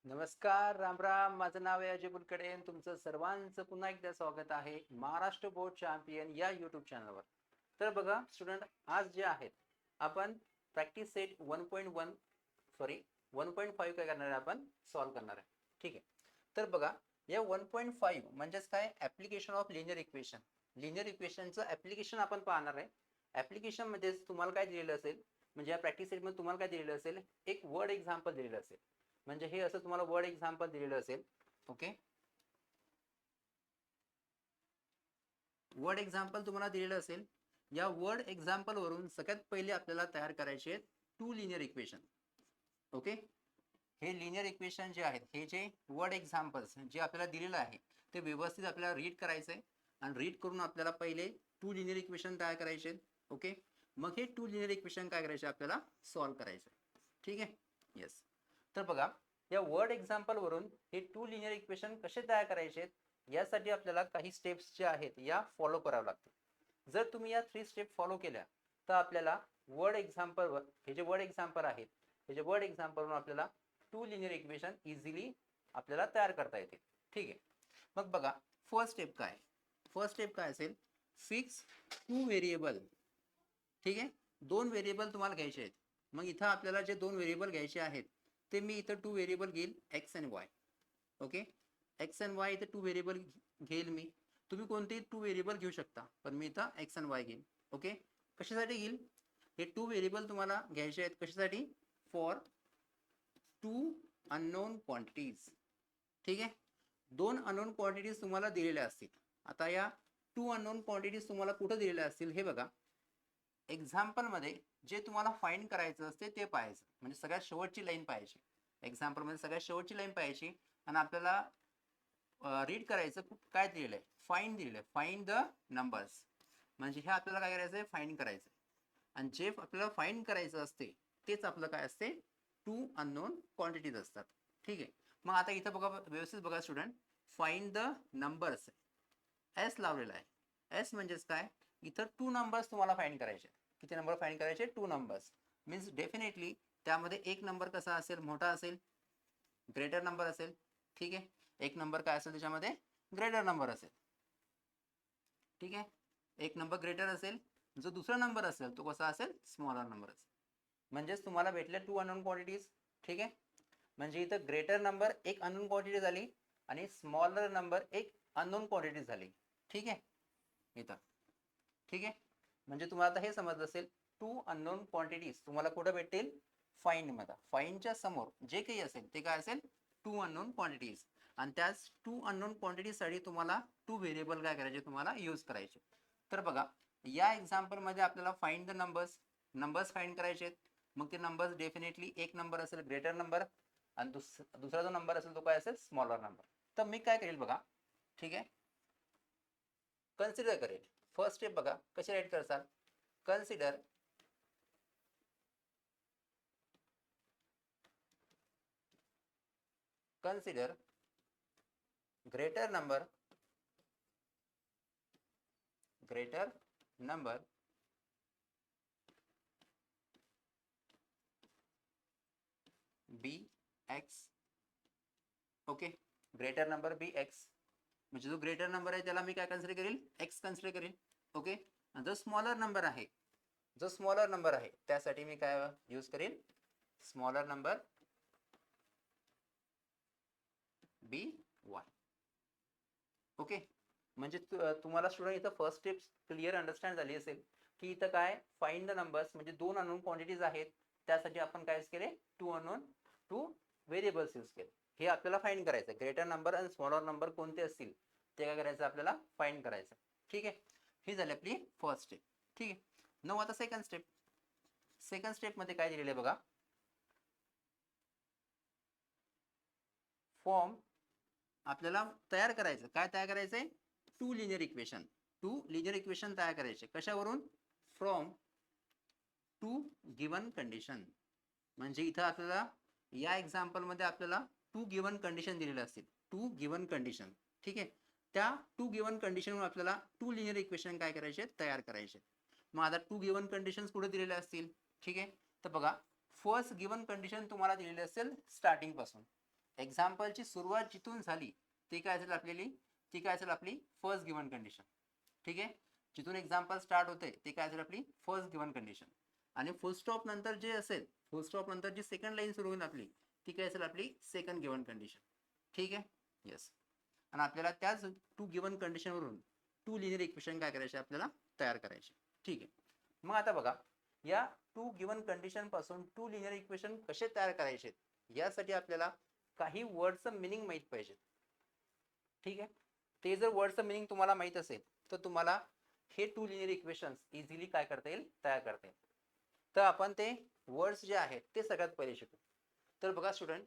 नमस्कार, राम राम. माझं नाव आहे अजय बुलकडे. तुमचं सर्वांचं पुन्हा एकदा स्वागत आहे महाराष्ट्र बोर्ड चॅम्पियन या यूट्यूब चॅनलवर. तर बघा स्टुडंट, आज जे आहेत आपण प्रॅक्टिस सेट 1.1 सॉरी 1.5 काय करणार आहे, आपण सॉल्व करणार आहे. ठीक आहे. तर बघा, या 1.5 म्हणजेच काय, application of linear equation. Linear इक्वेशनचं ऍप्लिकेशन आपण पाहणार आहे. ऍप्लिकेशन मध्ये तुम्हाला काय दिलेलं असेल, म्हणजे या प्रॅक्टिस सेट मध्ये तुम्हाला काय दिलेलं असेल, एक वर्ड एक्झाम्पल दिलेलं असेल. म्हणजे हे असं तुम्हाला वर्ड एक्झाम्पल दिलेलं असेल. ओके, वर्ड एक्झाम्पल तुम्हाला दिलेलं असेल. या वर्ड एक्झाम्पल वरून सगळ्यात पहिले आपल्याला तयार करायचे आहेत टू लिनियर इक्वेशन. ओके, हे लिनियर इक्वेशन जे आहेत, हे जे वर्ड एक्झाम्पल्स जे आपल्याला दिलेलं आहे ते व्यवस्थित आपल्याला रीड करायचं आहे. आणि रीड करून आपल्याला पहिले टू लिनियर इक्वेशन तयार करायचे आहेत. ओके, मग हे टू लिनियर इक्वेशन काय करायचे, आपल्याला सॉल्व करायचं. ठीक आहे, येस. तर बघा, या वर्ड एक्झाम्पल वरून हे टू लिनियर इक्वेशन कसे तयार करायचे यासाठी आपल्याला काही स्टेप्स जे आहेत या फॉलो कराव्या लागतील. जर तुम्ही या 3 स्टेप फॉलो केल्या तर आपल्याला वर्ड एक्झाम्पलवर हे जे वर्ड एक्झाम्पल आहेत, हे जे वर्ड एक्झाम्पलवरून आपल्याला टू लिनियर इक्वेशन इझिली आपल्याला तयार करता येते. ठीक आहे. मग बघा, फर्स्ट स्टेप काय, फर्स्ट स्टेप काय असेल, फिक्स टू व्हेरिएबल. ठीक आहे, दोन व्हेरिएबल तुम्हाला घ्यायचे आहेत. मग इथं आपल्याला जे दोन व्हेरिएबल घ्यायचे आहेत ते मी इथं टू व्हेरिएबल घेईल, x and Y. Okay, x and Y इथं टू व्हेरिएबल घेईल मी. तुम्ही कोणतेही टू व्हेरिएबल घेऊ शकता, पण मी इथं एक्स अँड वाय घेईल. ओके, कशासाठी घेईल, हे टू व्हेरिएबल तुम्हाला घ्यायचे आहेत कशासाठी, फॉर टू अननोन क्वांटिटीज. ठीक आहे, दोन अननोन क्वांटिटीज तुम्हाला दिलेल्या असतील. आता या टू अननोन क्वांटिटीज तुम्हाला कुठं दिलेल्या असतील हे बघा. एक्झाम्पल मध्ये जे तुम्हाला फाइंड करायचं असते ते पाहायचं, म्हणजे सगळ्यात शेवटची लाईन पाहायची. एक्झाम्पल मध्ये सगळ्यात शेवटची लाईन पाहायची आणि आपल्याला रीड करायचं काय दिलेलं आहे, फाइंड दिलेलं आहे, फाइंड द नंबर्स. म्हणजे हे आपल्याला काय करायचं आहे, फाइंड करायचं. आणि जे आपल्याला फाइंड करायचं असते तेच आपलं काय असते, टू अननोन क्वांटिटीज असतात. ठीक आहे. मग आता इथं बघा, व्यवस्थित बघा student, find the numbers S लावलेला आहे. एस म्हणजेच काय, इथं टू नंबर्स तुम्हाला फाइंड करायचे. किती नंबर फाइंड करायचे, टू नंबर्स. मीन्स डेफिनेटली त्यामध्ये एक नंबर कसा असेल, मोठा असेल, ग्रेटर नंबर असेल. ठीक आहे, एक नंबर काय असेल त्याच्यामध्ये, ग्रेटर नंबर असेल. ठीक आहे, एक नंबर ग्रेटर असेल, जो दुसरा नंबर असेल तो कसा असेल, स्मॉलर नंबर असेल. म्हणजेच तुम्हाला भेटले टू अननोन क्वांटिटीज. ठीक आहे, म्हणजे इथं ग्रेटर नंबर एक अननोन क्वांटिटी झाली आणि स्मॉलर नंबर एक अननोन क्वांटिटी झाली. ठीक आहे इथं. ठीक आहे, म्हणजे तुम्हाला आता हे समजलं असेल, टू अननोन क्वांटिटीज तुम्हाला कुठं भेटतील, फाइंड मध्ये. फाइंडच्या समोर जे काही असेल ते काय असेल, टू अननोन क्वांटिटीज. आणि त्याच टू अननोन क्वांटिटीसाठी तुम्हाला टू व्हेरिएबल काय करायचे, तुम्हाला यूज करायचे. तर बघा, या एक्झाम्पल मध्ये आपल्याला find the numbers, numbers find करायचे आहेत. मग ते नंबर्स डेफिनेटली एक नंबर असेल ग्रेटर नंबर आणि दुसरा जो नंबर असेल तो काय असेल, स्मॉलर नंबर. तर मी काय करेल बघा, ठीक आहे, कन्सिडर करेल. फर्स्ट स्टेप बघा कशी राईट करसाल, consider consider greater number bx. Okay, greater number bx म्हणजे जो ग्रेटर नंबर आहे त्याला मी काय कन्सिडर करेल, x कन्सिडर करेल. ओके, आणि जो स्मॉलर नंबर आहे, जो स्मॉलर नंबर आहे त्यासाठी मी काय यूज करेल, स्मॉलर नंबर by. ओके, म्हणजे तुम्हाला स्टुडंट इथं फर्स्ट स्टेप क्लिअर अंडरस्टँड झाली असेल की इथं काय, फाइंड द नंबर्स म्हणजे दोन अननोन क्वांटिटीज आहेत, त्यासाठी आपण काय केले, टू व्हेरिएबल्स यूज केले. हे आपल्याला फाइंड करायचं, ग्रेटर नंबर आणि स्मॉलर नंबर कोणते असतील ते काय करायचं, आपल्याला फाइंड करायचं. ठीक आहे, ही झाली आपली फर्स्ट स्टेप. ठीक आहे, नऊ आता सेकंड स्टेप. सेकंड स्टेप मध्ये काय दिलेलं आहे बघा, फॉर्म आपल्याला तयार करायचं. काय तयार करायचंय, two linear equation. Two linear equation तयार करायचे कशावरून, फ्रॉम टू गिवन कंडिशन. म्हणजे इथं आपल्याला या एक्झाम्पल मध्ये आपल्याला टू गिवन कंडिशन दिलेले असतील, टू गिवन कंडिशन. ठीक आहे, त्या टू गिवन कंडिशनवर आपल्याला टू लिनियर इक्वेशन काय करायचे, तयार करायचे. मग आता टू गिवन कंडिशन कुठे दिलेले असतील. ठीक आहे, तर बघा, फर्स्ट गिवन कंडिशन तुम्हाला दिलेली असेल स्टार्टिंग पासून, एक्झाम्पलची सुरुवात जिथून झाली ती काय असेल आपली फर्स्ट गिवन कंडिशन. ठीक आहे, जिथून एक्झाम्पल स्टार्ट होते ती काय असेल आपली फर्स्ट गिवन कंडिशन. आणि फुल स्टॉप नंतर जे असेल, फुल स्टॉप नंतर जी सेकंड लाईन सुरू होईल आपली ती काय असेल आपली सेकंड गिवन कंडिशन. ठीक आहे, येस. आणि आपल्याला त्याच टू गिवन कंडिशनवरून टू लिनियर इक्वेशन काय करायचे आपल्याला तयार करायचे. ठीक आहे, मग आता बघा या टू गिवन कंडिशन पासून टू लिनियर इक्वेशन कसे तयार करायचे यासाठी आपल्याला काही वर्डचं मिनिंग माहित पाहिजे. ठीक आहे, ते जर वर्डचं मिनिंग तुम्हाला माहित असेल तर तुम्हाला हे टू लिनियर इक्वेशन्स इझिली काय करता येईल, तयार करता येईल. तर आपण ते वर्ड्स जे आहेत ते सगळ्यात पहिले शिकू. तर बघा स्टुडंट,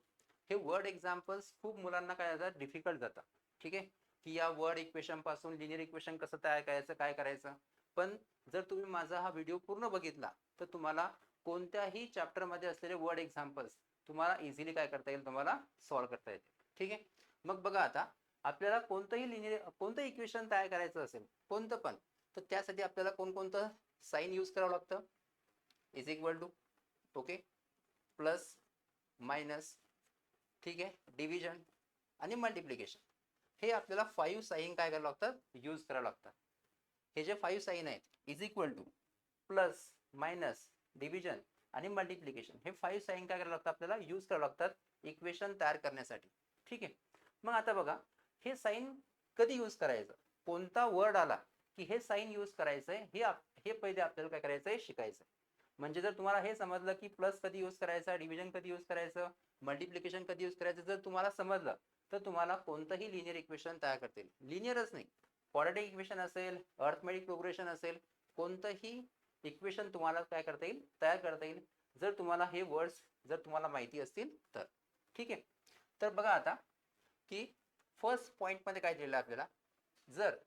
हे वर्ड एक्झाम्पल्स खूप मुलांना काय जातात, डिफिकल्ट जातात. ठीक आहे, की या वर्ड इक्वेशन पासून लिनियर इक्वेशन कसं तयार करायचं, काय करायचं. पण जर तुम्ही माझा हा व्हिडिओ पूर्ण बघितला तर तुम्हाला कोणत्याही चॅप्टरमध्ये असलेले वर्ड एक्झाम्पल्स तुम्हाला इझिली काय करता येईल, तुम्हाला सॉल्व्ह करता येईल. ठीक आहे, मग बघा आता आपल्याला कोणतं इक्वेशन तयार करायचं असेल, कोणतं पण, तर त्यासाठी आपल्याला कोणकोणतं साइन यूज करावं लागतं. Is equal to, okay, plus, minus, ठीक आहे, डिव्हिजन आणि मल्टिप्लिकेशन. हे आपल्याला 5 साइन काय करावं लागतात, यूज करावं लागतात. हे जे 5 साइन आहेत, is equal to, plus, minus, division आणि मल्टिप्लिकेशन, हे 5 साइन काय करावं लागतात, आपल्याला यूज करावं लागतात इक्वेशन तयार करण्यासाठी. ठीक आहे, मग आता बघा हे साइन कधी यूज करायचं, कोणता वर्ड आला की हे साइन यूज करायचंय, हे पहिले आपल्याला काय करायचंय, शिकायचं. म्हणजे जर तुम्हाला हे समजलं की प्लस कधी यूज करायचा, डिव्हिजन कधी यूज करायचं, मल्टिप्लिकेशन कधी यूज करायचं, जर तुम्हाला समजलं तर तुम्हाला कोणतंही लिनियर इक्वेशन तयार करता येईल. लिनियरच नाही, क्वाड्रॅटिक इक्वेशन असेल, अर्थमेटिक प्रोग्रेशन असेल, कोणतंही इक्वेशन तुम्हाला काय करता येईल, तयार करता येईल, जर तुम्हाला हे वर्ड्स जर तुम्हाला माहिती असतील तर. ठीक आहे, तर बघा आता की फर्स्ट पॉइंट मध्ये काय दिलेलं आपल्याला, जर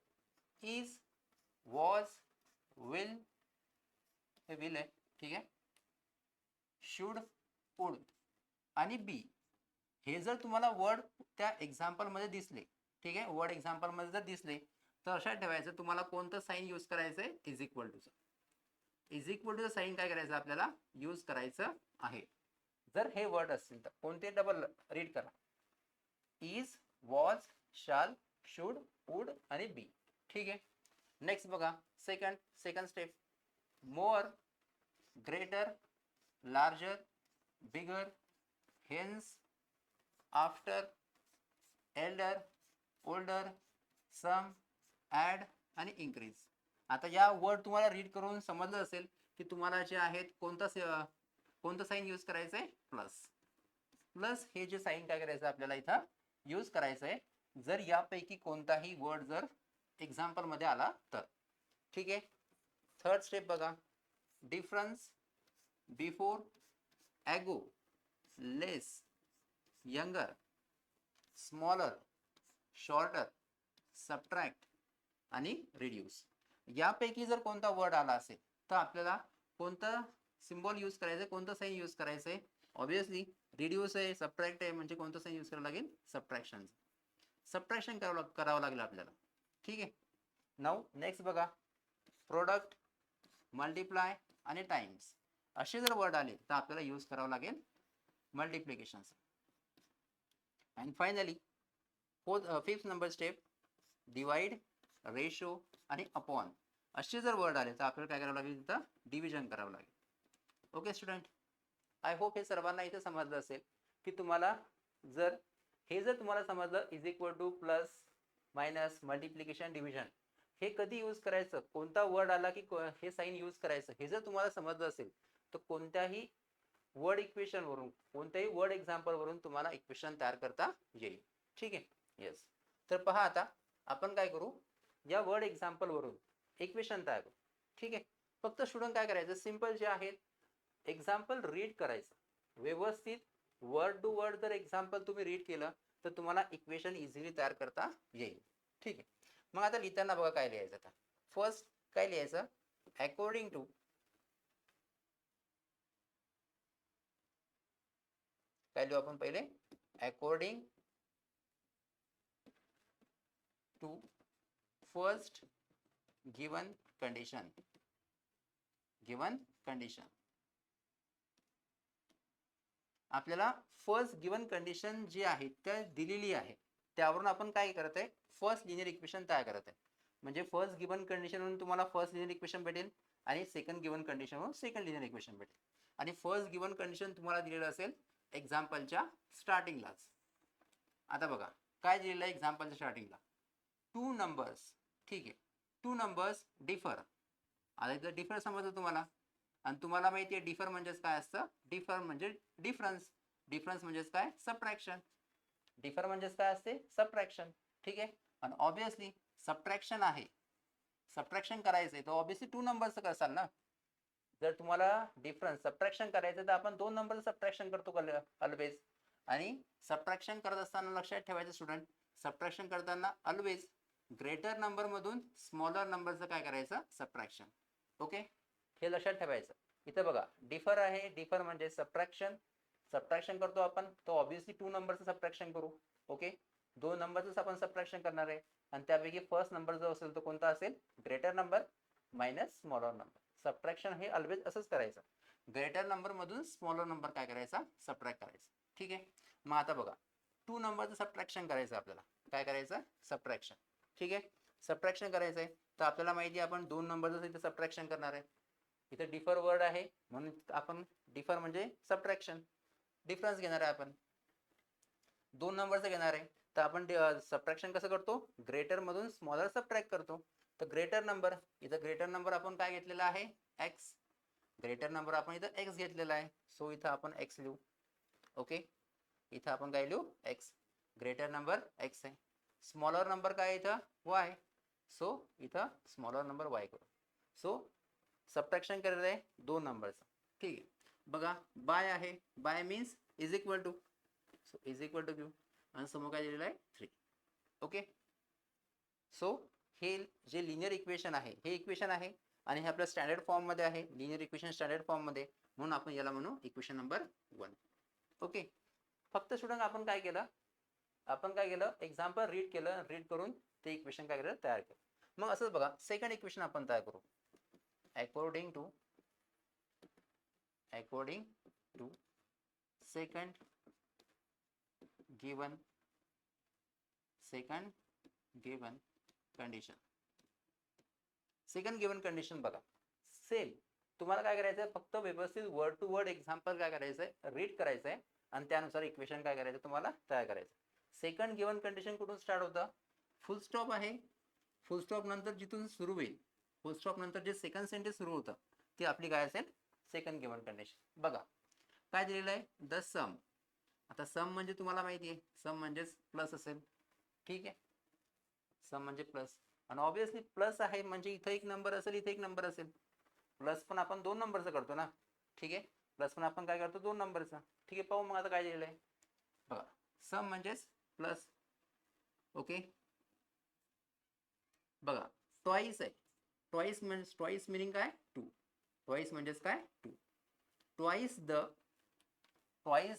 इज, वॉज, विल, हे विल आहे. ठीक आहे, शुड, वुड आणि बी, हे जर तुम्हाला वर्ड त्या एक्झाम्पल मध्ये दिसले, ठीक आहे, वर्ड एक्झाम्पल मध्ये जर दिसले तर अशा ठेवायचं, तुम्हाला कोणतं साइन यूज करायचंय, is equal to. Is equal to sign काय करायचं आपल्याला यूज करायचं आहे. जर हे वर्ड असतील तर कोणते, डबल रीड करा, इज, वॉज, शाल, शुड, वुड आणि बी. ठीक आहे, नेक्स्ट बघा सेकंड स्टेप, मोर, ग्रेटर, लार्जर, बिगर, हेन्स, आफ्टर, एल्डर, ओल्डर, सम, ॲड आणि इन्क्रीज. आता या वर्ड तुम्हाला रीड करून समजलं असेल की तुम्हाला जे आहेत कोणतं साइन यूज करायचंय, प्लस हे जे साइन काय करायचं आपल्याला इथं यूज करायचं आहे, जर यापैकी कोणताही वर्ड जर एक्झाम्पल मध्ये आला तर. ठीक आहे, थर्ड स्टेप बघा, डिफरन्स, बिफोर, ॲगो, लेस, यंगर, स्मॉलर, शॉर्टर, सबट्रॅक्ट आणि रिड्यूस. यापैकी जर कोणता वर्ड आला असेल तर आपल्याला कोणतं सिम्बॉल यूज करायचंय, कोणतं साइन यूज करायचंय. ऑब्विसली रिड्यूस आहे, सबट्रॅक्ट आहे, म्हणजे कोणतं साइन यूज करावं लागेल, सबट्रॅक्शन करावं लागेल आपल्याला. ठीक आहे, नाऊ नेक्स्ट बघा, प्रोडक्ट, मल्टिप्लाय आणि टाइम्स, असे जर वर्ड आले तर आपल्याला यूज करावं लागेल multiplication. And finally fifth number step, divide, ratio आणि अपॉन, असे जर वर्ड आले तर आपल्याला काय करावं लागेल, तिथं डिव्हिजन करावं लागेल. ओके स्टुडंट, आय होप हे सर्वांना इथे समजलं असेल की तुम्हाला जर तुम्हाला समजलं, is equal to, plus, minus, multiplication, division, हे कधी यूज करायचं, कोणता वर्ड आला की हे साइन यूज करायचं, हे जर तुम्हाला समजलं असेल तर कोणत्याही वर्ड इक्वेशन वरून, कोणत्याही वर्ड एक्झाम्पल वरून तुम्हाला इक्वेशन तयार करता येईल. ठीक आहे, येस. तर पहा आता आपण काय करू, या वर्ड एक्झाम्पल वरून इक्वेशन तयार करू. ठीक आहे, फक्त स्टुडंट काय करायचं, सिंपल जे आहेत एक्झाम्पल रीड करायचं व्यवस्थित, वर्ड टू वर्ड जर एक्झाम्पल तुम्ही रीड केलं तर तुम्हाला इक्वेशन इझिली तयार करता येईल. ठीक आहे, मग आता लिहिताना बघा काय लिहायचं. आता फर्स्ट काय लिहायचं, अकॉर्डिंग टू, काय लिहू आपण पहिले, according to first given condition, आपल्याला फर्स्ट गिवन कंडिशन जी आहे त्या दिलेली आहे, त्यावरून आपण काय करत आहे, फर्स्ट लिनियर इक्वेशन तयार करत आहे. म्हणजे फर्स्ट गिवन कंडिशन म्हणून तुम्हाला फर्स्ट लिनियर इक्वेशन भेटेल आणि सेकंड गिवन कंडिशन म्हणून सेकंड लिनियर इक्वेशन भेटेल. आणि फर्स्ट गिवन कंडिशन तुम्हाला दिलेलं असेल एक्झाम्पलच्या स्टार्टिंगलाच. आता बघा काय दिलेलं आहे एक्झाम्पलच्या स्टार्टिंगला, टू नंबर्स. ठीक आहे, टू नंबर्स डिफर. आता इथं डिफर समजतं तुम्हाला, आणि तुम्हाला माहिती आहे डिफर म्हणजेच काय असतं, डिफर म्हणजे डिफरन्स, डिफरन्स म्हणजेच काय, सबट्रॅक्शन. डिफर म्हणजेच काय असते, सबट्रॅक्शन. ठीक आहे, आणि ऑब्विसली सबट्रॅक्शन आहे, सबट्रॅक्शन करायचंय तर ऑब्विसली टू नंबरचं करसाल ना. जर तुम्हाला डिफरन्स सबट्रॅक्शन करायचं तर आपण दोन नंबरचं सबट्रॅक्शन करतो ऑलवेज. आणि सबट्रॅक्शन करत असताना लक्षात ठेवायचं स्टुडंट, सबट्रॅक्शन करताना ऑलवेज ग्रेटर नंबर मधून स्मॉलर नंबरचं काय करायचं, सबट्रॅक्शन. ओके, हे लक्षात ठेवायचं. इथं बघा डिफर आहे, डिफर म्हणजे सबट्रॅक्शन, सबट्रॅक्शन करतो आपण तो ऑब्विसली टू नंबरचं सबट्रॅक्शन करू. ओके, दोन नंबरच आपण सबट्रॅक्शन करणार आहे, आणि त्यापैकी फर्स्ट नंबर जो असेल तो कोणता असेल, greater number minus smaller number. Subtraction हे ऑलवेज असंच करायचं, ग्रेटर नंबर मधून स्मॉलर नंबर काय करायचा, सबट्रॅक्ट करायचा. ठीक आहे, मग आता बघा टू नंबरचं सबट्रॅक्शन करायचं आपल्याला, काय करायचं, सबट्रॅक्शन. ठीक आहे, सबट्रॅक्शन करायचं आहे तर आपल्याला माहिती आहे आपण दोन नंबरचं इथं सबट्रॅक्शन करणार आहे. इथे डिफर वर्ड आहे म्हणून आपण डिफर म्हणजे सबट्रॅक्शन, डिफरन्स घेणार आहे आपण, दोन नंबरचं घेणार आहे तर आपण सबट्रॅक्शन कसं करतो, ग्रेटर मधून स्मॉलर सबट्रॅक्ट करतो. तर ग्रेटर नंबर, इथं ग्रेटर नंबर आपण काय घेतलेला आहे, एक्स. ग्रेटर नंबर आपण इथं एक्स घेतलेला आहे, सो इथं आपण एक्स लिहू. ओके, इथं आपण काय लिहू, एक्स. ग्रेटर नंबर एक्स आहे, स्मॉलर नंबर काय इथं, वाय, सो इथं स्मॉलर नंबर वाय करू. सो सबट्रॅक्शन करत आहे दोन नंबरचं. ठीक आहे, बघा बाय आहे, by means is equal to, so is equal to q, आणि समोर काय दिलेलं आहे, 3. ओके, सो हे जे लिनियर इक्वेशन आहे हे इक्वेशन आहे, आणि हे आपल्या स्टँडर्ड फॉर्म मध्ये आहे, लिनियर इक्वेशन स्टँडर्ड फॉर्म मध्ये, म्हणून आपण याला म्हणू इक्वेशन नंबर 1. ओके, फक्त स्टुडंट आपण काय केलं, आपण काय केलं, एक्झाम्पल रीड केलं, रीड करून ते इक्वेशन काय केलं, तयार केलं. मग असंच बघा सेकंड इक्वेशन आपण तयार करू. According to second given condition. Second given condition बघा सेम, तुम्हाला काय करायचंय, फक्त व्यवस्थित वर्ड टू वर्ड एक्झाम्पल काय करायचंय, रीड करायचंय, आणि त्यानुसार इक्वेशन काय करायचं तुम्हाला तयार करायचं. सेकंड गिवन कंडिशन कुठून स्टार्ट होतं, फुल स्टॉप आहे, फुल स्टॉप नंतर जिथून सुरू होईल, फुल स्टॉप नंतर जे सेकंड सेंटेन्स सुरू होतं ती आपली काय असेल, सेकंड गिवन कंडिशन. बघा काय दिलेलं आहे, द सम. आता सम म्हणजे तुम्हाला माहिती आहे, सम म्हणजेच प्लस असेल. ठीक आहे, सम म्हणजे प्लस, आणि ऑब्विसली प्लस आहे म्हणजे इथं एक नंबर असेल, इथे एक नंबर असेल. प्लस पण आपण दोन नंबरचं करतो ना. ठीक आहे, प्लस पण आपण काय करतो, दोन नंबरचं. ठीक आहे, पाहू मग आता काय दिलेलं आहे बघा, सम म्हणजेच प्लस. ओके, बघा ट्वाइस आहे, ट्वाइस म्हणजे ट्वाइस मिनिंग काय, टू. ट्वाइस म्हणजेच काय, two. Twice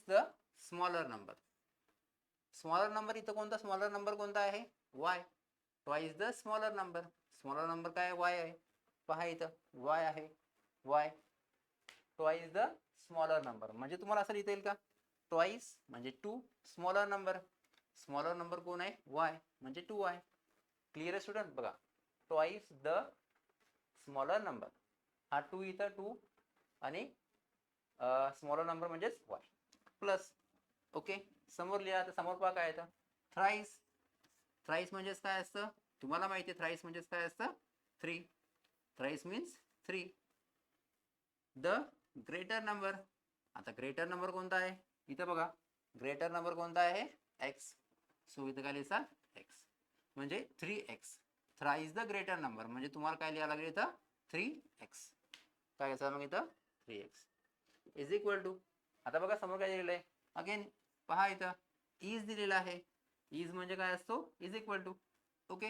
the smaller number. Smaller number इथं कोणता, स्मॉलर नंबर कोणता आहे, y. Twice the smaller number, smaller number काय, वाय आहे. पहा इथं वाय आहे, y. Twice the smaller number म्हणजे तुम्हाला असं लिहिता येईल का, ट्वाइस म्हणजे टू, स्मॉलर नंबर कोण आहे, वाय म्हणजे 2y. क्लिअर आहे स्टुडंट. बघा ट्वाइस द स्मॉलर नंबर, हा टू इथं टू, आणि स्मॉलर नंबर म्हणजेच वाय प्लस. ओके, समोर लिहा, तर समोर पहा काय येतं, थ्राइस. थ्राइस म्हणजेच काय असतं, तुम्हाला माहिती आहे थ्राइस म्हणजेच काय असतं, 3. Thrice means 3. The greater number, आता ग्रेटर नंबर कोणता आहे, इथं बघा ग्रेटर नंबर कोणता आहे, एक्स. सो इथं काय लिहायचा, एक्स म्हणजे 3x. Thrice the greater number म्हणजे तुम्हाला काय लिहायला लागेल इथं, 3x. काय घ्यायचं मग इथं, 3x इज इक्वल टू. आता बघा समोर काय दिलेलं आहे, अगेन पहा इथं इज दिलेला आहे. इज म्हणजे काय असतो, इज इक्वल टू. ओके,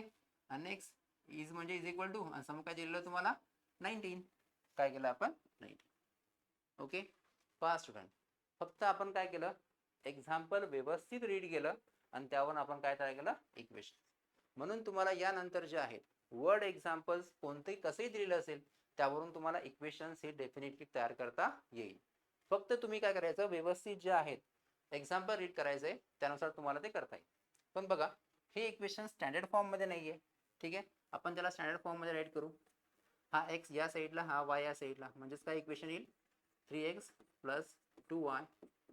आणि नेक्स्ट इज म्हणजे इज इक्वल टू, आणि समोर काय दिलेलं तुम्हाला, 19. काय केलं आपण, 19. ओके, पहा स्टुडंट, फक्त आपण काय केलं, एक्झाम्पल व्यवस्थित रीड केलं, आणि त्यावरून आपण काय तयार केलं, इक्वेशन. म्हणून तुम्हाला यानंतर जे आहेत वर्ड एक्झाम्पल्स कोणतेही कसेही दिलेलं असेल त्यावरून तुम्हाला इक्वेशन्स हे डेफिनेटली तयार करता येईल. फक्त तुम्ही काय करायचं, व्यवस्थित जे आहेत एक्झाम्पल रीड करायचंय, त्यानुसार तुम्हाला ते करता येईल. पण बघा, हे इक्वेशन स्टँडर्ड फॉर्म मध्ये नाहीये. ठीक आहे, आपण त्याला स्टँडर्ड फॉर्म मध्ये राईट करू. हा एक्स या साईडला, हा वाय या साईडला, म्हणजेच काय इक्वेशन येईल, 3x plus 2y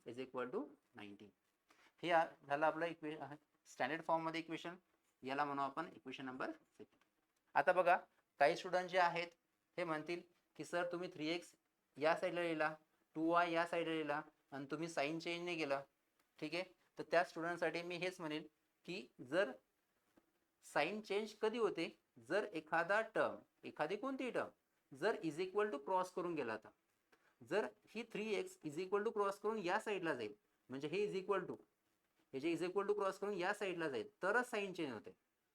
is equal to 19. हे झालं आपलं इक्वेशन स्टँडर्ड फॉर्म मध्ये इक्वेशन. याला म्हणू आपण इक्वेशन नंबर 6. आता बघा, काही स्टुडंट जे आहेत हे म्हणतील की सर तुम्ही 3x या साईडला लिहिला, 2y या साईडला लिहिला आणि तुम्ही साईन चेंज नाही केलं. ठीक आहे, तर त्या स्टुडंटसाठी मी हेच म्हणेल की जर साईन चेंज कधी होते, जर एखादा टर्म, एखादी कोणती टर्म जर इज इक्वल टू क्रॉस करून गेला, तर जर ही 3x is equal to cross करून या साईडला जाईल, म्हणजे हे इज इक्वल टू, हे जे इज इक्वल टू क्रॉस करून या साईडला जाईल, तरच साईन चेंज होते.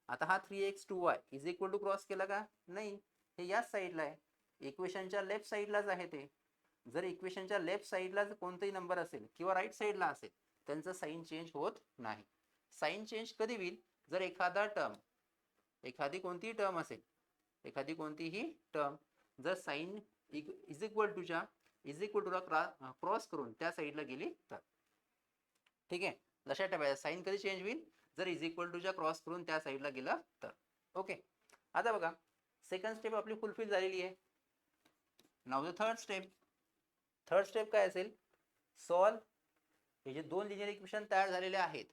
आता हा 3x 2y is equal to cross केला का, नाही, हे याच साईडला आहे, इक्वेशनच्या लेफ्ट साईडलाच आहे ते. जर इक्वेशनच्या लेफ्ट साईडला कोणताही नंबर असेल किंवा राईट साईडला असेल, त्यांचं साईन चेंज होत नाही. साईन चेंज कधी होईल, जर एखादा टर्म, एखादी कोणतीही टर्म असेल, एखादी कोणतीही टर्म जर साईन इज इक्वल टूला क्रॉस करून त्या साईडला गेली तर. ठीक आहे, लक्षात ठेवायचं, साईन कधी चेंज होईल, जर इज इक्वल टूच्या क्रॉस करून त्या साईडला गेला तर. ओके, आता बघा, सेकंड स्टेप आपली फुलफिल झालेली आहे. नाव the third step. Third step काय असेल, सॉल्व. हे जे दोन लिनियर इक्वेशन तयार झालेले आहेत,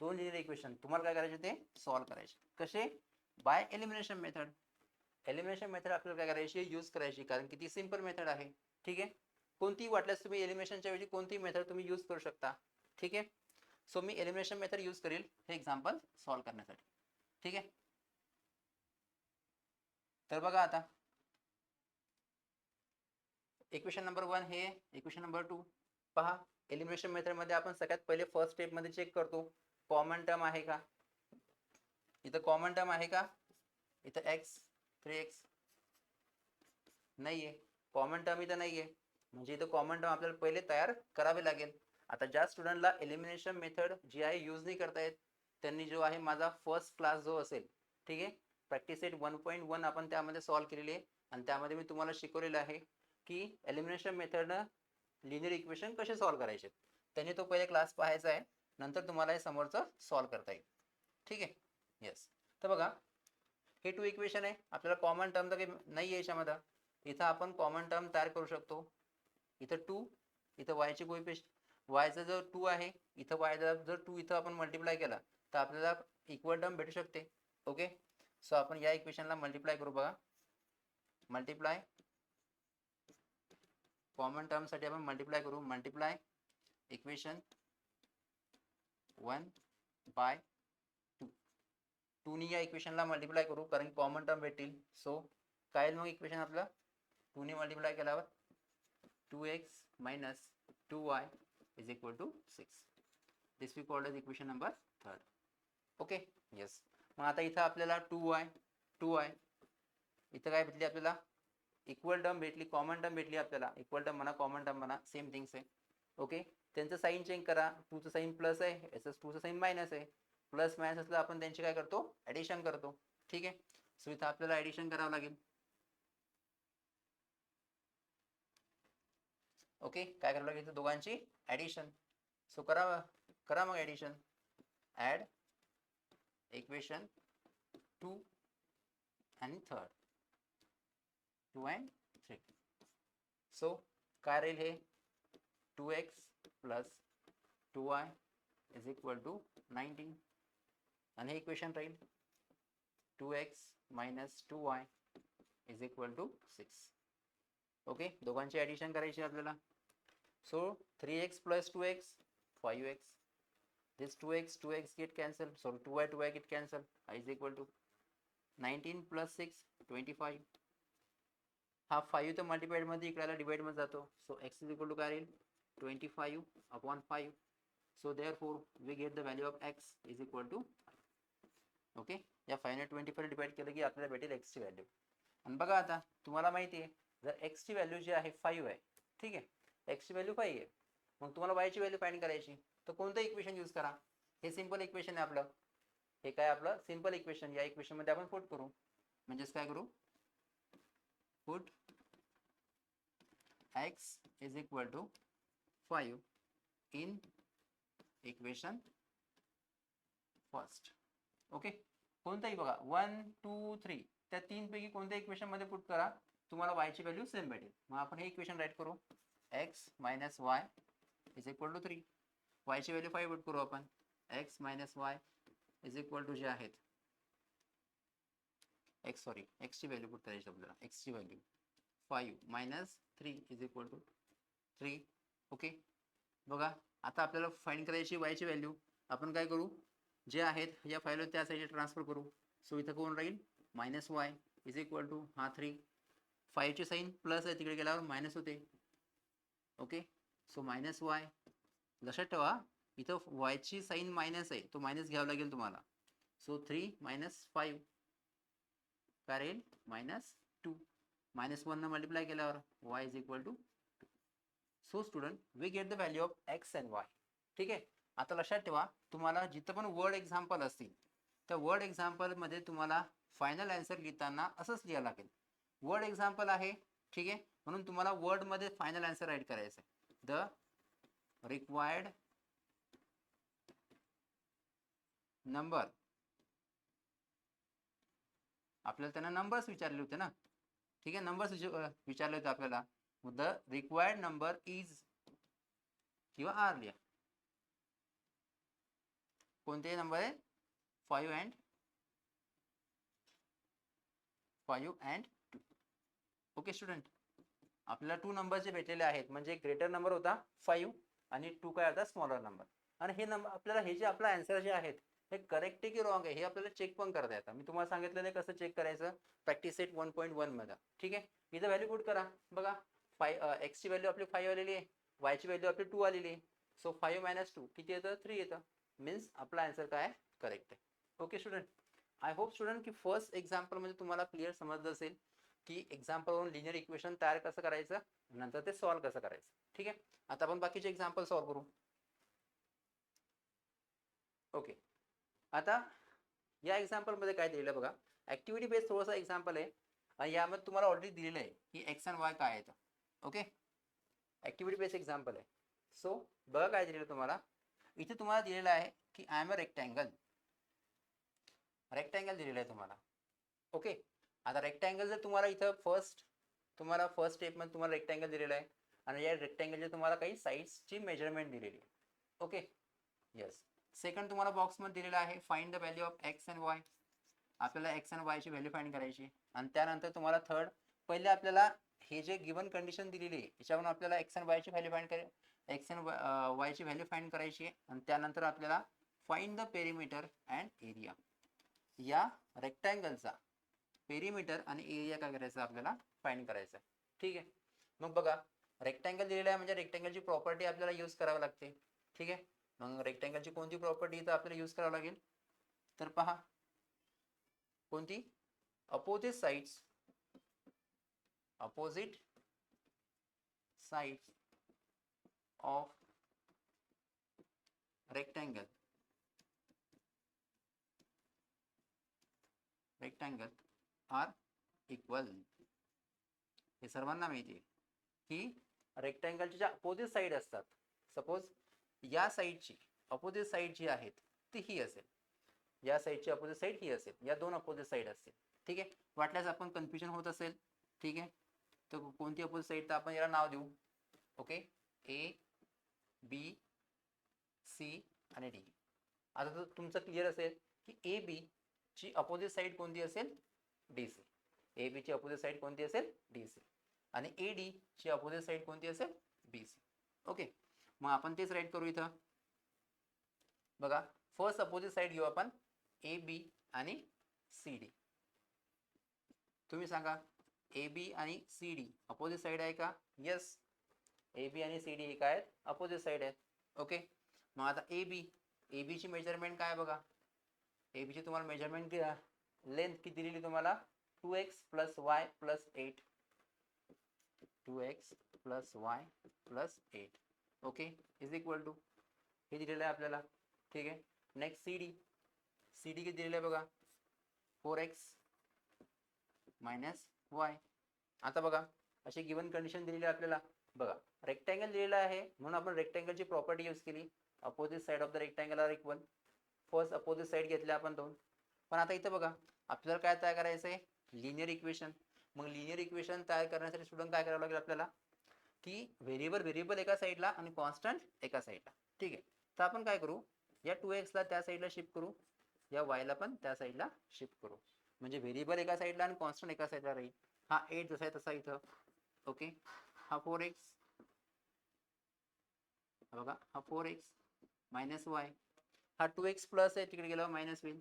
दोन लिनियर इक्वेशन तुम्हाला काय करायचे, ते सॉल्व करायचे. कसे, by elimination method. Elimination method आपल्याला काय करायची, यूज करायची, कारण की ती सिंपल मेथड आहे. ठीक आहे, कोणतीही वाटल्यास तुम्ही एलिमिनेशनच्या ऐवजी कोणतीही मेथड तुम्ही यूज करू शकता. ठीक आहे, सो मी एलिमिनेशन मेथड यूज करेल हे एक्झाम्पल सॉल्व करण्यासाठी. ठीक आहे, तर बघा आता इक्वेशन नंबर 1 हे, इक्वेशन नंबर 2 पहा. एलिमिनेशन मेथड मध्ये आपण सगळ्यात पहिले फर्स्ट स्टेप मध्ये चेक करतो कॉमन टर्म आहे का. इथं कॉमन टर्म आहे का, इथं x 3x नाहीये, कॉमन टर्म इथं नाहीये, म्हणजे इथं कॉमन टर्म आपल्याला पहिले तयार करावे लागेल. आता ज्या स्टुडंटला एलिमिनेशन मेथड जी आहे यूज नाही करता येत, त्यांनी जो आहे माझा फर्स्ट क्लास जो असेल, ठीक आहे, प्रॅक्टिस सेट 1.1 आपण त्यामध्ये सॉल्व केलेली आहे, आणि त्यामध्ये मी तुम्हाला शिकवलेलं आहे की एलिमिनेशन मेथडनं लिनियर इक्वेशन कसे सॉल्व करायचे. त्यांनी तो पहिले क्लास पाहायचा आहे, नंतर तुम्हाला हे समोरचं सॉल्व करता येईल. ठीक आहे, येस. तर बघा, हे टू इक्वेशन आहे, आपल्याला कॉमन टर्म तर काही नाही आहे याच्यामध्ये. इथं आपण कॉमन टर्म तयार करू शकतो. इथं 2, इथं वायचे कोएफिशियंट, वायचा जर 2 आहे, इथं वायचा जर 2 इथं आपण मल्टिप्लाय केला तर आपल्याला इक्वल टर्म भेटू शकते. ओके, सो आपण या इक्वेशनला मल्टिप्लाय करू. बघा, मल्टिप्लाय कॉमन टर्म साठी आपण मल्टिप्लाय करू. Multiply equation 1 bye 2. 2 नी या इक्वेशनला मल्टिप्लाय करू, कारण कॉमन टर्म भेटतील. सो काय मग इक्वेशन आपलं 2 ने मल्टिप्लाय केल्यावर 2x minus 2y is equal to 6. This we called as equation number 3. Okay, yes. मग आता इथं आपल्याला 2y इथं काय भेटली, आपल्याला इक्वल टर्म भेटली, कॉमन टर्म भेटली आपल्याला. इक्वल टर्म म्हणा, कॉमन टर्म म्हणा, सेम थिंग्स आहे. ओके, त्यांचं साईन चेंज करा. 2चं साईन प्लस आहे, याचं 2चं साईन मायनस आहे. प्लस मायनस असलं आपण त्यांची काय करतो, ॲडिशन करतो. ठीक आहे, सो इथं आपल्याला ॲडिशन करावं लागेल. ओके, काय करावं लागेल, दोघांची ॲडिशन. सो करा मग ॲडिशन. ॲड इक्वेशन 2 आणि 3, 2 and 3. सो काय राहील, हे 2x plus 2y is equal to 19, आणि हे इक्वेशन राहील 2x minus 2y is equal to 6. Okay, दोघांची ॲडिशन करायची आपल्याला. So 3x plus 2x 5x. This 2x get cancelled, so 2y get cancelled, is equal to 19 plus 6 25. हा 5 तर multiplied मध्ये इकडे डिवाइड मध्ये जातो. So x is equal to काय राहील 25 upon 5. So therefore we get the value of x is equal to. Okay, या 5 ने 25 डिवाइड केलं की आपल्याला भेटेल x ची व्हॅल्यू. आणि बघा, आता तुम्हाला माहिती आहे जर x ची व्हॅल्यू जी आहे 5 आहे, ठीक आहे, x ची व्हॅल्यू 5 आहे, मग तुम्हाला y ची व्हॅल्यू फाइंड करायची, तर कोणतं इक्वेशन यूज करा. हे सिंपल इक्वेशन आहे आपलं. हे काय आपलं सिंपल इक्वेशन, या इक्वेशन मध्ये आपण पुट करू. म्हणजेच काय करू, put x is equal to 5 in equation first. Okay, कोणताही बघा 1 2 3 त्या तीन पैकी कोणत्या इक्वेशन मध्ये पुट करा, तुम्हाला y ची व्हॅल्यू सेम भेटेल. मग आपण हे इक्वेशन राईट करू, x minus y is equal to 3. y ची व्हॅल्यू 5 पुट करू आपण, x minus y is equal to जे आहेत x ची व्हॅल्यू पुट करायची आपल्याला, x ची value 5 minus 3 is equal to 3. Okay, बघा आता आपल्याला फाइंड करायची y ची व्हॅल्यू. आपण काय करू, जे आहेत या फाईलवर त्या साईडला ट्रान्सफर करू. सो इथं कोण राहील, minus y is equal to हा 3. 5 ची साईन प्लस आहे, तिकडे गेल्यावर मायनस होते. Okay, so minus Y. लक्षात ठेवा इथं y ची साईन मायनस आहे, तो मायनस घ्यावा लागेल तुम्हाला. सो 3 मायनस 5 काय राहील, मायनस 2. मायनस 1 न मल्टिप्लाय केल्यावर y is equal to 2. So student we get the value of x and y. ठीक आहे, आता लक्षात ठेवा तुम्हाला जिथं पण वर्ड एक्झाम्पल असतील त्या वर्ड एक्झाम्पल मध्ये तुम्हाला फायनल आन्सर लिहिताना असंच लिहावं लागेल. वर्ड एक्झाम्पल आहे, ठीक आहे, म्हणून तुम्हाला वर्ड मध्ये फायनल आन्सर राईट करायचं आहे. द रिक्वायर्ड नंबर, आपल्याला त्यांना नंबर्स विचारले होते ना, ठीक आहे, नंबर्स विचारले होते आपल्याला. द रिक्वायर्ड नंबर इज किंवा आर लिहा. कोणते नंबर आहे, 5 अँड 2. ओके स्टुडंट, आपल्याला 2 नंबरचे भेटलेले आहेत, म्हणजे ग्रेटर नंबर होता 5 आणि 2 काय होता, स्मॉलर नंबर. आणि हे नंबर आपल्याला, हे जे आपला आन्सर जे आहेत हे करेक्ट आहे की रॉंग आहे हे आपल्याला चेक पण करता येतं. मी तुम्हाला सांगितलेलं आहे कसं चेक करायचं, प्रॅक्टिस सेट 1.1 मध्ये. ठीक आहे, इथं व्हॅल्यू पुट करा. बघा x ची व्हॅल्यू आपली 5 आलेली आहे, y ची व्हॅल्यू आपली 2 आलेली आहे. सो 5 मायनस 2 किती येतं, 3 येतं. मीन्स आपला आन्सर काय आहे, करेक्ट आहे. Okay student, I hope student की फर्स्ट एक्झाम्पल म्हणजे तुम्हाला क्लिअर समजलं असेल की एक्झाम्पलवरून लिनियर इक्वेशन तयार कसं करायचं, नंतर ते सॉल्व्ह कसं करायचं. ठीक आहे, आता आपण बाकीचे एक्झाम्पल सॉल्व्ह करू. ओके, आता या एक्झाम्पल मध्ये काय दिलेलं बघा, ऍक्टिव्हिटी बेस्ड थोडंसं एक्झाम्पल आहे आणि यामध्ये तुम्हाला ऑलरेडी दिलेलं आहे की एक्स अँड वाय काय आहेत. ओके, ऍक्टिव्हिटी बेस्ड एक्झाम्पल आहे. सो बघा काय दिलेलं तुम्हाला, इथे तुम्हाला दिलेलं आहे की आय एम अ रेक्टँगल दिलेलं आहे तुम्हाला. ओके, आता रेक्टँगल जर तुम्हाला इथं फर्स्ट स्टेप मध्ये तुम्हाला रेक्टँगल दिलेलं आहे आणि या रेक्टँगलचे तुम्हाला काही साईड्सची मेजरमेंट दिलेली आहे. Okay, yes. सेकंड तुम्हाला बॉक्समध्ये दिलेला आहे find the value of x and Y. आपल्याला एक्स अँड वायची व्हॅल्यू फाइंड करायची. आणि त्यानंतर तुम्हाला थर्ड, पहिले आपल्याला हे जे गिवन कंडिशन दिलेली आहे याच्यावरून आपल्याला एक्स अँड वायची व्हॅल्यू फाइंड करायची, एक्स अँड वायची व्हॅल्यू फाइंड करायची आहे. आणि त्यानंतर आपल्याला find the perimeter and area. या रेक्टँगलचा पेरिमीटर आणि एरिया काय करायचं आपल्याला फाइंड करायचं आहे. ठीक आहे, मग बघा रेक्टँगल दिलेला आहे म्हणजे रेक्टँगलची प्रॉपर्टी आपल्याला यूज करावी लागते. ठीक आहे, मग रेक्टँगलची कोणती प्रॉपर्टी इथं आपल्याला यूज करावी लागेल, तर पहा कोणती, opposite sides of rectangle are equal. हे सर्वांना माहिती आहे की रेक्टँगलच्या ज्या अपोजिट साईड असतात, सपोज या साईडची अपोजिट साईड जी आहेत ती ही असेल, या साईडची अपोजिट साईड ही असेल, या दोन अपोजिट साईड असतील. ठीक आहे, वाटल्यास आपण कन्फ्युजन होत असेल, ठीक आहे, तर कोणती अपोजिट साईड, तर आपण याला नाव देऊ. ओके, ए बी सी आणि डी. आता तर तुमचं क्लिअर असेल की ए बी ची अपोजिट साईड कोणती असेल, डी सी. ए बी ची अपोजिट साईड कोणती असेल, डी सी. आणि ए डी ची अपोजिट साईड कोणती असेल, बी सी. ओके, मग आपण तेच राईट करू इथं. बघा फर्स्ट अपोजिट साईड घेऊ आपण ए बी आणि सी डी. तुम्ही सांगा ए बी आणि सी डी अपोजिट साईड आहे का, येस. ए बी आणि सी डी हे काय आहेत, अपोजिट साईड आहेत. ओके, मग आता ए बी ची मेजरमेंट काय बघा, ए बी ची तुम्हाला मेजरमेंट लेंथ किती दिलेली तुम्हाला, 2x + y + 8. 2x + y + 8. Okay, is equal to हे दिलेलं आहे आपल्याला. ठीक आहे, नेक्स्ट सी डी किती दिलेलं आहे बघा, 4x - y. आता बघा अशी गिवन कंडिशन दिलेली आहे आपल्याला बघा रेक्टँगल लिहिलेला आहे म्हणून आपण रेक्टँगलची प्रॉपर्टी यूज केली. Opposite side of the rectangle are equal. First opposite side घेतले आपण दोन. पण आता इथं बघा आपल्याला काय तयार करायचं आहे, लिनियर इक्वेशन. मग लिनियर इक्वेशन तयार करण्यासाठी स्टुडंट काय करावं लागेल आपल्याला, की व्हेरिएबल एका साईडला आणि कॉन्स्टंट एका साईडला. ठीक आहे, तर आपण काय करू, या 2x ला त्या साईडला शिफ्ट करू, या y ला पण त्या साईडला शिफ्ट करू. म्हणजे व्हेरिएबल एका साईडला आणि कॉन्स्टंट एका साईडला राहील. हा 8 जसा आहे तसा इथं. ओके, हा 4x, बघा हा 4x मायनस y, हा 2x प्लस आहे तिकडे गेल्यावर मायनस होईल.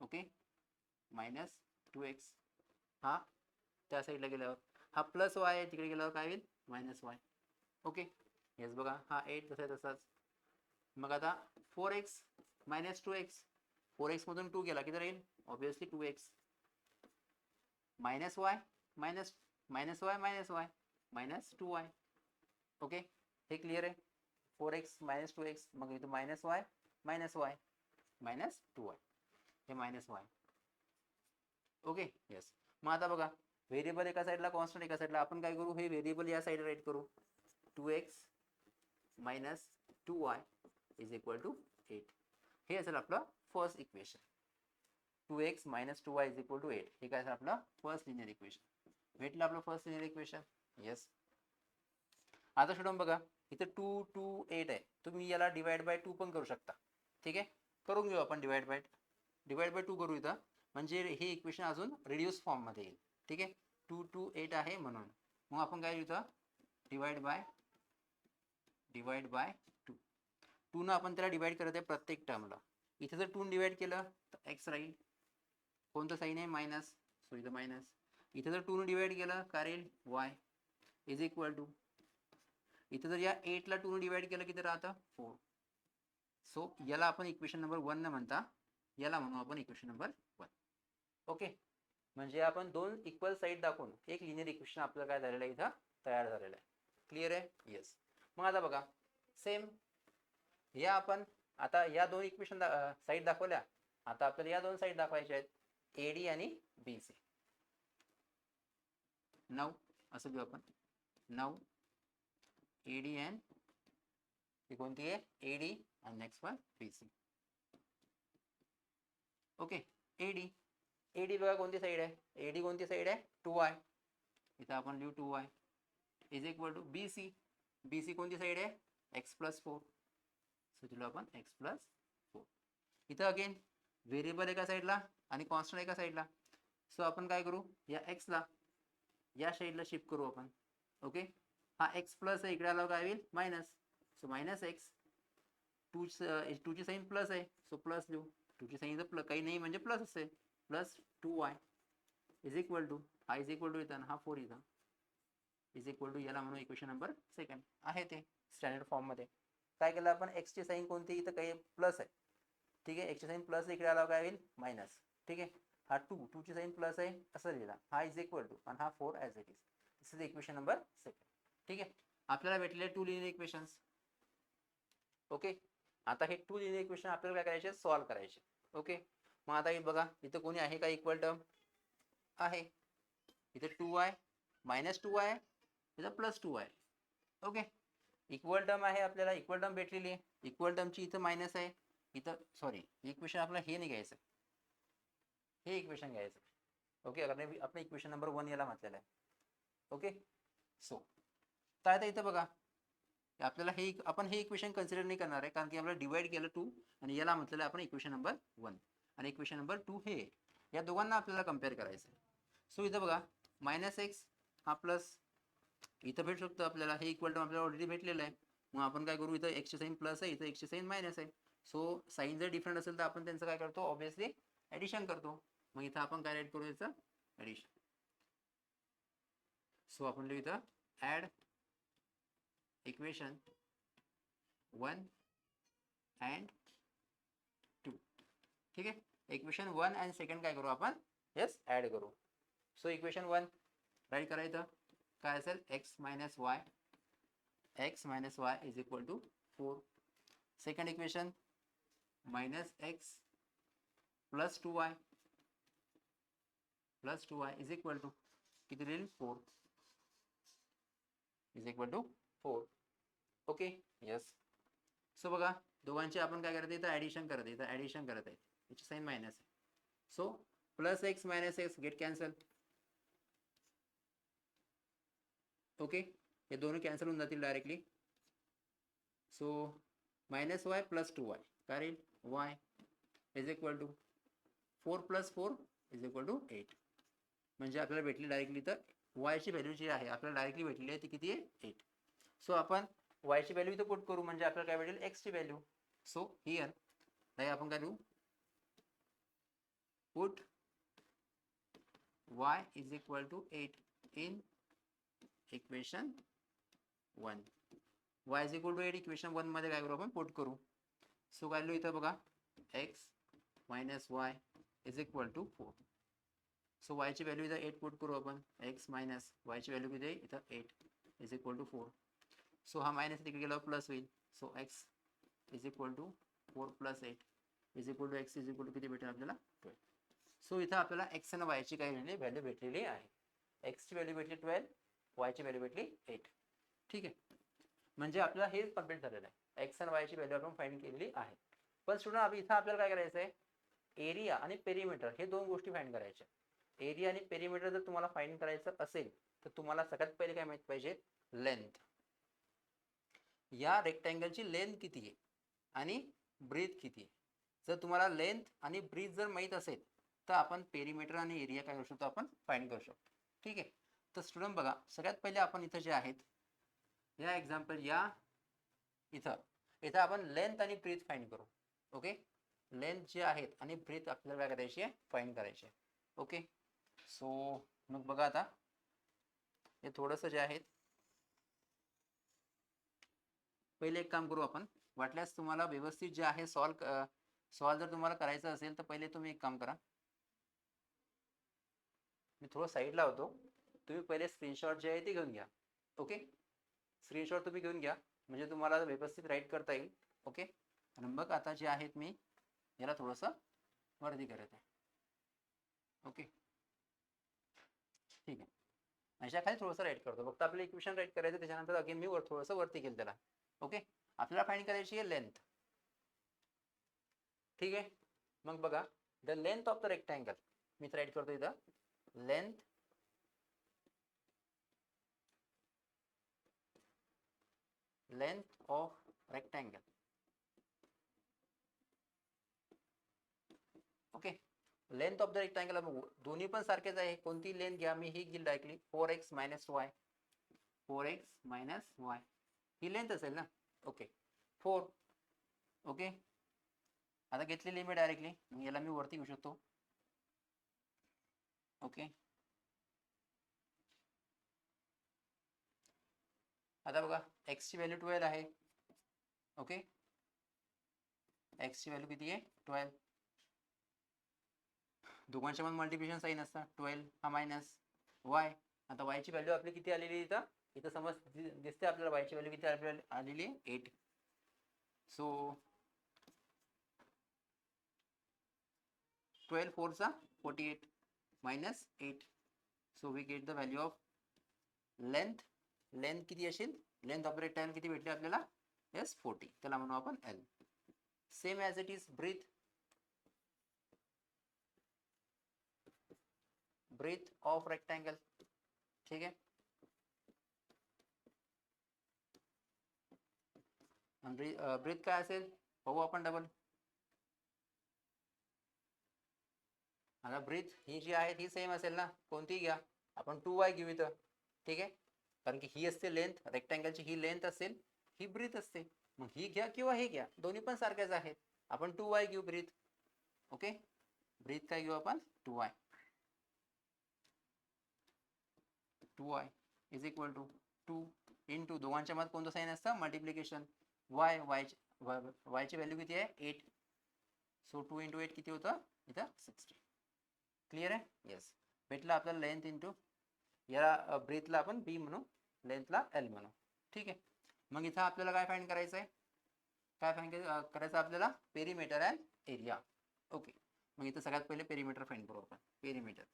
ओके, मायनस 2x, हा त्या साईडला गेल्यावर हा प्लस y आहे तिकडे गेल्यावर काय होईल, मायनस y. ओके, हेच बघा हा 8 तसा आहे तसाच. मग आता 4x मायनस 2x, 4x मधून 2 गेला किती राहील, obviously 2x, minus y minus minus y minus y minus 2y. Okay, हे क्लिअर आहे. 4x मायनस 2x, मग इथं minus y minus y minus 2y, हे मायनस y. Okay, yes. मग आता बघा व्हेरिएबल एका साईडला कॉन्स्टंट एका साईडला, आपण काय करू, हे व्हेरिएबल या साईडला राईट करू. 2x minus 2y is equal to 8. हे असेल आपलं first equation. 2x minus 2y is equal to 8, हे काय असेल आपलं फर्स्ट लिनियर इक्वेशन. भेटलं आपलं फर्स्ट लिनियर इक्वेशन. येस. आता स्टुडंट बघा इथे 2 2 8 आहे, तुम्ही याला डिवाइड बाय 2 पण करू शकता. ठीक आहे, करून घेऊ आपण डिवाइड बाय 2 करू इथं, म्हणजे हे इक्वेशन अजून रिड्यूस फॉर्म मध्ये येईल. ठीक आहे, 2 2 8 आहे म्हणून. मग आपण काय इथं डिवाइड बाय 2. 2 न आपण त्याला डिवाइड करत आहे प्रत्येक टर्मला. इथे जर 2 डिवाइड केलं तर x राहील, कोणतं साईन आहे, मायनस, सो इथं मायनस. इथे जर 2 न डिवाइड केलं काय राहील, y इज इक्वल टू, इथे जर या 8 ला 2 डिवाइड केलं किती राहतं, 4. सो याला आपण इक्वेशन नंबर 1 न म्हणता याला म्हणू आपण इक्वेशन नंबर 1. ओके, म्हणजे आपण दोन इक्वल साईड दाखवून एक लिनियर इक्वेशन आपलं काय झालेलं आहे, इथं तयार झालेलं आहे. क्लिअर आहे. येस. मग आता बघा सेम या आपण आता या दोन इक्वेशन साईड दाखवल्या, आता आपल्याला या दोन साईड दाखवायच्या आहेत, एडी आणि बीसी. 9 असं घेऊ आपण, 9 एडी अँड, ही कोणती आहे, एडी, आणि next one BC. Okay, AD, AD बघा कोणती साईड आहे, एडी कोणती साईड आहे, 2y, इथं आपण लिहू 2y is equal to BC, BC कोणती साईड आहे, x प्लस 4, सो दिलो आपण x प्लस 4. इथं अगेन व्हेरिएबल एका साईडला आणि कॉन्स्टंट एका साईडला, सो आपण काय करू, या x ला या साईडला शिफ्ट करू आपण. ओके, हा x प्लस आहे, इकडे आला काय होईल, मायनस, सो मायनस x. 2 ची साईन प्लस आहे, सो प्लस लिहू, 2 ची साईन प्लस काही नाही म्हणजे प्लस असेल, plus 2y is equal to, हा इज इक्वल टू इथं, हा 4 इथं इज इक्वल टू, याला म्हणून इक्वेशन नंबर सेकंड आहे ते स्टँडर्ड फॉर्म मध्ये. काय केलं आपण, x ची साईन कोणती, इथं काही प्लस आहे. ठीक आहे, x ची साईन प्लस, इकडे आला काय होईल, मायनस. ठीक आहे, हा 2 ची साईन प्लस आहे असं लिहिला, हा इज इक्वल टू, आणि हा 4 as it is. This is equation number second. ठीक आहे, आपल्याला भेटलेले 2 लिनियर इक्वेशन्स. ओके, आता हे 2 लिनियर इक्वेशन आपल्याला काय करायचे, सॉल्व्ह करायचे. ओके, मग आता हे बघा इथं कोणी आहे का इक्वल टर्म, आहे, इथे 2y मायनस 2y आहे, इथं plus 2y. Okay, equal term आहे, आपल्याला इक्वल टर्म भेटलेली आहे. इक्वल टर्मची इथं मायनस आहे, इथं सॉरी इक्वेशन आपल्याला हे नाही घ्यायचं, हे इक्वेशन घ्यायचं. ओके, आपण इक्वेशन नंबर 1 याला म्हटलेलं आहे. ओके, सो तर आता इथं बघा आपल्याला हे आपण हे इक्वेशन कन्सिडर नाही करणार आहे, कारण की आपल्याला डिवाइड केलं 2 आणि याला म्हटलेलं आपण इक्वेशन नंबर 1 आणि इक्वेशन नंबर 2 हे, या दोघांना आपल्याला कम्पेअर करायचं आहे. सो इथं बघा मायनस एक्स हा प्लस, इथं भेटू शकतो आपल्याला, हे इक्वल टर्म आपल्याला ऑलरेडी भेटलेलं आहे. मग आपण काय करू, इथं एक्सची साईन प्लस आहे, इथं एक्सची साईन मायनस आहे, सो साईन जर डिफरंट असेल तर आपण त्यांचं काय करतो, ऑब्विसली ॲडिशन करतो. मग इथं आपण काय राईट करू, याचं ॲडिशन. सो आपण लिहू इथं ॲड इक्वेशन 1 अँड 2. ठीक आहे, इक्वेशन 1 अँड सेकंड काय करू आपण, येस ॲड करू. सो इक्वेशन 1 राईट करायचं, काय असेल, x minus y is equal to 4. Second equation minus x plus 2y is equal to किती राहील, 4. Is equal to 4. Okay yes. So बघा दोघांची आपण काय करत आहे, इथं ॲडिशन करत आहे, इथं ॲडिशन करत आहे, याची साईन मायनस आहे. So plus x minus x get cancel. Okay हे दोन्ही कॅन्सल होऊन जातील directly. So minus y plus 2y काय राहील, y is equal to 4 plus 4 is equal to 8. म्हणजे आपल्याला भेटली डायरेक्टली, तर वायची व्हॅल्यू जी आहे आपल्याला डायरेक्टली भेटलेली आहे ती किती आहे, 8. सो आपण वायची व्हॅल्यू इथं पुट करू, म्हणजे आपल्याला काय भेटेल, एक्सची व्हॅल्यू. सो हिअर नाही आपण काय लिहू, put y is equal to 8 in equation 1. y is equal to 8 equation 1 मध्ये काय करू आपण, पुट करू. सो काय लिहू इथं बघा, x minus y is equal to 4. So y ची व्हॅल्यू इथं 8 पुट करू आपण, x मायनस y ची व्हॅल्यू किती आहे इथं 8 इज इक्वल टू 4. सो हा मायनस तिकडे गेल्यावर प्लस होईल. So x is equal to 4 प्लस 8 is equal to x is equal to किती भेटेल आपल्याला, 12. सो इथं आपल्याला x आणि y ची काय भेटली, व्हॅल्यू भेटलेली आहे. x ची व्हॅल्यू भेटली 12, y ची व्हॅल्यू भेटली 8. ठीक आहे, म्हणजे आपल्याला हे कम्प्लीट झालेलं आहे, x आणि y ची व्हॅल्यू आपण फाइंड केलेली आहे. पण स्टुडंट इथं आपल्याला काय करायचं आहे, एरिया आणि पेरिमीटर हे दोन गोष्टी फाइंड करायच्या. एरिया आणि पेरिमीटर जर तुम्हाला फाइंड करायचं असेल तर तुम्हाला सगळ्यात पहिले काय माहित पाहिजे, लेंथ. या रेक्टँगलची लेंथ किती आहे आणि ब्रीथ किती आहे. जर तुम्हाला लेंथ आणि ब्रीथ जर माहीत असेल तर आपण पेरिमीटर आणि एरिया काय करू शकतो, आपण फाइंड करू शकतो. ठीक आहे, तर स्टुडंट बघा सगळ्यात पहिले आपण इथं जे आहेत या एक्झाम्पल या इथं आपण लेंथ आणि ब्रीथ फाइंड करू. ओके, लेंथ जे आहेत आणि ब्रीथ आपल्याला काय करायची आहे, फाइंड करायची आहे. ओके, सो मग बघा आता हे थोडंसं जे आहेत, पहिले एक काम करू आपण, वाटल्यास तुम्हाला व्यवस्थित जे आहे सॉल्व जर तुम्हाला करायचं असेल तर पहिले तुम्ही एक काम करा, मी थोडं साईडला होतो, तुम्ही पहिले स्क्रीनशॉट जे आहे ते घेऊन घ्या. ओके, स्क्रीनशॉट तुम्ही घेऊन घ्या म्हणजे तुम्हाला व्यवस्थित राईट करता येईल. ओके, आणि मग आता जे आहेत मी याला थोडंसं वरती करत आहे. ओके ठीक आहे, अशा खाली थोडंसं राईट करतो, फक्त आपलं इक्वेशन राईट करायचं, त्याच्यानंतर अगेन मी थोडंसं वरती केलं त्याला. ओके, आपल्याला फाइंड करायची आहे लेंथ. ठीक आहे, मग बघा the length of the rectangle, मी राईट करतो इथं, length of rectangle. Okay, length of the rectangle दोन्ही पण सारखेच आहे, कोणती लेंथ घ्या, मी ही घेईल directly 4x minus y, 4x minus y ही लेंथ असेल ना. ओके 4. ओके, आता घेतलेली मी डायरेक्टली, याला मी वरती घेऊ शकतो. ओके, आता बघा x ची व्हॅल्यू 12 आहे. ओके, x ची व्हॅल्यू किती आहे, 12. दोघांच्या पण मल्टिप्लिकेशन साइन असतं, 12 हा मायनस वाय. आता y ची व्हॅल्यू आपली किती आलेली आहे इथं समज दिसते आपल्याला, y ची व्हॅल्यू किती आलेली आहे, 8. सो 12 4 चा 48 minus 8. So we get the value of length. Length किती असेल, लेंथ ऑफ रेक्टँगल किती भेटली आपल्याला, यस 40, त्याला म्हणू आपण L. Same as it is breadth, breadth of rectangle. ठीक आहे, ब्रीथ काय असेल बघू आपण डबल. आता ब्रीथ ही जी आहे ती सेम असेल ना, कोणतीही घ्या, आपण 2y घेऊ इथं. ठीक आहे, कारण की ही असते लेंथ रेक्टँगलची, ही लेंथ असेल, ही ब्रीथ असते, मग ही घ्या किंवा हे घ्या, दोन्ही पण सारखेच आहेत. आपण 2y घेऊ ब्रीथ. ओके, ब्रीथ काय घेऊ आपण, 2y. 2y is equal to 2 into दोघांच्या मध्ये कोणतं साईन असतं, मल्टिप्लिकेशन. y ची व्हॅल्यू किती आहे, 8. सो 2 इंटू 8 किती होतं इथं, 60. क्लिअर आहे, येस. भेटला आपल्याला लेंथ इंटू, याला ब्रीथला आपण बी म्हणू, लेंथला एल म्हणू. ठीक आहे, मग इथं आपल्याला काय फाइंड करायचं आहे, काय फाइंड करायचं आपल्याला, पेरिमीटर अँड एरिया. ओके, मग इथं सगळ्यात पहिले पेरिमीटर फाइंड करू आपण. Perimeter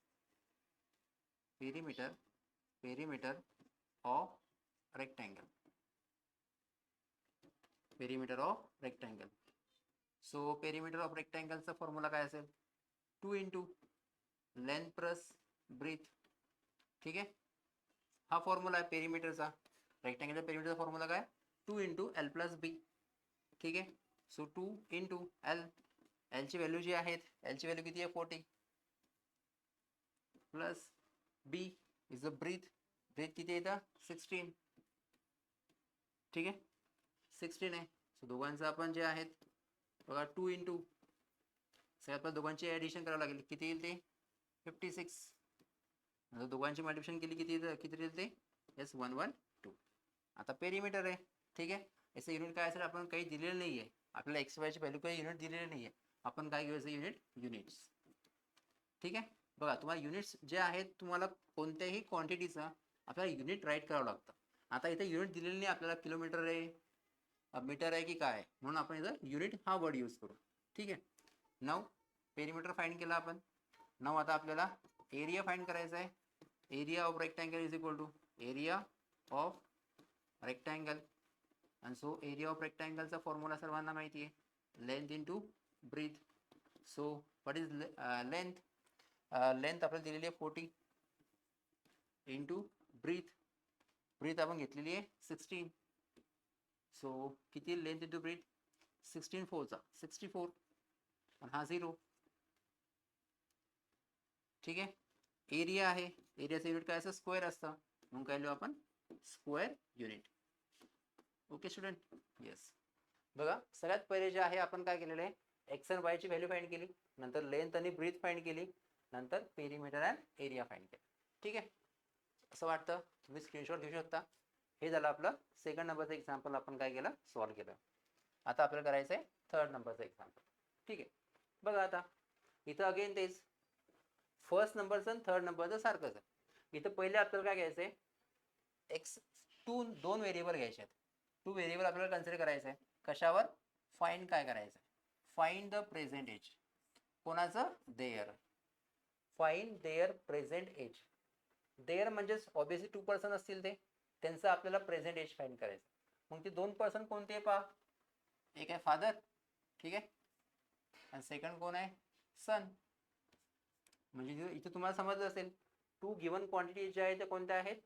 of rectangle, perimeter of rectangle. So perimeter of रेक्टँगलचा फॉर्म्युला काय असेल? 2 इंटू लेंथ प्लस ब्रीथ. ठीक आहे, हा फॉर्म्युला आहे पेरिमीटरचा. रेक्टँगलच्या पेरिमीटरचा फॉर्म्युला काय? 2 इंटू एल प्लस बी. ठीक आहे, सो 2 इंटू एल, एलची व्हॅल्यू जी आहेत, एलची व्हॅल्यू किती आहे? 40 plus B is the breadth. Breadth किती येतं? 16. ठीक आहे, 16 आहे. सो दोघांचं आपण जे आहेत बघा 2 इंटू, सगळ्यात पहिला दोघांची ॲडिशन करावं लागेल. किती येईल ते? 56. दोघांची मल्टिप्लिकेशन केली किती येईल ते? येस 112. आता पेरिमीटर आहे. ठीक आहे, याचं युनिट काय असेल? आपण काही दिलेलं नाही आहे आपल्याला, एक्स वायची व्हॅल्यू काही युनिट दिलेले नाही आहे. आपण काय घ्यायचं? युनिट्स. ठीक आहे, बघा तुम्हाला युनिट्स जे आहेत, तुम्हाला कोणत्याही क्वांटिटीचा आपल्याला युनिट राईट करावं लागतं. आता इथे युनिट दिलेलं नाही आपल्याला, किलोमीटर आहे, मीटर आहे की काय, म्हणून आपण इथं युनिट हा वर्ड यूज करू. ठीक आहे, नाव पेरिमीटर फाइंड केला आपण. नाव आता आपल्याला एरिया फाइंड करायचा आहे. Area of rectangle is equal to area of rectangle. आणि सो एरिया ऑफ रेक्टँगलचा फॉर्म्युला सर्वांना माहिती आहे, length into breadth. So what is length? Length आपल्याला दिलेली आहे 40 इंटू ब्रीथ. ब्रीथ आपण घेतलेली आहे 16. सो किती लेंथ इंटू ब्रीथ? 16 4चा 64 आणि हा 0. ठीक आहे, एरिया आहे, एरियाचं युनिट काय असतं? स्क्वेअर असतं, म्हणून काय लिहू आपण? Square unit. Okay student, yes. बघा सगळ्यात पहिले जे आहे आपण काय केलेलं आहे? एक्स आणि वायची व्हॅल्यू फाइंड केली, नंतर लेंथ आणि ब्रीथ फाइंड केली, नंतर पेरिमीटर अँड एरिया फाइंड केला. ठीक आहे, असं वाटतं तुम्ही स्क्रीनशॉट घेऊ शकता. हे झालं आपलं सेकंड नंबरचं एक्झाम्पल, आपण काय केलं? सॉल्व्ह केलं. आता आपल्याला करायचं आहे थर्ड नंबरचं एक्झाम्पल. ठीक आहे, बघा आता इथं अगेन तेच फर्स्ट नंबरचं आणि थर्ड नंबरचं सारखंच आहे. इथं पहिले आपल्याला काय घ्यायचं आहे? एक्स दोन व्हेरिएबल घ्यायचे आहेत. 2 व्हेरिएबल आपल्याला कन्सिडर करायचं आहे. कशावर? फाइंड काय करायचं आहे? Find the present age. कोणाचं? Their. Find their present age. Their म्हणजेच ऑब्विसली 2 पर्सन असतील ते, त्यांचं आपल्याला प्रेझेंट एज फाइंड करायचं. मग ते 2 पर्सन कोणते आहे पहा? एक आहे फादर, ठीक आहे, आणि सेकंड कोण आहे? सन. म्हणजे इथे तुम्हाला समजलं असेल 2 गिवन क्वांटिटी ज्या आहेत त्या कोणत्या आहेत?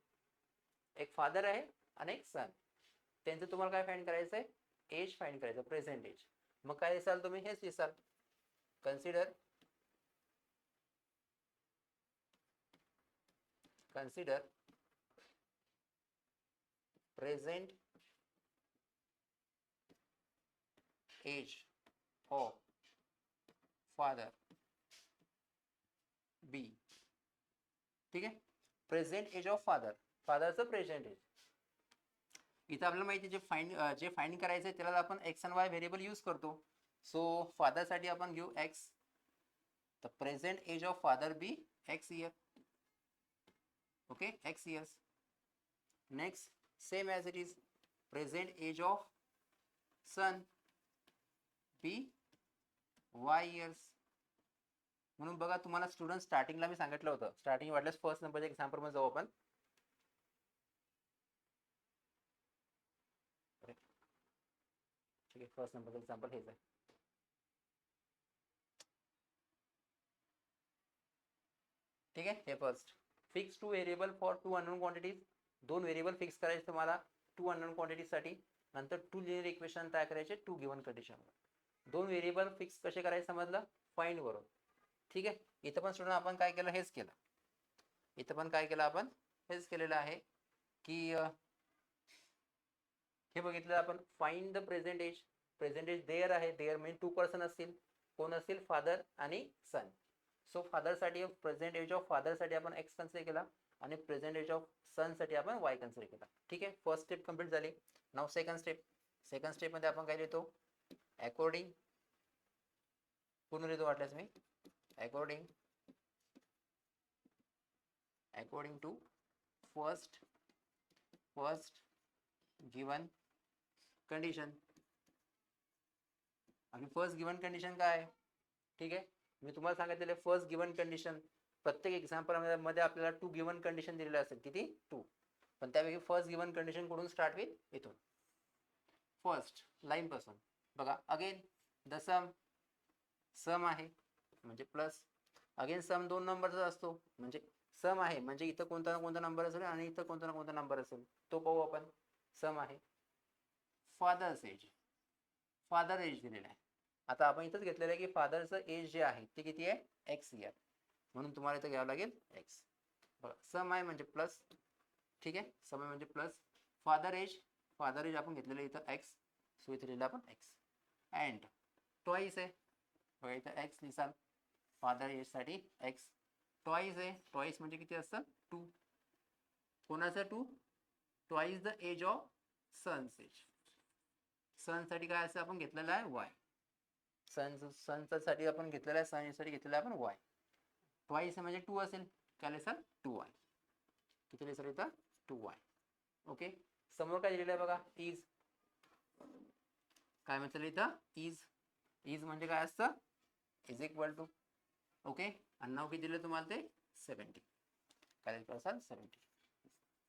एक फादर आहे आणि एक सन. त्यांचं तुम्हाला काय फाइंड करायचं आहे? एज फाइंड करायचं, प्रेझेंट एज. मग काय दिसाल तुम्ही? हेच दिसाल. Consider present age of father be. ठीक आहे, प्रेझेंट एज ऑफ फादर, फादरचं प्रेझेंट एज. इथं आपल्याला माहिती आहे जे फाइंड करायचं आहे त्याला आपण एक्स आणि वाय व्हेरिएबल यूज करतो. सो फादरसाठी आपण घेऊ एक्स, तर present age of father be X year. Okay, X years. Next same as it is present age of son be Y years. म्हणून बघा तुम्हाला स्टुडंट स्टार्टिंगला मी सांगितलं होतं, स्टार्टिंग वाटल्यास फर्स्ट नंबरच्या एक्झाम्पल मध्ये जाऊ आपण. ठीक आहे, फर्स्ट नंबरचं एक्झाम्पल हेच आहे. ठीक आहे, हे first fix 2 variable for 2 unknown quantities. 2 variable fix करायचे तुम्हाला 2 अननोन क्वांटिटीसाठी. नंतर 2 लिनियर इक्वेशन तयार करायचे 2 गिवन कंडिशनवर. 2 व्हेरिएबल फिक्स कसे करायचे समजलं? फाइंड वरून. ठीक आहे, इथं पण स्टुडंट आपण काय केलं? हेच केलं. इथं पण काय केलं? आपण हेच केलेलं आहे की हे बघितलं आपण find the present age. Present age there आहे, देअर म्हणजे 2 पर्सन असतील. कोण असतील? फादर आणि सन. सो फादरसाठी प्रेझेंट एज ऑफ फादरसाठी आपण एक्स कन्सिडर केला आणि प्रेझेंट एज ऑफ सनसाठी आपण वाय कन्सिडर केला. ठीक आहे, फर्स्ट स्टेप कंप्लीट झाली. नाव सेकंड स्टेप. सेकंड स्टेपमध्ये आपण काय लिहितो? अकॉर्डिंग, पूर्ण लिहितो वाटल्यास मी, according to first given condition. आणि फर्स्ट गिवन कंडिशन काय आहे? ठीक आहे, मी तुम्हाला सांगितलेले फर्स्ट गिवन कंडिशन प्रत्येक एक्झाम्पल मध्ये आपल्याला 2 गिवन कंडिशन दिलेले असेल. किती? 2. पण त्यापैकी फर्स्ट गिवन कंडिशन कुठून स्टार्ट होईल, इथून फर्स्ट लाईन पासून. बघा अगेन द सम आहे म्हणजे प्लस, अगेन सम 2 नंबरचा असतो म्हणजे सम आहे म्हणजे इथं कोणता ना कोणता नंबर असेल आणि इथं कोणता ना कोणता नंबर असेल, तो पाहू आपण. सम आहे फादर्स एज, फादर एज दिलेला आहे. आता आपण इथंच घेतलेलं आहे की फादरचं एज जे आहे ते किती आहे, एक्स इयर, म्हणून तुम्हाला इथं घ्यावं लागेल एक्स. बघा सम आहे म्हणजे प्लस, ठीक आहे, सम आहे म्हणजे प्लस. फादर एज आपण घेतलेलं इथं एक्स, सो इथे लिहिलं आपण एक्स. अँड ट्वाईस आहे, बघा इथं एक्स लिहिसाल, फादर एजसाठी एक्स. ट्वाईस आहे, ट्वाईस म्हणजे किती असतं, 2. कोणाचं 2, twice the age of son's age. सनसाठी काय असं आपण घेतलेलं आहे वाय, सनसाठी आपण घेतलेला आहे, सनसाठी घेतलेला आहे आपण वाय. ट्वाईस म्हणजे 2 असेल, काय लिहिसाल 2y, किती लिहिसाल इथं 2y. ओके, समोर काय दिलेलं आहे बघा, इज. काय म्हटलं इथं इज म्हणजे काय असतं, इज इक्वल टू. ओके, आणि नाव किती दिलं तुम्हाला ते 70, काय असाल 70.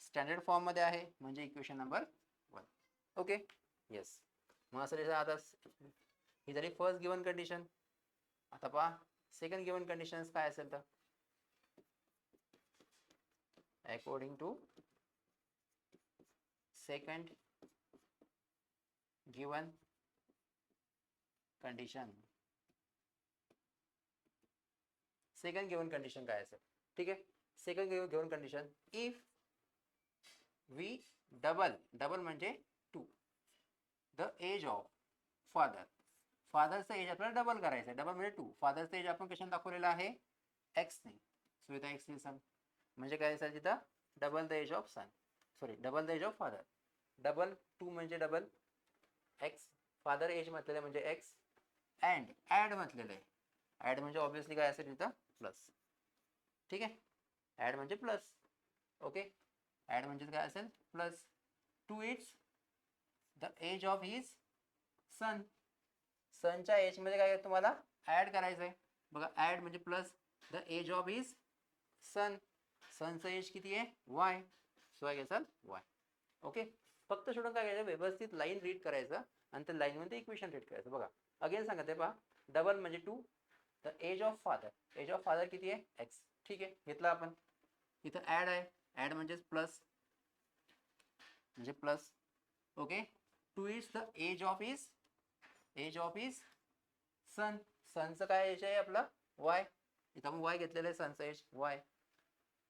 स्टँडर्ड फॉर्म मध्ये आहे म्हणजे इक्वेशन नंबर 1. Okay, yes. मग असं लिहिलं. आता ही झाली फर्स्ट गिवन कंडिशन. आता पहा सेकंड गिवन कंडिशन काय असेल तर, according to second given condition. Second given condition काय असेल, ठीक आहे. Second given condition, if we double म्हणजे 2 द एज ऑफ फादर. फादरचा एज आपल्याला डबल करायचं आहे, डबल म्हणजे 2. फादरचा एज आपण कशाने दाखवलेला आहे, एक्स ने, सो इथं एक्स सन म्हणजे काय असेल तिथं double the age of son, sorry double the age of father. Double 2 म्हणजे डबल एक्स, फादर एज म्हटलेलं म्हणजे एक्स, अँड ॲड म्हटलेलं आहे. ॲड म्हणजे ऑब्विसली काय असेल तिथं प्लस, ठीक आहे. ॲड म्हणजे प्लस, ओके. ॲड म्हणजे काय असेल plus. Two it's the age of his son. सनच्या एज मध्ये काय तुम्हाला ॲड करायचं आहे. बघा ॲड म्हणजे plus the age of his son. सनचं एज किती आहे, वाय, सो काय घ्यायचं वाय. ओके, फक्त सोडून काय करायचं, व्यवस्थित लाईन रीड करायचं आणि त्या लाईनमध्ये इक्वेशन रीड करायचं. बघा अगेन सांगते पहा, डबल म्हणजे 2 the age of father. Age of father किती आहे, एक्स, ठीक आहे, घेतला आपण. इथं ॲड आहे, ॲड म्हणजेच प्लस, म्हणजे plus. Okay, 2 is the age of his son. सनचं काय एज आहे आपला वाय, इथं आपण वाय घेतलेलं आहे, सनचं एज वाय.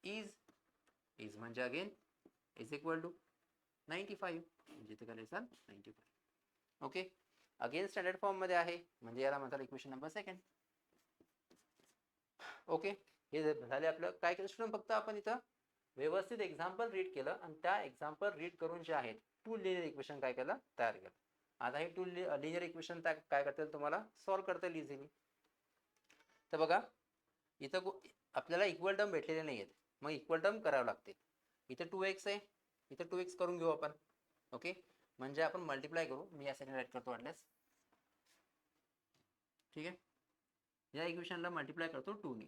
इज म्हणजे अगेन इज इक्वल टू 95, म्हणजे इथे काय लिहाल 95. ओके, अगेन स्टँडर्ड फॉर्म मध्ये आहे म्हणजे याला म्हणतात इक्वेशन नंबर सेकंड. ओके, हे झाले आपलं. काय केलं स्टुडंट, फक्त आपण इथं व्यवस्थित एक्झाम्पल रीड केलं आणि त्या एक्झाम्पल रीड करून जे आहेत 2 लिनियर इक्वेशन काय केलं, तयार केलं. आता हे 2 लिनियर इक्वेशन काय करतील तुम्हाला सॉल्व्ह करता येईल इझिली. तर बघा इथं आपल्याला इक्वल टर्म भेटलेले नाही आहेत, मग इक्वल टर्म करावं लागते. इथं 2x आहे, इथं 2x करून घेऊ आपण. ओके, म्हणजे आपण मल्टिप्लाय करू, मी या साईडला राईट करतो वाटल्यास, ठीक आहे. या इक्वेशनला मल्टिप्लाय करतो 2 ने,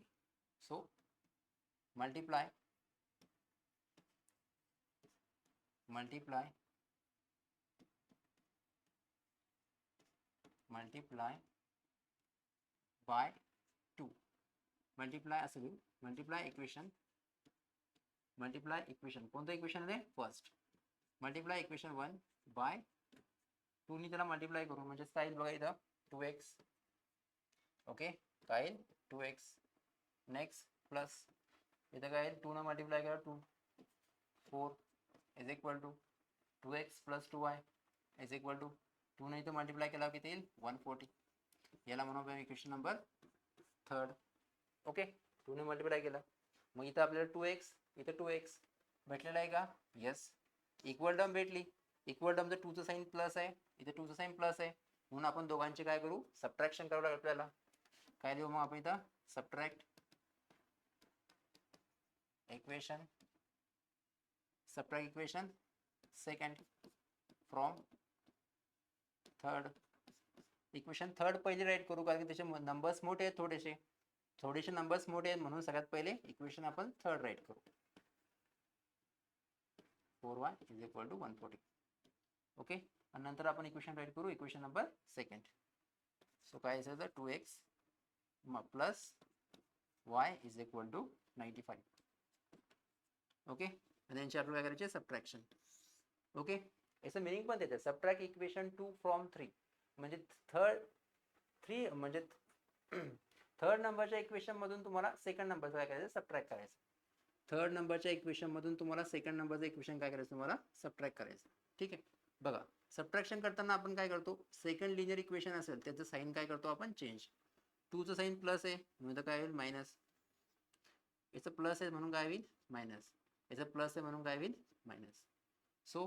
सो मल्टिप्लाय बाय 2. मल्टिप्लाय असं घेऊ, मल्टिप्लाय इक्वेशन कोणतं इक्वेशन आहे, फर्स्ट. मल्टिप्लाय इक्वेशन 1 बाय 2 ने त्याला मल्टिप्लाय करू, म्हणजे काय बघा इथं 2x. ओके, काय 2x. नेक्स्ट प्लस इथं काय 2 ने मल्टिप्लाय करा 2, 4 is equal to 2x plus 2y is equal to 2 ने इथं मल्टिप्लाय केला किती येईल 140. याला म्हणून इक्वेशन नंबर थर्ड. ओके, 2 ने मल्टिप्लाय केला, मग इथं आपल्याला 2x, इथं 2x भेटलेला आहे का, येस. इक्वल टर्म भेटली, इक्वल टर्मचं 2चं साईन प्लस आहे, इथे 2चं साईन प्लस आहे, म्हणून आपण दोघांचे काय करू, सबट्रॅक्शन करावं लागेल आपल्याला. काय देऊ मग आपण इथं, subtract equation second from third. Equation third पहिले राईट करू, कारण की त्याचे नंबर्स मोठे आहेत, थोडेसे नंबर्स मोठे आहेत, म्हणून सगळ्यात पहिले इक्वेशन आपण थर्ड राईट करू. 4y is equal to 140. Okay, आणि नंतर आपण इक्वेशन राईट करू, इक्वेशन नंबर सेकंड. सो काय असेल तर 2x plus y is equal to 95. Okay, आणि यांची आपल्याला काय करायचे सबट्रॅक्शन. ओके, याचं मिनिंग पण देते, सबट्रॅक्ट इक्वेशन 2 फ्रॉम 3, म्हणजे थर्ड नंबरच्या इक्वेशन मधून तुम्हाला सेकंड नंबरचं काय करायचं सबट्रॅक्ट करायचं. थर्ड नंबरच्या इक्वेशन मधून तुम्हाला सेकंड नंबरचं इक्वेशन काय करायचं तुम्हाला सबट्रॅक्ट करायचं. ठीक आहे, बघा सबट्रॅक्शन करताना आपण काय करतो, सेकंड लिनियर इक्वेशन असेल त्याचं साईन काय करतो आपण चेंज. 2चं साईन प्लस आहे म्हणून काय होईल मायनस, याचं प्लस आहे म्हणून काय होईल मायनस, याचं प्लस आहे म्हणून काय होईल मायनस. सो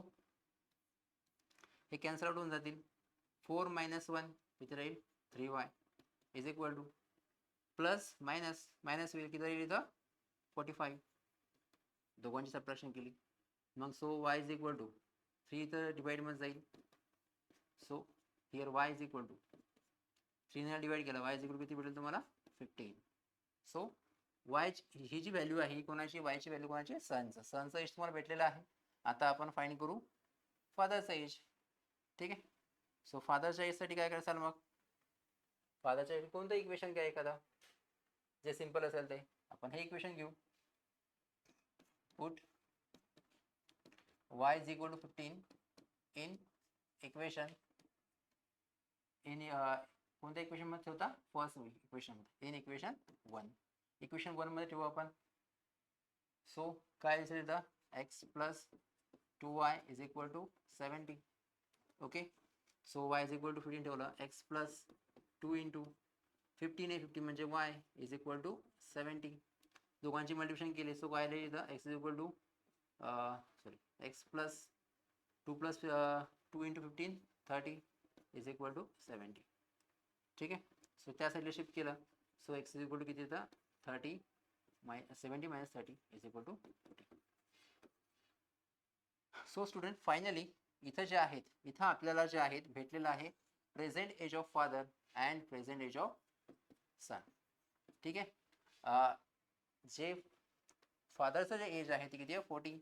हे कॅन्सल आउट होऊन जातील. 4 - 1 किती राहील 3y is equal to plus minus minus होईल किती राहील इथं 45, दोघांची सबट्रॅक्शन केली. मग so y is equal to 3 इथं डिवाइड मध्ये जाईल. So here y is equal to 3 ने डिवाइड केला, y इज इक्वल टू किती भेटेल तुम्हाला 15. सो y ही जी व्हॅल्यू आहे ही कोणाची, y ची व्हॅल्यू कोणाची सनचं एज तुम्हाला भेटलेला आहे. आता आपण फाइंड करू फादरचा एज. ठीक आहे, सो फादरच्या एजसाठी काय करायचं मग, फादरच्या एज कोणतं इक्वेशन घ्या एखादा जे सिंपल असेल ते, आपण हे इक्वेशन घेऊ. Put y is equal to 15 in equation कोणत्या इक्वेशन मध्ये ठेवता, फर्स्ट इक्वेशन मध्ये, इन इक्वेशन 1. इक्वेशन 1 मध्ये ठेवू आपण. सो काय असेल इथं x plus 2y is equal to 70. Okay, so y is equal to 15 ठेवलं, x प्लस 2 इंटू 15 आहे, 15 म्हणजे y इज इक्वल टू 70. दोघांची मल्टिप्लिकेशन केली, सो काय आले इथं x is equal to x plus 2 plus 2 into 15 30 is equal to 70. ठीक आहे, सो त्या साईडला शिफ्ट केलं. So x is equal to किती येतं 30 70 - 30 is equal to 40. So student finally इथं जे आहेत, इथं आपल्याला जे आहेत भेटलेलं आहे present age of father and present age of son. ठीक आहे, जे फादरचं जे एज आहे ते किती आहे 40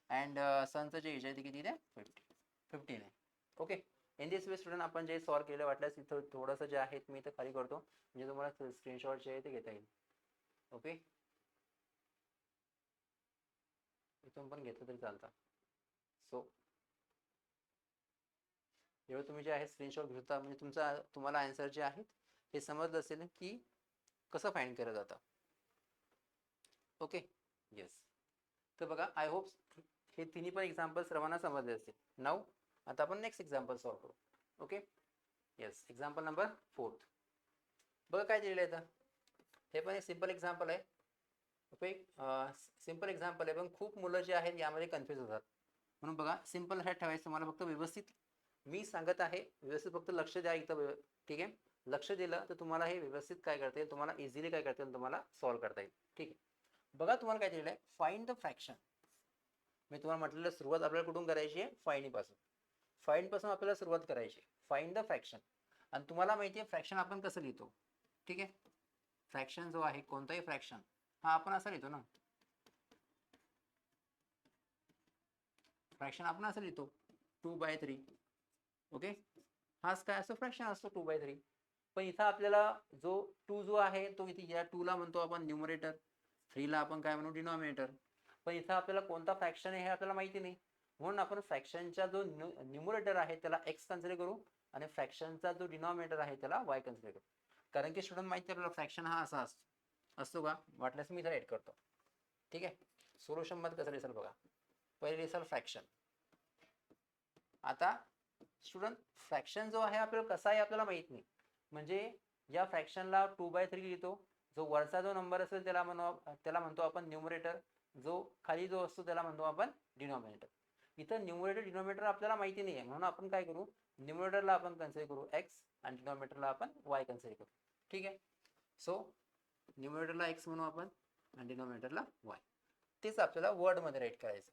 अँड सनचं जे एज आहे ते किती आहे 15 आहे. Okay, in this way student आपण जे सॉल्व केलं, वाटल्यास इथं थोडंसं जे आहे मी इथं खाली करतो म्हणजे तुम्हाला स्क्रीनशॉट जे आहे ते घेता येईल. ओके, इथून पण घेतलं तरी चालतं. सो जेव्हा तुम्ही जे आहे स्क्रीनशॉट घेता म्हणजे तुम्हाला आन्सर जे आहेत हे समजलं असेल की कसं फाइंड केलं जातं. Okay, yes. तर बघा आय होप हे तिन्ही पण एक्झाम्पल सर्वांना समजले असतील. नाऊ आता आपण नेक्स्ट एक्झाम्पल सॉल्व करू. Okay, yes, example number 4. बघा काय दिलेलं आहे इथं, हे पण एक सिम्पल एक्झाम्पल आहे. ओके, सिम्पल एक्झाम्पल आहे, पण खूप मुलं जे आहेत यामध्ये कन्फ्यूज होतात. म्हणून बघा सिम्पल ह्यात ठेवायचं तुम्हाला, फक्त व्यवस्थित मी सांगत आहे, व्यवस्थित फक्त लक्ष द्या इथं. ठीक आहे, लक्ष दिलं तर तुम्हाला हे व्यवस्थित काय करता येईल, तुम्हाला इझिली काय करता येईल, तुम्हाला सॉल्व करता येईल. ठीक आहे, बघा तुम्हाला काय दिलेलं आहे, फाइंड द फ्रॅक्शन. मी तुम्हाला म्हटलेलं सुरुवात आपल्याला कुठून करायची आहे, फाइंड पासून आपल्याला सुरुवात करायची, फाइंड द फ्रॅक्शन. आणि तुम्हाला माहिती आहे फ्रॅक्शन आपण कसं लिहितो. ठीक आहे, फ्रॅक्शन जो आहे कोणताही फ्रॅक्शन हा आपण असं लिहितो ना, फ्रॅक्शन आपण असं लिहितो 2/3. ओके, हाच काय असतो फ्रॅक्शन असतो 2/3. पण इथं आपल्याला जो 2 जो आहे तो इथे या 2 ला म्हणतो आपण न्यूमरेटर, 3 ला आपण काय म्हणू डिनॉमिनेटर. पण इथं आपल्याला कोणता फ्रॅक्शन आहे हे आपल्याला माहिती नाही, म्हणून आपण फ्रॅक्शनचा जो न्यूमरेटर आहे त्याला x कन्सिडर करू आणि फ्रॅक्शनचा जो डिनॉमिनेटर आहे त्याला y कन्सिडर करू. कारण की स्टुडंट माहिती आपल्याला फ्रॅक्शन हा असा असतो का, वाटल्यास मी इथं ऍड करतो. ठीक आहे, सोल्युशन मध्ये कसं दिसेल बघा, पहिले दिसेल फ्रॅक्शन. आता स्टुडंट फ्रॅक्शन जो आहे आपल्याला कसा आहे आपल्याला माहित नाही, म्हणजे या फ्रॅक्शनला 2/3 लिहितो, जो वरचा जो नंबर असेल त्याला म्हणतो आपण न्यूमरेटर, जो खाली जो असतो त्याला म्हणतो आपण डिनॉमिनेटर. इथं न्यूमरेटर डिनॉमिनेटर आपल्याला माहिती नाही आहे, म्हणून आपण काय करू, न्यूमरेटरला आपण कन्सिडर करू x आणि डिनॉमिनेटरला आपण y कन्सिडर करू. ठीक आहे, सो न्यूमरेटरला x म्हणू आपण आणि डिनॉमिनेटरला y. तेच आपल्याला वर्ड मध्ये राईट करायचं.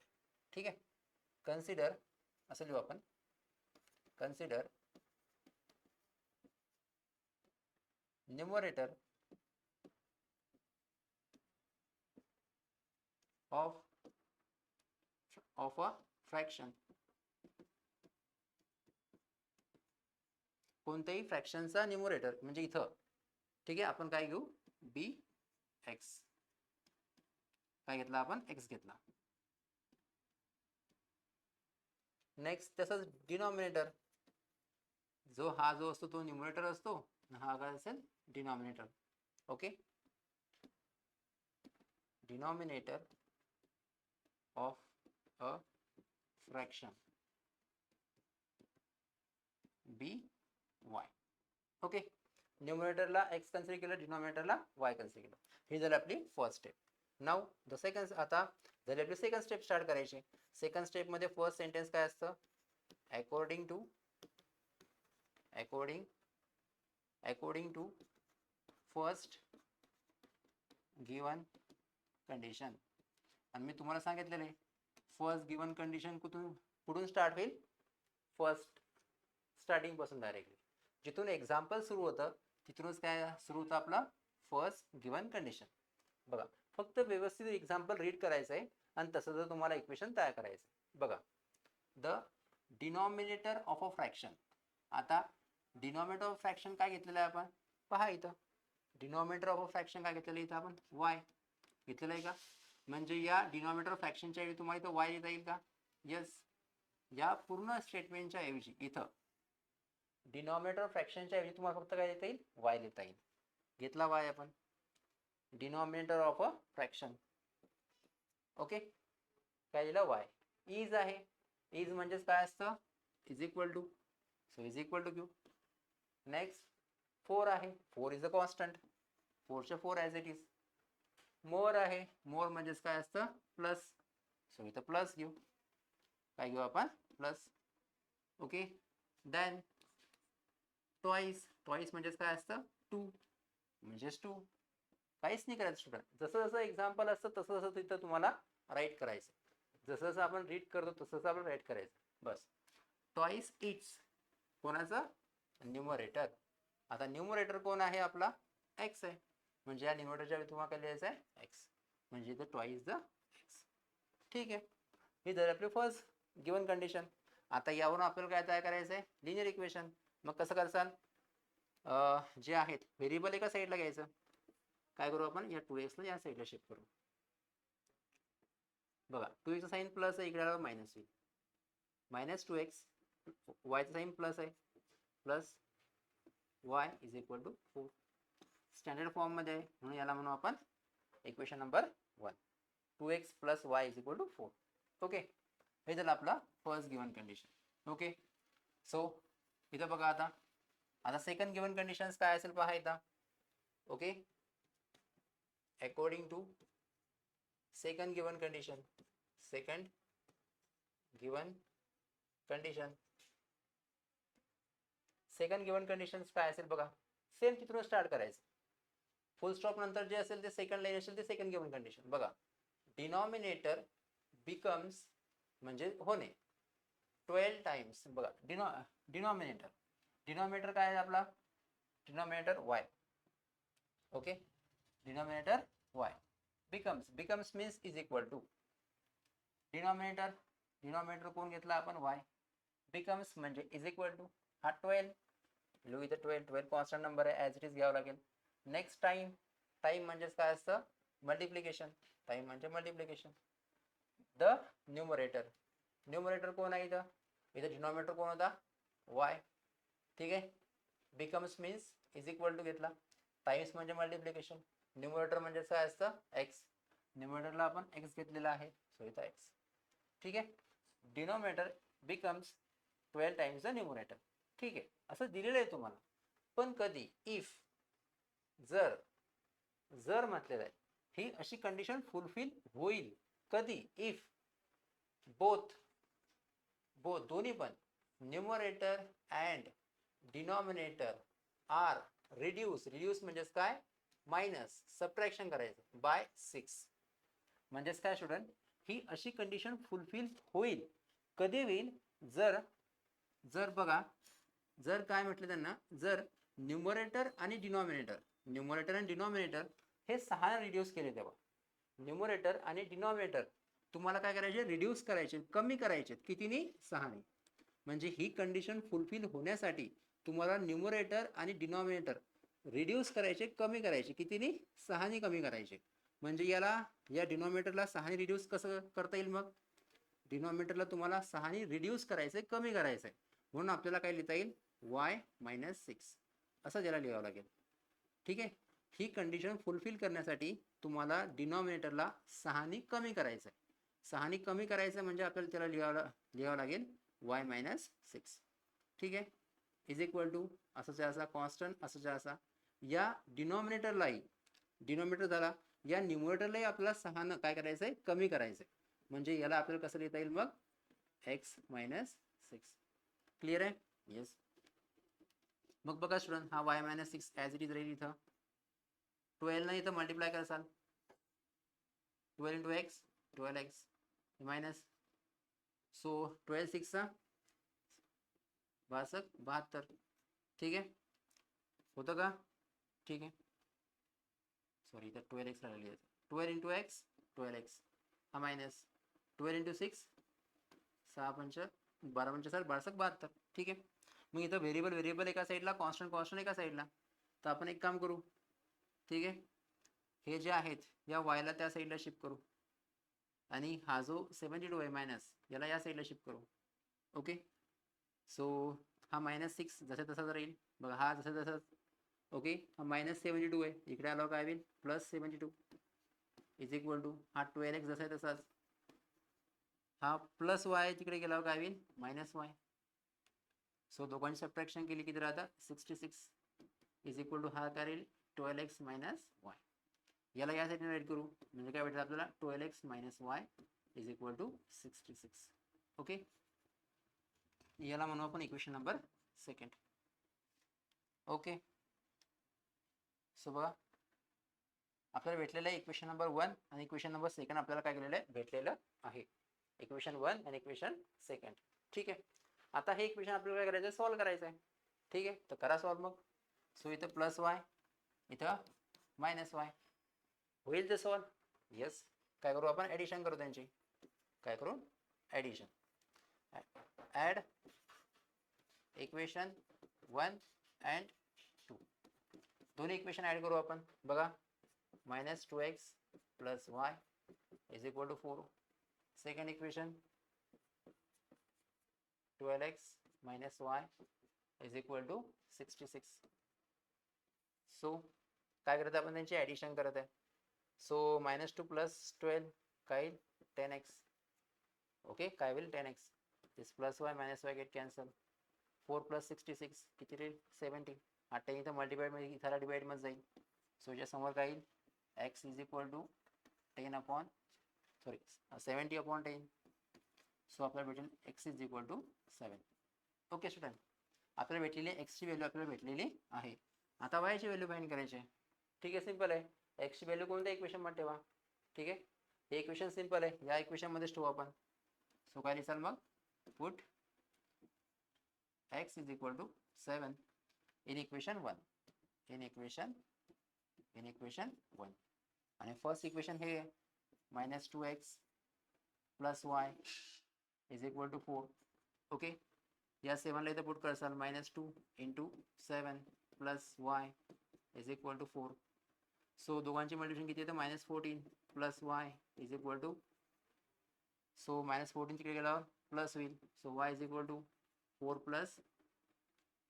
ठीक आहे, कन्सिडर असं लिहू आपण, consider numerator of a fraction, कोणत्याही फ्रॅक्शनचा न्यूमरेटर म्हणजे इथं, ठीक आहे, आपण काय घेऊ, बी एक्स, काय घेतला आपण, एक्स घेतला. नेक्स्ट तसंच डिनॉमिनेटर, जो असतो तो न्यूमरेटर असतो, हा काय असेल denominator. Okay, denominator of a fraction be y. Okay, न्यूमरेटरला एक्स कन्सिडर केलं, डिनॉमिनेटरला वाय कन्सिडर केलं. ही झाली आपली first step. Now the second, आता झाली आपली सेकंड स्टेप स्टार्ट करायची. सेकंड स्टेप मध्ये फर्स्ट सेंटेन्स काय असतं, according to first given condition. आणि मी तुम्हाला सांगितलेलं आहे फर्स्ट गिवन कंडिशन कुठून स्टार्ट होईल, फर्स्ट स्टार्टिंग पासून डायरेक्टली जिथून एक्झाम्पल सुरू होतं तिथूनच काय सुरू होतं आपला फर्स्ट गिवन कंडिशन. बघा, फक्त व्यवस्थित एक्झाम्पल रीड करायचं आहे आणि तसं जर तुम्हाला इक्वेशन तयार करायचं. बघा, the denominator of a fraction. आता डिनॉमिनेटर ऑफ फ्रॅक्शन काय घेतलेलं आहे आपण, पहा इथं डिनॉमिनेटर ऑफ अ फ्रॅक्शन काय घेतलेलं आहे इथं आपण, वाय घेतलेलं आहे का. म्हणजे या डिनॉमिनेटर फ्रॅक्शनच्या ऐवजी तुम्हाला इथं वाय लिहिता येईल का, येस. या पूर्ण स्टेटमेंटच्या ऐवजी इथं डिनॉमिनेटर फ्रॅक्शनच्या ऐवजी तुम्हाला फक्त काय लिहिता येईल, वाय लिहिता येईल. घेतला वाय आपण, denominator of a fraction. Okay, काय लिहिलं, वाय. इज आहे, इज म्हणजेच काय असतं, is equal to, so is equal to q. Next 4 आहे, 4 इज अ कॉन्स्टंट, 4चे 4 ॲज इट इज. मोर आहे, मोर म्हणजेच काय असतं, प्लस, सो इथं प्लस घेऊ, काय घेऊ आपण, plus. Okay, then twice, twice म्हणजेच काय असतं, 2 म्हणजेच 2. काहीच नाही करायचं स्टुडंट, जसं जसं एक्झाम्पल असतं तसं तसं तिथं तुम्हाला राईट करायचं. जसं जसं आपण रीड करतो तसं तसं आपण राईट करायचं, बस. ट्वाइस इट्स, कोणाचं, न्यूमरेटर. आता न्यूमरेटर कोण आहे आपला, एक्स आहे, म्हणजे या न्यूमरेटरच्या तुम्हाला काय लिहायचं आहे, एक्स, म्हणजे इथं ट्वाइस द एक्स. ठीक आहे, ही झाली आपली फर्स्ट गिवन कंडिशन. आता यावरून आपल्याला काय तयार करायचं आहे, लिनियर इक्वेशन. मग कसं करसाल, जे आहेत व्हेरिएबल एका साईडला घ्यायचं, काय करू आपण, या 2x ला या साईडला शिफ्ट करू. बघा, 2x साईन प्लस आहे, इकडे आल्यावर मायनस होईल, मायनस 2x, वायचं साईन प्लस आहे, plus Y is equal to 4. Standard form मध्ये आहे म्हणून याला म्हणू आपण equation number 1, 2x plus Y is equal to 4. Okay, हे झालं आपला first given condition. Okay, so इथं बघा, आता सेकंड गिवन कंडिशन काय असेल पहा इथं. Okay, according to second given condition, second given condition, second given condition काय असेल बघा, सेम तिथून स्टार्ट करायचं. फुल स्टॉप नंतर जे असेल ते सेकंड लाईन असेल ते सेकंड गिवन कंडिशन. बघा, डिनॉमिनेटर बिकम्स म्हणजे होणे 12 टाइम्स. बघा, डिनॉमिनेटर काय आहे आपला, denominator Y. Okay, denominator Y, becomes means is equal to denominator कोण घेतला आपण, वाय, बिकम्स म्हणजे इज इक्वल टू हा 12, लिहू इथं 12 कॉन्स्टंट नंबर आहे, ॲज इट इज घ्यावं लागेल. नेक्स्ट टाइम म्हणजेच काय असतं, मल्टिप्लिकेशन, टाइम म्हणजे मल्टिप्लिकेशन. द न्यूमरेटर कोण आहे इथं डिनॉमिनेटर कोण होता, वाय. ठीक आहे, becomes means is equal to घेतला, टाइम्स म्हणजे मल्टिप्लिकेशन, न्यूमरेटर म्हणजे काय असतं, एक्स, न्यूमरेटरला आपण एक्स घेतलेला आहे, सो इथं एक्स. ठीक आहे, denominator becomes 12 times the numerator. ठीक आहे, असं दिलेलं आहे तुम्हाला. पण कधी, इफ, जर म्हटलेलं आहे, ही अशी कंडिशन फुलफिल होईल कधी, इफ बोथ दोन्ही पण numerator and denominator are reduce म्हणजेच काय, मायनस, सबट्रॅक्शन करायचं बाय 6. म्हणजेच काय स्टुडंट, ही अशी कंडिशन फुलफिल होईल कधी होईल, जर बघा, जर काय म्हटलं त्यांना, जर न्यूमरेटर आणि डिनॉमिनेटर हे 6 रिड्यूस केले तेव्हा. न्यूमरेटर आणि डिनॉमिनेटर तुम्हाला काय करायचे, रिड्यूस करायचे, कमी करायचे. कितीने, 6ने. म्हणजे ही कंडिशन फुलफिल होण्यासाठी तुम्हाला न्यूमरेटर आणि डिनॉमिनेटर रिड्यूस करायचे, कमी करायचे. कितीने, 6ने कमी करायचे. म्हणजे याला, या डिनॉमिनेटरला 6ने रिड्यूस कसं करता येईल, मग डिनॉमिनेटरला तुम्हाला 6ने रिड्यूस करायचंय, कमी करायचंय. म्हणून आपल्याला काय लिहिता येईल, y-6 असं ज्याला लिहावं लागेल. ठीक आहे. ही कंडिशन फुलफिल करण्यासाठी तुम्हाला डिनॉमिनेटरला 6ने कमी करायचंय. 6ने कमी करायचं म्हणजे आपल्याला त्याला लिहावं लागेल y-6. ठीक आहे. इज इक्वल टू असंच्या असा कॉन्स्टंट, असंच्या असा या डिनॉमिनेटरलाही, डिनॉमिनेटर झाला, या न्यूमरेटरलाही आपल्याला 6ने काय करायचंय, कमी करायचंय. म्हणजे याला आपल्याला कसं लिहिता येईल मग, x-6. क्लिअर आहे. येस. मग बघा स्टुडंट, हा y-6 ॲज इट इज राहील. इथं 12 ने इथं मल्टिप्लाय कराल, 12 into x, 12x minus. So 12 6 72. ठीक आहे, होतं का. ठीक आहे. सॉरी, इथं 12x राहिली आहे. 12 इंटू एक्स, 12x हा मायनस 12 इंटू 6 6 पंच 12 पंच 72. ठीक आहे. मग इथं व्हेरिएबल एका साईडला, कॉन्स्टंट एका साईडला. तर आपण एक काम करू. ठीक आहे, हे जे आहेत या वायला त्या साईडला शिफ्ट करू आणि हा जो 72 आहे मायनस, याला या साईडला शिफ्ट करू. ओके. सो हा -6 जसा तसाच राहील. बघा हा जसा तसाच. ओके. हा -72 आहे, इकडे आलो काय होईल, +72 इज इक्वल टू हा 12x जसा आहे तसाच. हा प्लस वाय तिकडे गेल्यावर काय होईल, -y. सो दोघांची सबट्रॅक्शन केली किती राहतात, 66 इज इक्वल टू हा काय राहील, 12x - y. याला या साईडने राईट करू म्हणजे काय भेटेल आपल्याला, 12x - y is equal to 66. Okay. याला म्हणू आपण इक्वेशन नंबर 2. ओके. सो बघा, आपल्याला भेटलेलं आहे इक्वेशन नंबर 1 आणि इक्वेशन नंबर 2 आपल्याला काय केलेलं आहे, भेटलेलं आहे. इक्वेशन 1 आणि इक्वेशन 2. ठीक आहे. आता हे इक्वेशन आपल्याला काय करायचं, सॉल्व्ह करायचं आहे. ठीक आहे, तर करा सॉल्व्ह मग. सो इथं +y, इथं -y होईल ते सॉल्व्ह. येस. काय करू आपण, ॲडिशन करू त्यांची. काय करू, ॲडिशन. Add equation 1 and 2. दोन्ही इक्वेशन ॲड करू आपण. बघा, -2x + y is equal to 4. Second equation 12x - y is equal to 66. So काय करत आहे आपण, त्यांची ॲडिशन करत आहे. सो -2 + 12 काय, 10x. ओके, काय होईल, 10x. दिस +y - y गेट कॅन्सल. 4 + 66 किती राहील, 70. हा 10 इथं मल्टिप्लाइड मध्ये इथला डिवाइड मध्ये जाईल. सो याच्या समोर काय येईल, x is equal to 70/10. So आपल्याला भेटेल x is equal to 7. Okay student, आपल्याला भेटलेली x ची व्हॅल्यू आपल्याला भेटलेली आहे. आता y ची व्हॅल्यू फाइंड करायची आहे. ठीक आहे, सिंपल आहे. x ची व्हॅल्यू कोणत्या इक्वेशन मध्ये ठेवा. ठीक आहे, हे इक्वेशन सिंपल आहे, या इक्वेशन मध्येच ठेवू आपण. सो काय लिहाल मग, put x is equal to 7 in equation 1. in equation 1. आणि फर्स्ट इक्वेशन हे -2x + y is equal to 4. Okay. या 7 ला इथं पुट करसाल, -2 × 7 + y is equal to 4. So दोघांची मल्टिप्लिकेशन किती येतं, -14 + y is equal to, सो -14 तिकडे गेल्यावर प्लस होईल. So y is equal to 4 +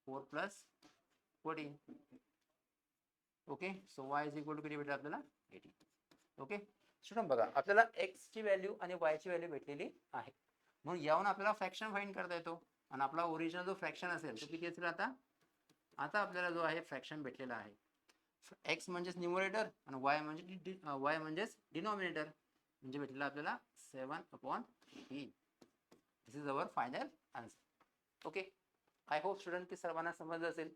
14. ओके. So y is equal to किती भेटेल आपल्याला, 18. ओके स्टुडंट, बघा आपल्याला x ची व्हॅल्यू आणि y ची व्हॅल्यू भेटलेली आहे. म्हणून यावरून आपल्याला फ्रॅक्शन फाइंड करता येतो. आणि आपला ओरिजिनल जो फ्रॅक्शन असेल तो किती असेल, आता आपल्याला जो आहे फ्रॅक्शन भेटलेला आहे, x म्हणजेच न्यूमरेटर आणि y म्हणजेच डिनॉमिनेटर, म्हणजे भेटलेला आपल्याला 7/3. This is our final answer. Okay. I hope student की सर्वांना समजलं असेल.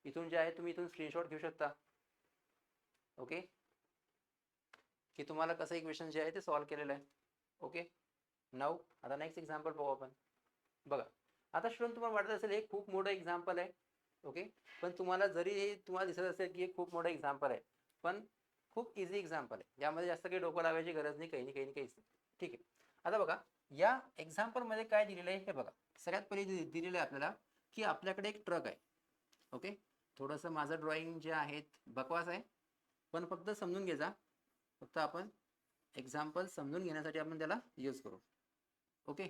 इथून जे आहे तुम्ही इथून स्क्रीनशॉट घेऊ शकता. ओके, की तुम्हाला कसं इक्वेशन जे आहे ते सॉल्व्ह केलेलं आहे. ओके. नाऊ आता नेक्स्ट एक्झाम्पल पाहू आपण. बघा, आता स्टुडंट तुम्हाला वाटत असेल हे खूप मोठं एक्झाम्पल आहे. ओके, पण तुम्हाला जरी हे तुम्हाला दिसत असेल की हे खूप मोठं एक्झाम्पल आहे, पण खूप इझी एक्झाम्पल आहे. यामध्ये जास्त काही डोकं लावायची गरज नाही, काही नाही. ठीक आहे. आता बघा या एक्झाम्पल मध्ये काय दिलेलं आहे हे बघा. सगळ्यात पहिले दिलेलं आहे आपल्याला की आपल्याकडे एक ट्रक आहे. ओके, थोडंसं माझं ड्रॉइंग जे आहेत बकवास आहे, पण फक्त समजून घ्यायचा. फक्त आपण एक्झाम्पल समजून घेण्यासाठी आपण त्याला यूज करू. ओके,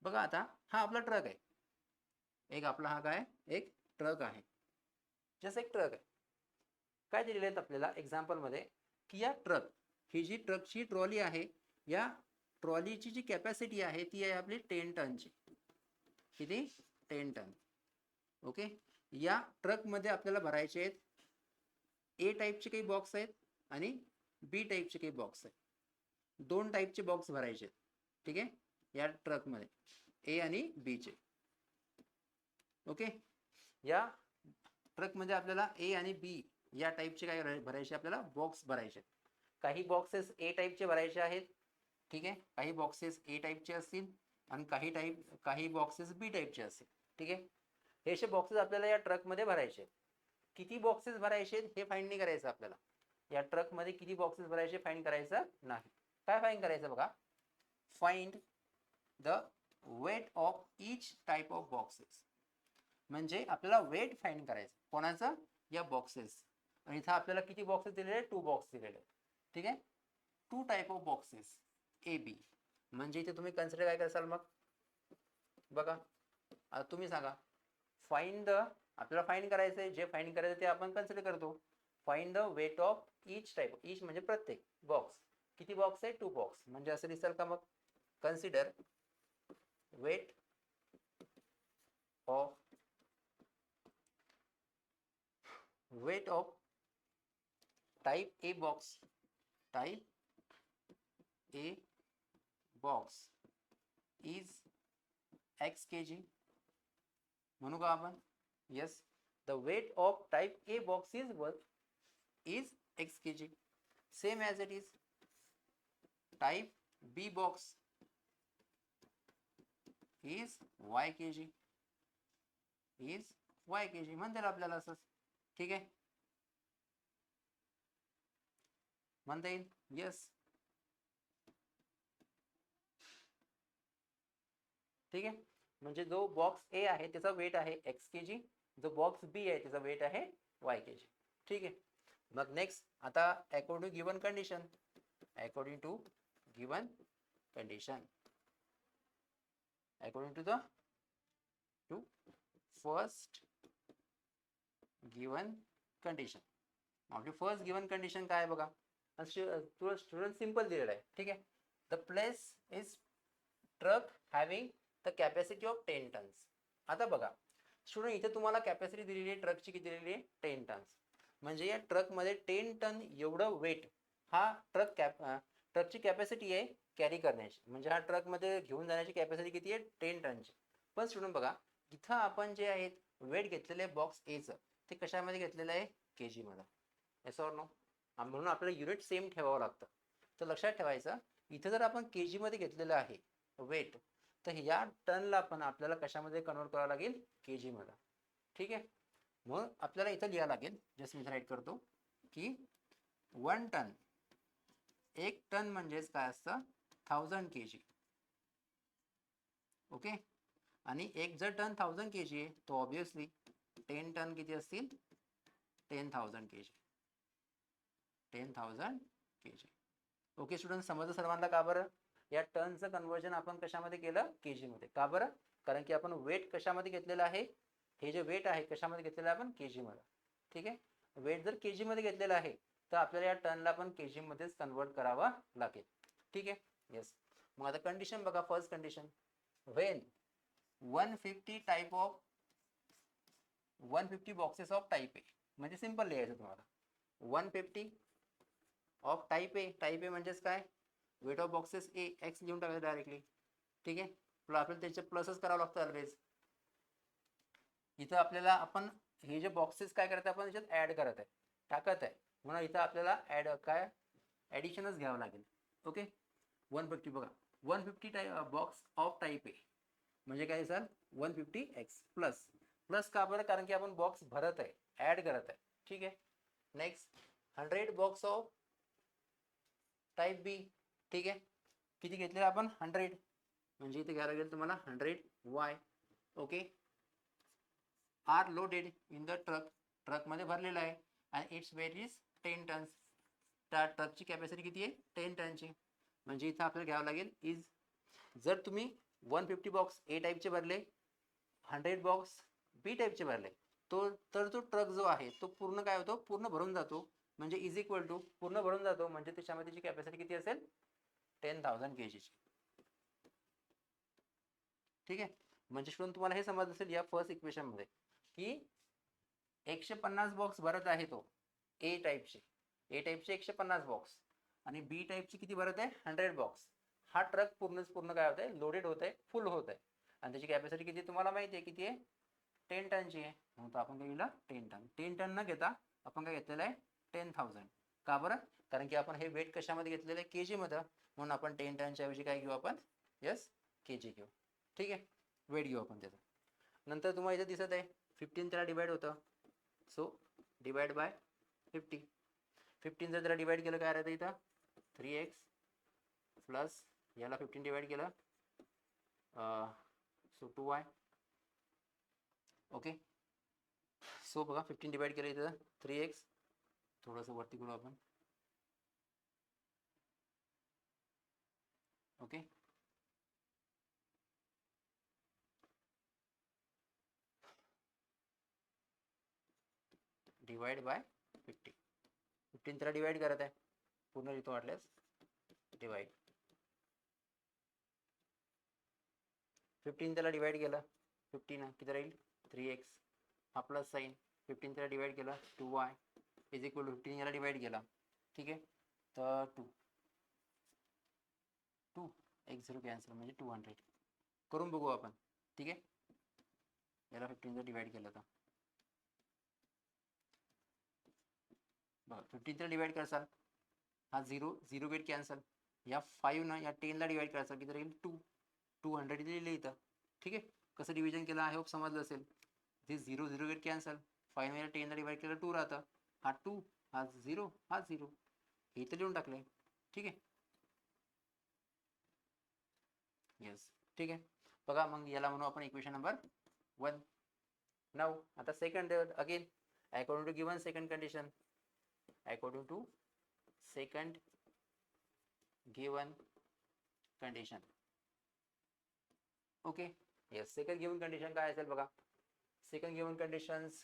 बघा आता हा आपला ट्रक आहे. एक आपला हा काय एक ट्रक आहे, जसं एक ट्रक आहे. काय दिलेलं आहे आपल्याला एक्झाम्पल मध्ये की या ट्रक ही जी ट्रकची ट्रॉली आहे, या ट्रॉलीची जी कॅपॅसिटी आहे ती आहे आपली 10 टनची. किती? 10 टन. ओके, या ट्रकमध्ये आपल्याला भरायचे आहेत ए टाईपचे काही बॉक्स आहेत आणि बी टाईपचे काही बॉक्स आहेत. 2 टाईपचे बॉक्स भरायचे आहेत. ठीक आहे, या ट्रकमध्ये ए आणि बी चे. ओके, या ट्रकमध्ये आपल्याला ए आणि बी या टाईपचे काय भरायचे, आपल्याला बॉक्स भरायचे. काही बॉक्सेस ए टाईपचे भरायचे आहेत. ठीक आहे, काही बॉक्सेस ए टाईपचे असतील आणि काही बॉक्सेस बी टाईपचे असतील. ठीक आहे, हे असे बॉक्सेस आपल्याला या ट्रकमध्ये भरायचे. किती बॉक्सेस भरायचे हे फाइंड नाही करायचं आपल्याला. या ट्रकमध्ये किती बॉक्सेस भरायचे फाइंड करायचं नाही. काय फाइंड करायचं बघा, find the weight of each type of boxes. म्हणजे आपल्याला वेट फाइंड करायचं कोणाचं, या बॉक्सेस. आणि इथं आपल्याला किती बॉक्सेस दिलेले आहेत, 2 बॉक्स दिलेले आहेत. ठीक आहे, 2 type of boxes A B. म्हणजे इथे तुम्ही कन्सिडर काय कराल मग बघा, आता तुम्ही सांगा. फाइंड द, आपल्याला फाइंड करायचं आहे, जे फाइंड करायचं ते आपण कन्सिडर करतो. Find the weight of each type. Each म्हणजे प्रत्येक बॉक्स. किती बॉक्स आहे, 2 बॉक्स. म्हणजे असं दिसेल का मग, consider weight of type A box. Type A box is x kg. म्हणू का आपण, yes, the weight of type A box is x kg. Same as it is type B box is y kg. Is y kg म्हणता येईल आपल्याला असंच. ठीक आहे, म्हणता येईल. येस, ठीक आहे. म्हणजे जो बॉक्स ए आहे त्याचा वेट आहे x kg, जो बॉक्स बी आहे त्याचा वेट आहे y kg. ठीक आहे, मग नेक्स्ट आता according to given condition. According to given condition, according to first given condition. आपली फर्स्ट गिवन कंडिशन काय बघा, स्टुडंट सिंपल दिलेलं आहे. ठीक आहे, the place is truck having the capacity of 10 tons. आता बघा स्टुडंट, इथे तुम्हाला कॅपॅसिटी दिलेली आहे ट्रकची, किती दिलेली आहे, 10 टन्स. म्हणजे या ट्रकमध्ये 10 टन एवढं वेट हा ट्रकची कॅपॅसिटी आहे कॅरी करण्याची. म्हणजे हा ट्रकमध्ये घेऊन जाण्याची कॅपॅसिटी किती आहे, 10 टनची. पण स्टुडंट बघा, इथं आपण जे आहेत वेट घेतलेलं आहे बॉक्स एचं, ते कशामध्ये घेतलेलं आहे, केजी मध्ये. Yes or no. म्हणून आपल्याला युनिट सेम ठेवावं लागतं. तर लक्षात ठेवायचं, इथं जर आपण केजी मध्ये घेतलेलं आहे वेट, तर या टनला पण आपल्याला कशामध्ये कन्वर्ट करावं लागेल, केजी मध्ये. ठीक आहे, मग आपल्याला इथं लिहावं लागेल, जस्ट मी राईट करतो की 1 टन, 1 टन म्हणजेच काय असतं, 1000 kg. ओके, आणि एक जर टन 1000 kg आहे तो ऑब्विसली 10 टन किती असतील, 10,000 kg. 10,000 kg. ओके स्टुडंट, समजलं सर्वांना का बरं. या टनचं कन्वर्जन आपण कशामध्ये केलं, केजी मध्ये. का बरं, कारण की आपण वेट कशामध्ये घेतलेलं आहे, हे जे वेट आहे कशामध्ये घेतलेलं आहे आपण, केजी मध्ये. ठीक आहे, वेट जर केजी मध्ये घेतलेलं आहे तर आपल्याला या टनला पण केजी मध्येच कन्वर्ट करावं लागेल. ठीक आहे, येस. मग आता कंडिशन बघा, first condition, when 150 boxes of type A. म्हणजे सिंपल लिहायचं तुम्हाला, 150 of type A. Type A म्हणजेच काय, weight of boxes A, X लिहून टाकायचं डायरेक्टली. ठीक आहे, आपल्याला त्याचे प्लसच करावं लागतं ऑलवेज. इथं आपल्याला आपण हे जे बॉक्सेस काय करत आहे, आपण त्याच्यात ऍड करत आहे, टाकत आहे, म्हणून इथं आपल्याला ऍडिशनच घ्यावं लागेल. ओके, 150 बघा, 150 बॉक्स ऑफ टाइप ए म्हणजे काय सर, 150x प्लस. प्लस का बरं, कारण की आपण बॉक्स भरत आहे, ऍड करत आहे. ठीक आहे, नेक्स्ट 100 बॉक्स ऑफ टाइप बी. ठीक आहे, किती घेतलेलं आपण 100, म्हणजे इथे घ्यायला लागेल तुम्हाला 100y. Okay, are loaded in the truck, ट्रकमध्ये भरलेला आहे आणि इट्स वेट इज 10 टन्स. त्या ट्रकची कॅपॅसिटी किती आहे 10 टनची. म्हणजे इथं आपल्याला घ्यावं लागेल इज, जर तुम्ही 150 बॉक्स ए टाईपचे भरले, 100 बॉक्स बी टाईपचे भरले, तर तो ट्रक जो आहे तो पूर्ण काय होतो, पूर्ण भरून जातो. म्हणजे इज इक्वल टू पूर्ण भरून जातो, म्हणजे त्याच्यामध्ये त्याची कॅपॅसिटी किती असेल 10,000 kg ची. ठीक आहे, म्हणजे शिकून तुम्हाला हे समजलं असेल या फर्स्ट इक्वेशन मध्ये की 150 बॉक्स भरत आहे तो ए टाईपचे 150 बॉक्स आणि बी टाईपचे किती भरत आहे 100 बॉक्स. हा ट्रक पूर्ण काय होत आहे, लोडेड होत आहे, फुल होत आहे आणि त्याची कॅपॅसिटी किती तुम्हाला माहिती आहे किती आहे 10 टनची आहे. म्हणून आपण काय लिहिलं 10 टन न घेता आपण काय घेतलेलं आहे 10,000. का बरं, कारण की आपण हे वेट कशामध्ये घेतलेलं आहे केजी मध्ये, म्हणून आपण 10 टनच्या ऐवजी काय घेऊ आपण यस केजी घेऊ. ठीक आहे, वेट घेऊ आपण त्याचा. नंतर तुम्हाला इथे दिसत आहे 15 त्याला डिवाइड होतं, सो डिवाइड बाय 50. 15 जर त्याला डिवाइड केलं काय राहतं इथं 3x प्लस याला 15 डिवाइड केलं सो 2y. ओके, सो बघा 15 डिवाइड केलं इथं 3x, थोडंसं वरती करू आपण. Okay, divide by 50. 15 त्याला डिवाइड करत आहे, पूर्ण लिहितो वाटल्यास डिवाइड. 15 त्याला डिवाइड केलं 15 किती राहील 3x, हा प्लस साईन. 15 त्याला डिवाइड केलं 2y इज इक्वल टू 15 याला डिवाइड केला. ठीक आहे, तर 2 एक 0 कॅन्सल म्हणजे 200 करून बघू आपण. ठीक आहे, याला 15 जर डिवाइड केलं तर बघा 15 त्याला डिवाइड करसाल हा 0 वेट कॅन्सल, या 5 ना या 10 ला डिवाइड करायचा किती राहील 200 इथे लिहिले इथं. ठीक आहे, कसं डिव्हिजन केलं आय होप समजलं असेल. ते 0 वेट कॅन्सल, 5 ला 10 ला डिवाइड केलं 2 राहतं, हा 2 हा 0 हा 0 हे इथं लिहून टाकले. ठीक आहे, येस. ठीक आहे, बघा मग याला म्हणू आपण इक्वेशन नंबर 1. नाऊ आता second again according to given second condition, according to second given condition. Okay, yes. Second given condition काय असेल बघा, सेकंड गिवन कंडिशन्स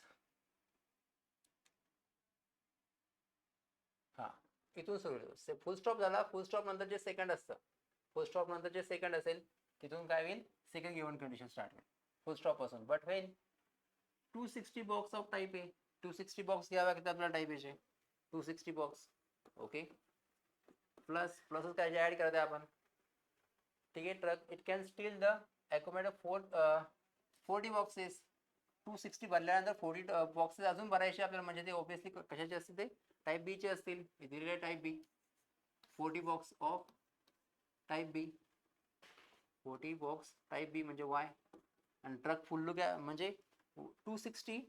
हा इथून सुरू, फुल स्टॉप झाला, फुल स्टॉप नंतर जे सेकंड असतं, फुल स्टॉप नंतर जे सेकंड असेल तिथून काय होईल सेकंड गिवन कंडिशन स्टार्ट होईल फुल स्टॉप पासून. But when 260 box of type A, 260 box घ्यावा लागतात आपल्याला टाइप एचे 260 बॉक्स. ओके, प्लस प्लस काय ऍड करत आहे आपण. ठीक आहे, truck it can still the accommodate 40 boxes. 260 भरल्यानंतर 40 बॉक्सेस अजून भरायचे आपल्याला, म्हणजे ते ऑब्विसली कशाचे असतील ते टाइप बी चे असतील. दिलेले type B 40 box of type B, 40 box type B म्हणजे वाय. आणि ट्रक फुल म्हणजे 260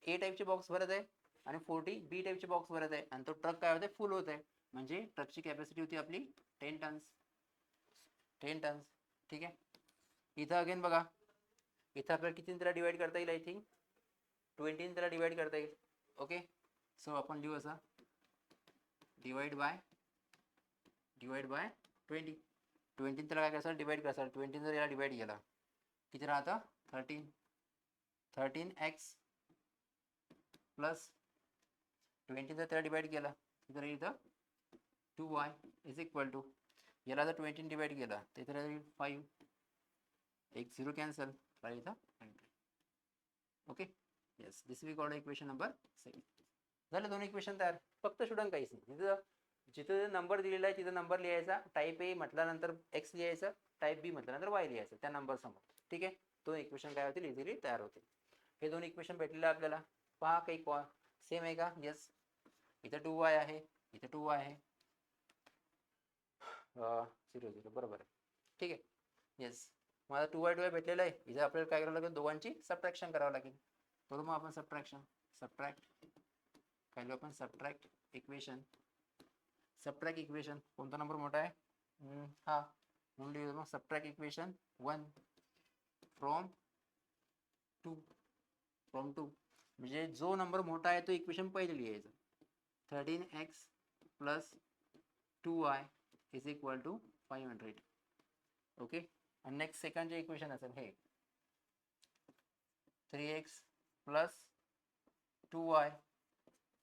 ए टाइपचे बॉक्स भरत आहे आणि 40 बी टाइपचे बॉक्स भरत आहे आणि तो ट्रक काय होते फुल होत आहे. म्हणजे ट्रकची कॅपॅसिटी होती आपली 10 टन्स. 10 टन्स. ठीक आहे, इथं अगेन बघा इथं आपल्याला किती त्याला डिवाइड करता येईल, आय थिंक 20 त्याला डिवाइड करता येईल. ओके, सो आपण लिहू असा डिवाइड बाय 20. 20 त्याला काय करायचं डिवाइड करायचं, 20 जर याला डिवाइड केला किती राहतं 13x प्लस 20 जर त्याला डिवाइड केला किती राहील इथं 2y इज इक्वल टू, याला जर 20 डिवाइड केला तर इथं राहील 5, एक 0 कॅन्सल राहील इथं 100. Okay, yes, this we called equation number 6. झालं दोन इक्वेशन तयार. फक्त स्टुडंट काहीच नाही, तिथं जिथं नंबर दिलेला आहे तिथं नंबर लिहायचा, टाईप ए म्हटल्यानंतर एक्स लिहायचं, टाईप बी म्हटल्यानंतर वाय लिहायचं त्या नंबर समोर. ठीक आहे, दोन इक्वेशन काय होतील इझिली तयार होतील. हे दोन इक्वेशन भेटलेले आपल्याला, पहा काही सेम आहे का. येस, इथं 2y आहे, इथं 2y आहे, 0 0 बरोबर आहे. ठीक आहे, येस. मला 2y भेटलेलं आहे, इथं आपल्याला काय करावं लागेल दोघांची सबट्रॅक्शन करावं लागेल. करू मग आपण सबट्रॅक्ट काय आपण सबट्रॅक्ट इक्वेशन कोणता नंबर मोठा आहे हा म्हणून लिहितो मग सबट्रॅक्ट इक्वेशन 1 फ्रॉम 2 म्हणजे जो नंबर मोठा आहे तो इक्वेशन पहिले लिहायचं. 13x plus 2y is equal to 500. Okay. आणि नेक्स्ट सेकंड जे इक्वेशन असेल हे 3x plus 2y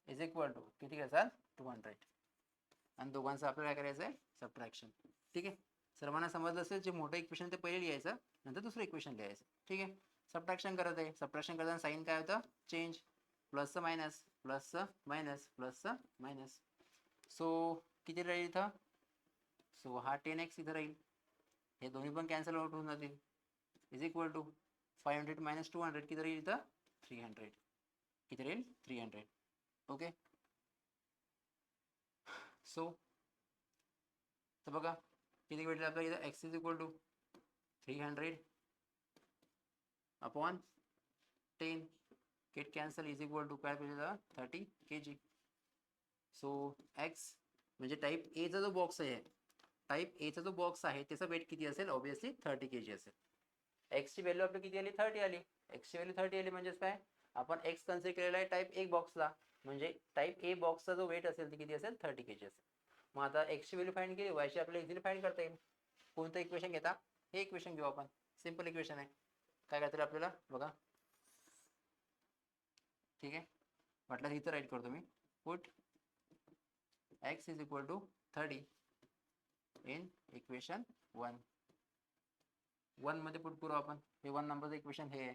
is equal to किती असेल 200. आणि दोघांचं आपल्याला काय करायचं आहे सबट्रॅक्शन. ठीक आहे. सर्वांना समजलं असेल जे मोठं इक्वेशन ते पहिले लिहायचं नंतर दुसरं इक्वेशन लिहायचं. ठीक आहे. सबट्रॅक्शन करत आहे. सबट्रॅक्शन करताना साईन काय होतं चेंज प्लसचं मायनस प्लसचं मायनस प्लसचं मायनस. सो किती राहील इथं सो हा 10x इथं राहील. हे दोन्ही पण कॅन्सल आउट होऊन जातील इज इक्वल टू 500 मायनस 200 किती राहील इथं 300. किती राहील 300. ओके. सो तर बघा किती भेटलं आपल्याला इथं x is equal to 300 upon 10 किट कॅन्सल इज इक्वल टू काय भेटलं 30 kg. सो x म्हणजे टाईप एचा जो बॉक्स आहे टाईप एचा जो बॉक्स आहे त्याचा वेट किती असेल ऑब्विसली 30 kg असेल. x ची व्हॅल्यू आपली किती आली 30 आली. x ची व्हॅल्यू 30 आली म्हणजेच काय आपण x कन्सिडर केलेला आहे टाईप ए बॉक्सला म्हणजे टाईप ए बॉक्सचा जो वेट असेल ते किती असेल 30 kg असेल. मग आता x ची व्हॅल्यू फाइंड केली y ची आपल्याला इझिली फाइंड करता येईल. कोणतं इक्वेशन घेता हे इक्वेशन घेऊ आपण. सिंपल इक्वेशन आहे. काय करता आपल्याला बघा. ठीक आहे. म्हटलं इथं राईट करतो मी put x is equal to 30 in equation 1. 1 मध्ये पुट करू आपण. हे 1 नंबरचं इक्वेशन हे आहे.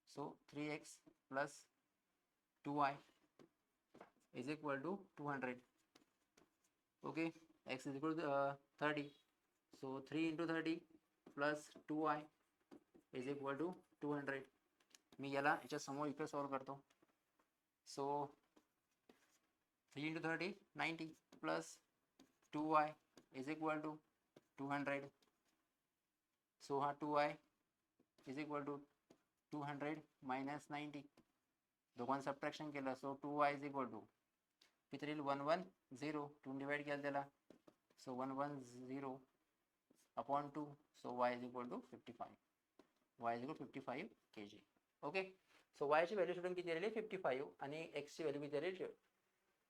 So 3x plus 2y is equal to 200. Okay. x is equal to 30. So 3 into 30 plus 2y is equal to 200. मी याला याच्या समोर इकडे सॉल्व करतो. So 3 into 30 90 plus 2y is equal to 200. So हा 2y is equal to 200 minus 90. दोघांचं subtraction केलं so 2y is equal to किती राहील 110 2 डिवाइड केलं त्याला so 110 upon 2 so y is equal to 55. y is equal 55 kg. Okay. So y ची value student किती आलेली 55 आणि x ची व्हॅल्यू किती आलेली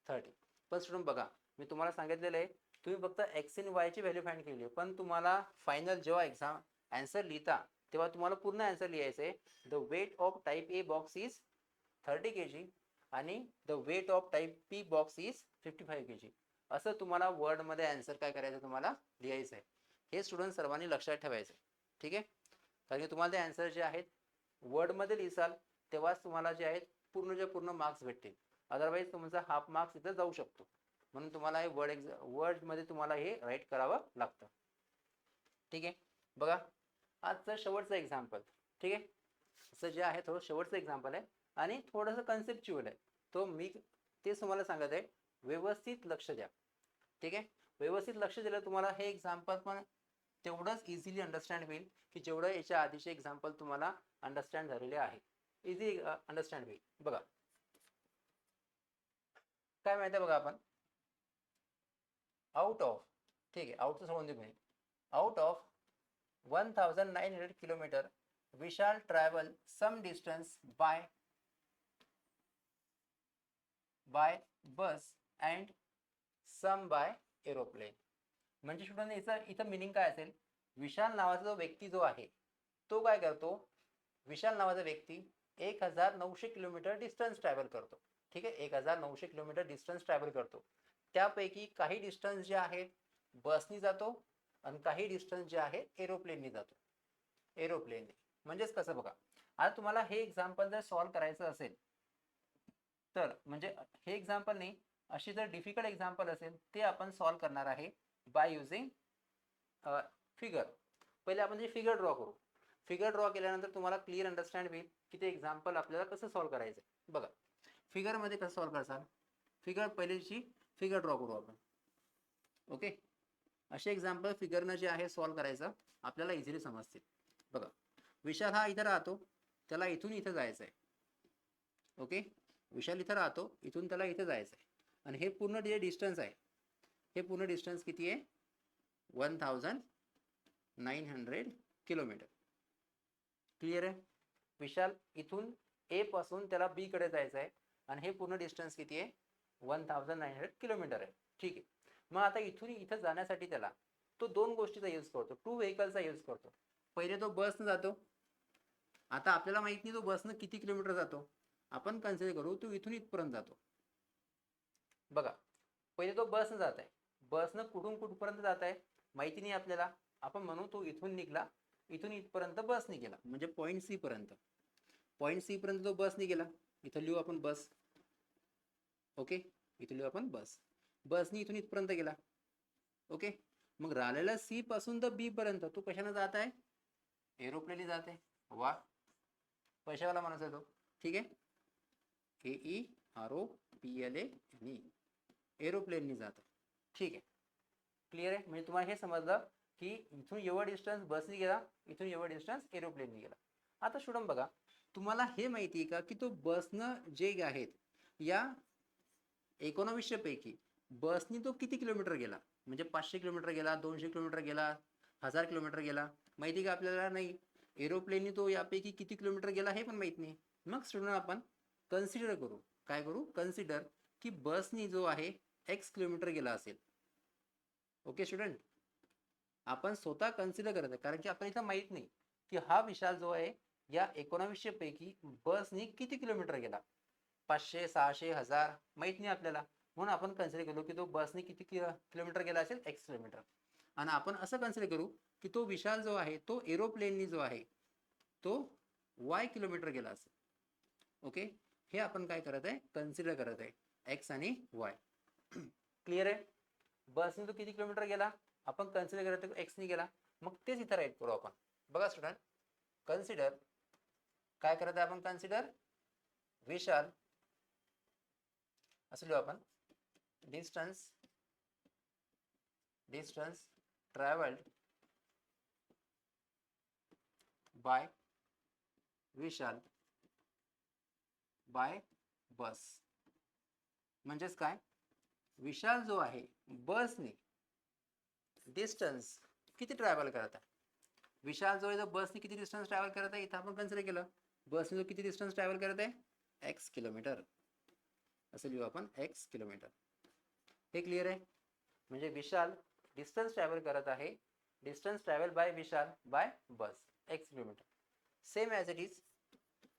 30. पण स्टुडंट बघा मी तुम्हाला सांगितलेलं आहे तुम्ही फक्त x आणि y ची व्हॅल्यू फाइंड केली आहे पण तुम्हाला फायनल जेव्हा एक्झाम आन्सर लिहिता तेव्हा तुम्हाला पूर्ण आन्सर लिहायचं आहे. The weight of type A box is 30 kg आणि the weight of type P box is 55 kg. असं तुम्हाला वर्डमध्ये आन्सर काय करायचं तुम्हाला लिहायचं आहे. हे स्टुडंट सर्वांनी लक्षात ठेवायचं. ठीक आहे. कारण की तुम्हाला ते आन्सर जे आहेत वर्डमध्ये लिहिसाल तेव्हाच तुम्हाला जे आहेत पूर्ण मार्क्स भेटतील. अदरवाईज तुमचा हाफ मार्क्स इथं जाऊ शकतो. म्हणून तुम्हाला हे वर्डमध्ये तुम्हाला हे राईट करावं लागतं. ठीक आहे. बघा आजचं शेवटचं एक्झाम्पल. ठीक आहे. असं जे आहे थोडं शेवटचं एक्झाम्पल आहे आणि थोडंसं कन्सेप्च्युअल आहे. तो मी तेच तुम्हाला सांगत आहे व्यवस्थित लक्ष द्या. ठीक आहे. व्यवस्थित लक्ष दिलं तुम्हाला हे एक्झाम्पल पण तेवढंच इझिली अंडरस्टँड होईल की जेवढं याच्या आधीचे एक्झाम्पल तुम्हाला अंडरस्टँड झालेले आहे. इझी अंडरस्टँड होईल. बघा काय माहिती आहे बघा आपण आउट ऑफ ठीक आहे आउटचं सोडून देऊ. Out of 1900 kilometre we shall travel some distance by bus and some by aeroplane. म्हणजे स्टुडंट याचं इथं मिनिंग काय असेल विशाल नावाचा जो व्यक्ती जो आहे तो काय करतो विशाल नावाचा व्यक्ती 1900 किलोमीटर डिस्टन्स ट्रॅव्हल करतो. ठीक आहे. 1900 किलोमीटर डिस्टन्स ट्रॅव्हल करतो. त्यापैकी काही डिस्टन्स जे आहेत बसनी जातो आणि काही डिस्टन्स जे आहे एरोप्लेननी जातो. एरोप्लेनने म्हणजेच कसं बघा आता तुम्हाला हे एक्झाम्पल जर सॉल्व करायचं असेल तर म्हणजे हे एक्झाम्पल नाही अशी जर डिफिकल्ट एक्झाम्पल असेल ते आपण सॉल्व करणार आहे बाय युझिंग फिगर. पहिले आपण जे फिगर ड्रॉ करू. फिगर ड्रॉ केल्यानंतर तुम्हाला क्लिअर अंडरस्टँड होईल की ते एक्झाम्पल आपल्याला कसं सॉल्व करायचं. बघा फिगरमध्ये कसं सॉल्व करायचं फिगर पहिलीची फिगर ड्रॉ करू आपण. ओके. असे एक्झाम्पल फिगरनं जे आहे सॉल्व करायचं आपल्याला इझिली समजतील. बघा विशाल हा इथं राहतो त्याला इथून इथं जायचं आहे. ओके. विशाल इथं राहतो इथून त्याला इथं जायचं आहे आणि हे पूर्ण जे डिस्टन्स आहे हे पूर्ण डिस्टन्स किती आहे 1900 किलोमीटर. क्लिअर आहे. विशाल इथून ए पासून त्याला बी कडे जायचं आहे आणि हे पूर्ण डिस्टन्स किती आहे 1900 किलोमीटर आहे. ठीक आहे. मग आता इथून इथं जाण्यासाठी त्याला तो दोन गोष्टीचा यूज करतो, 2 व्हेकलचा यूज करतो. पहिले तो बसनं जातो. आता आपल्याला माहित नाही तो बसनं किती किलोमीटर जातो. आपण कन्सिडर करू तो इथून इथपर्यंत जातो. बघा पहिले तो बसनं जात आहे. बसनं कुठून कुठपर्यंत जात आहे माहिती नाही आपल्याला. आपण म्हणू तो इथून निघला, इथून इथपर्यंत बसने गेला म्हणजे पॉईंट सी पर्यंत. पॉईंट सी पर्यंत तो बसने गेला. इथं लिहू आपण बस. ओके, इथं लिहू आपण बस. बसने इथून इथपर्यंत गेला. ओके, मग राहिलेला सी पासून तर बी पर्यंत तो कशाने जात आहे, एरोप्लेनने जात आहे. वा, पैशावाला माणूस आहे तो. ठीक आहे, KEROPLANE, एरोप्लेनने जात. ठीक आहे, क्लिअर आहे. म्हणजे तुम्हाला हे समजलं की इथून एवढा डिस्टन्स बसने गेला, इथून एवढा डिस्टन्स एरोप्लेनने गेला. आता स्टुडंट बघा, तुम्हाला हे माहिती आहे का की तो बसनं जे आहेत या 1900 पैकी बसनी तो किती किलोमीटर गेला, म्हणजे 500 किलोमीटर गेला, 200 किलोमीटर गेला, 1000 किलोमीटर गेला, माहिती का आपल्याला नाही. एरोप्लेननी तो यापैकी किती किलोमीटर गेला हे पण माहित नाही. मग स्टुडंट आपण कन्सिडर करू, काय करू, कन्सिडर की बसनी जो आहे x किलोमीटर गेला असेल. ओके स्टुडंट, आपण स्वतः कन्सिडर करत आहे कारण की आपल्याला इथं माहित नाही की हा विशाल जो आहे या 1900 पैकी बसनी किती किलोमीटर गेला. 500, 600, 1000 माहित नाही आपल्याला. म्हणून आपण कन्सिडर केलो की तो बसने किती किलोमीटर गेला असेल, x किलोमीटर. आणि आपण असं कन्सिडर करू की तो विशाल जो आहे तो एरोप्लेननी जो आहे तो y किलोमीटर गेला असेल. ओके, हे आपण काय करत आहे, कन्सिडर करत आहे x आणि y. क्लिअर आहे. बसने तो किती किलोमीटर गेला आपण कन्सिडर करत आहे x ने गेला. मग तेच इथं राईट करू आपण. बघा स्टुडंट, कन्सिडर काय करत आहे आपण, कन्सिडर विशाल असं लिहू आपण, distance travelled bye Vishal by बस. म्हणजेच काय, विशाल जो आहे बसने डिस्टन्स किती ट्रॅव्हल करत आहे. विशाल जो आहे तो बसने किती डिस्टन्स ट्रॅव्हल करत आहे इथं आपण कन्सिडर केलं. बसने जो किती डिस्टन्स ट्रॅव्हल करत आहे x किलोमीटर. असं लिहू आपण x किलोमीटर. हे क्लिअर आहे. म्हणजे विशाल डिस्टन्स ट्रॅव्हल करत आहे, distance travel by Vishal by bus x kilometre. Same as it is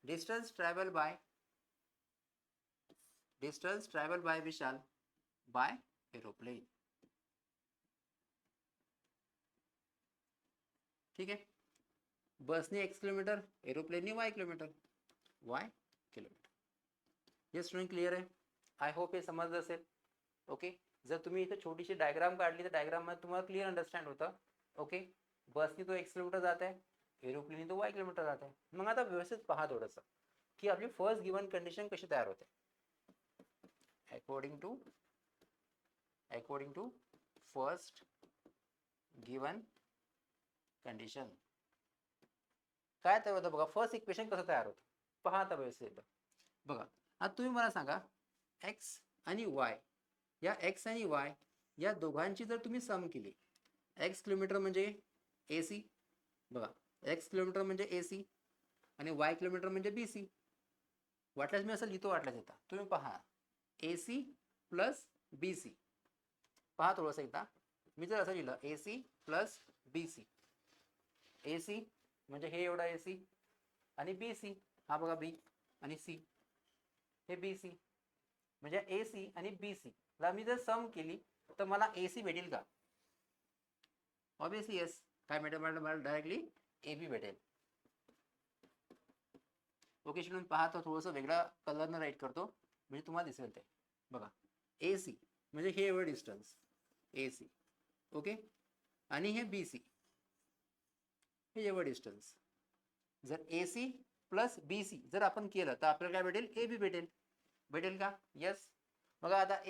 distance travel by Vishal by aeroplane. ठीक आहे, बसने x किलोमीटर, एरोप्लेनने y किलोमीटर. हे स्टुडंट क्लिअर आहे. आय होप हे समजलं असेल. ओके, जर तुम्ही इथे छोटीशी डायग्राम काढली तर डायग्राम मध्ये तुम्हाला क्लिअर अंडरस्टँड होतं. ओके, बसने तो x किलोमीटर जात आहे, एरोप्लेनने तो y किलोमीटर जात आहे. मग आता व्यवस्थित पहा थोडंसं की आपली फर्स्ट गिवन कंडिशन कशी तयार होते. According to first given condition काय तयार होतं बघा. फर्स्ट इक्वेशन कसं तयार होतं पहा आता व्यवस्थित. बघा आता तुम्ही मला सांगा, x आणि y या x आणि y या दोघांची जर तुम्ही सम केली, x किलोमीटर म्हणजे AC, बघा x किलोमीटर म्हणजे AC आणि y किलोमीटर म्हणजे BC. वाटल्यास मी असं लिहितो, वाटल्यास येता तुम्ही पहा AC प्लस BC. पहा थोडंसं एकदा, मी जर असं लिहिलं AC प्लस BC. AC म्हणजे हे एवढा AC आणि BC हा बघा B आणि C, हे BC म्हणजे AC आणि BC ला मी जर सम केली तर मला AC भेटेल का, ऑब्वियसली येस. काय भेटेल मला डायरेक्टली AB भेटेल. ओके स्टुडंट, पहा तो थोडंसं वेगळा कलरनं राईट करतो म्हणजे तुम्हाला दिसेल ते. बघा AC म्हणजे हे एवढं डिस्टन्स AC. ओके, आणि हे BC हे एवढं डिस्टन्स. जर AC प्लस BC जर आपण केलं तर आपल्याला काय भेटेल, AB भेटेल. भेटेल का, येस. बघा आता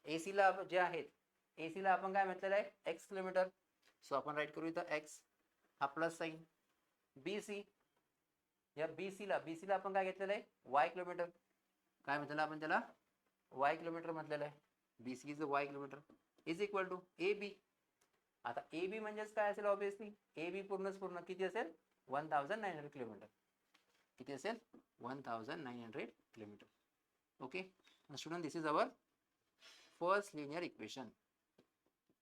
ACला जे आहेत, ACला आपण काय म्हटलेलं आहे x किलोमीटर. सो आपण राईट करू इथं x हा प्लस साईन. BC या BCला आपण काय घेतलेलं आहे y किलोमीटर. काय म्हटलेलं आपण त्याला, y किलोमीटर म्हटलेलं आहे. BC is y kilometre is equal to AB. आता ए बी म्हणजेच काय असेल, ऑब्विसली ए बी पूर्ण किती असेल, 1900 किलोमीटर. किती असेल, 1900 kilometre. Okay student, this is our first linear equation.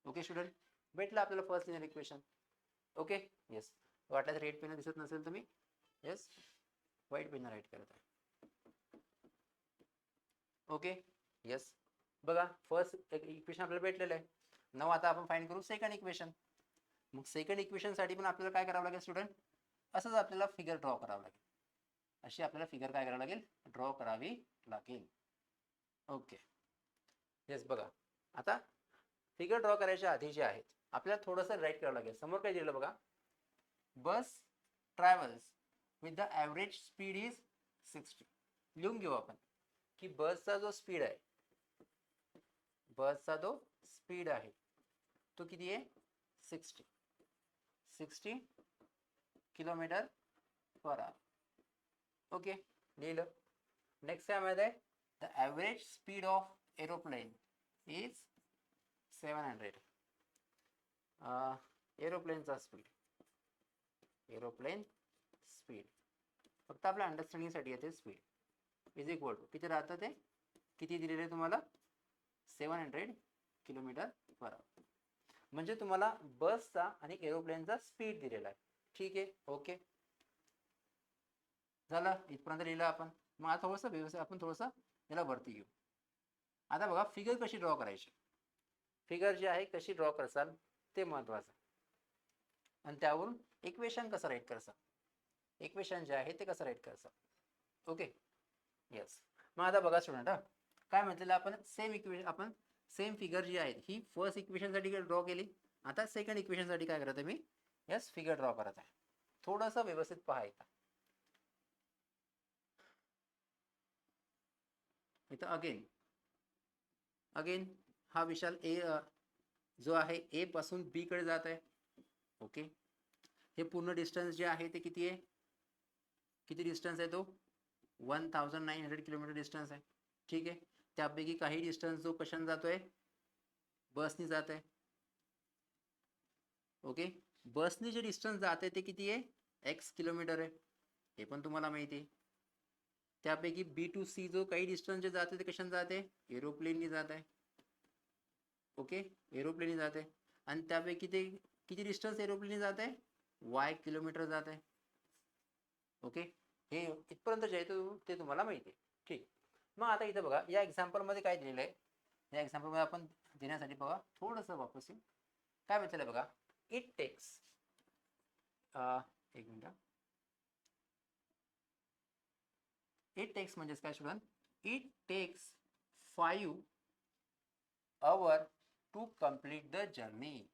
Okay student, भेटलं आपल्याला first linear equation. Okay yes, वाटल्यास रेड पेन दिसत नसेल तर मी येस व्हाईट पेन राईट करत आहे. ओके येस, बघा फर्स्ट इक्वेशन आपल्याला भेटलेलं आहे. नाव आता आपण फाइंड करू सेकंड इक्वेशन. मग सेकंड इक्वेशन साठी पण आपल्याला काय करावं लागेल स्टुडंट, असंच आपल्याला फिगर ड्रॉ करावं लागेल. अशी आपल्याला फिगर काय करावं लागेल, ड्रॉ करावी लागेल. ओके येस, बघा आता फिगर ड्रॉ करायच्या आधी जे आहेत आपल्याला थोडंसं राईट करावं लागेल. समोर काय दिलं बघा, bus travels with the average speed is 60. लिहून घेऊ आपण की बसचा जो स्पीड आहे, बसचा जो स्पीड आहे तो किती आहे, 60 किलोमीटर पर आवर. ओके लिहिलं. नेक्स्ट काय माहिती आहे, the average speed of aeroplane is 700. एरोप्लेनचा स्पीड, एरोप्लेन स्पीड फक्त आपल्या अंडरस्टँडिंगसाठी येते. स्पीड इज इक्वल टू किती राहतं, ते किती दिलेलं आहे तुम्हाला, 700 किलोमीटर पर आवर. म्हणजे तुम्हाला बसचा आणि एरोप्लेनचा स्पीड दिलेला आहे. ठीक आहे, ओके झालं, इथपर्यंत लिहिलं आपण. मग आता थोडंसं व्यवस्थित आपण थोडंसं याला वरती घेऊ. आता बघा फिगर कशी ड्रॉ करायची, फिगर जी आहे कशी ड्रॉ करसाल ते महत्वाचं, आणि त्यावरून इक्वेशन कसं राईट करसाल, इक्वेशन जे आहे ते कसं राईट करसाल. ओके येस, मग आता बघा स्टुडंट, काय म्हटलेलं आपण, सेम इक्वेशन, आपण सेम फिगर जी आहे ही फर्स्ट इक्वेशनसाठी ड्रॉ केली. आता सेकंड इक्वेशनसाठी काय करत आहे मी, यस फिगर ड्रॉ करत आहे. थोडंसं व्यवस्थित पाहायचं. इथं अगेन हा विशाल ए जो आहे ए पासून बी कडे जात आहे. ओके, हे पूर्ण डिस्टन्स जे आहे ते किती आहे, किती डिस्टन्स आहे तो, 1900 किलोमीटर डिस्टन्स आहे. ठीक आहे, त्यापैकी काही डिस्टन्स जो कशाने जातोय, बसनी जात आहे. ओके, बसनी जे डिस्टन्स जात आहे ते किती आहे, x किलोमीटर आहे, हे पण तुम्हाला माहिती आहे. त्यापैकी बी टू सी जो काही डिस्टन्स जे जाते ते कशाने जाते, एरोप्लेननी जात आहे. ओके, एरोप्लेननी जात आहे. आणि त्यापैकी ते किती डिस्टन्स एरोप्लेननी जात आहे, y किलोमीटर जात आहे. ओके, हे इथपर्यंत जे आहे ते तुम्हाला माहिती आहे. ठीक, मग आता इथं बघा या एक्झाम्पलमध्ये काय दिलेलं आहे, या एक्झाम्पलमध्ये आपण देण्यासाठी बघा थोडंसं वापस येऊ. काय म्हटलेलं बघा, इट टेक्स, एक मिनिट, इट टेक्स म्हणजेच काय स्टुडंट, it takes 5 hours to complete the journey.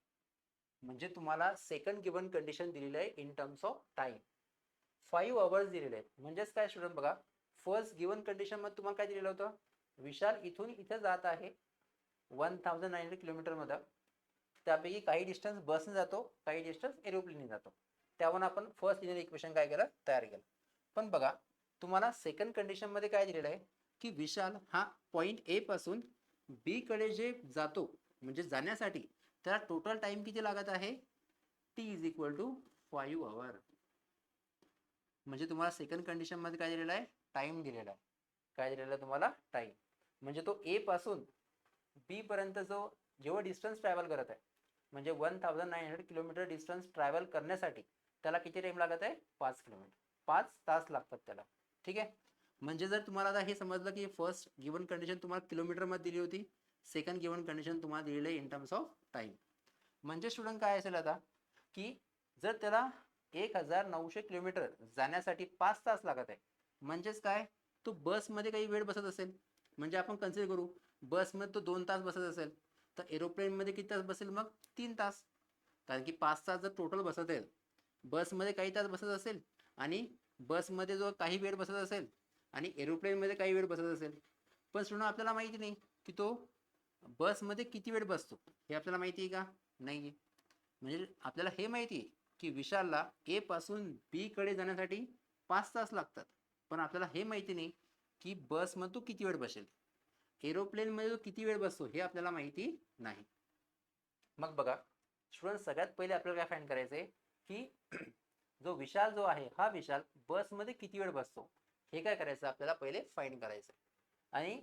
म्हणजे तुम्हाला सेकंड गिवन कंडिशन दिलेली आहे in terms of time, 5 hours दिलेले आहेत. म्हणजेच काय स्टुडंट बघा, फर्स्ट गिवन कंडिशन मध्ये तुम्हाला काय दिलेलं होतं, विशाल इथून इथे जात आहे 1900 किलोमीटर मध्ये, त्यापैकी काही डिस्टन्स बसने जातो, काही डिस्टन्स एरोप्लेनने जातो. त्यावरून आपण फर्स्ट लिनियर इक्वेशन काय केलं, तयार केलं. पण बघा तुम्हाला सेकंड कंडिशन मध्ये काय दिलेलं आहे की विशाल हा पॉइंट ए पासून बी कडे जे जातो, म्हणजे जाण्यासाठी त्याला टोटल टाइम किती लागत आहे, T is equal to 5 hours. म्हणजे तुम्हाला सेकंड कंडिशन मध्ये काय दिलेलं आहे, टाइम दिलेला आहे. काय दिलेलं आहे तुम्हाला, टाइम. म्हणजे तो ए पासून बी पर्यंत जो जेव्हा डिस्टन्स ट्रॅव्हल करत आहे, म्हणजे 1900 किलोमीटर डिस्टन्स ट्रॅव्हल करण्यासाठी त्याला किती टाइम लागत आहे, 5 किलोमीटर, 5 तास लागतात त्याला. ठीक आहे, म्हणजे जर तुम्हाला आता हे समजलं की फर्स्ट गिवन कंडिशन तुम्हाला किलोमीटर मध्ये दिली होती, सेकंड गिवन कंडिशन तुम्हाला दिलेली आहे इन टर्म्स ऑफ टाइम. म्हणजे स्टुडंट काय असेल आता की जर त्याला 1900 किलोमीटर जाण्यासाठी 5 तास लागत आहे, म्हणजेच काय, तो बसमध्ये काही वेळ बसत असेल, म्हणजे आपण कन्सिडर करू बसमध्ये तो 2 तास बसत असेल, तर एरोप्लेनमध्ये किती तास बसेल, मग 3 तास. कारण की 5 तास जर टोटल बसत आहे, बसमध्ये काही तास बसत असेल, आणि बसमध्ये जो काही वेळ बसत असेल, आणि एरोप्लेनमध्ये काही वेळ बसत असेल. पण स्टुडंट आपल्याला माहिती नाही की तो बसमध्ये किती वेळ बसतो, हे आपल्याला माहिती आहे का, नाही. म्हणजे आपल्याला हे माहिती आहे की विशालला ए पासून बी कडे जाण्यासाठी 5 तास लागतात, पण आपल्याला हे माहिती नाही की बसमध्ये तो किती वेळ बसेल, एरोप्लेनमध्ये तो किती वेळ बसतो हे आपल्याला माहिती नाही. मग बघा स्टुडंट सगळ्यात पहिले आपल्याला काय फाइंड करायचंय की जो विशाल जो आहे हा विशाल बसमध्ये किती वेळ बसतो हे काय करायचं आपल्याला पहिले फाइंड करायचं आणि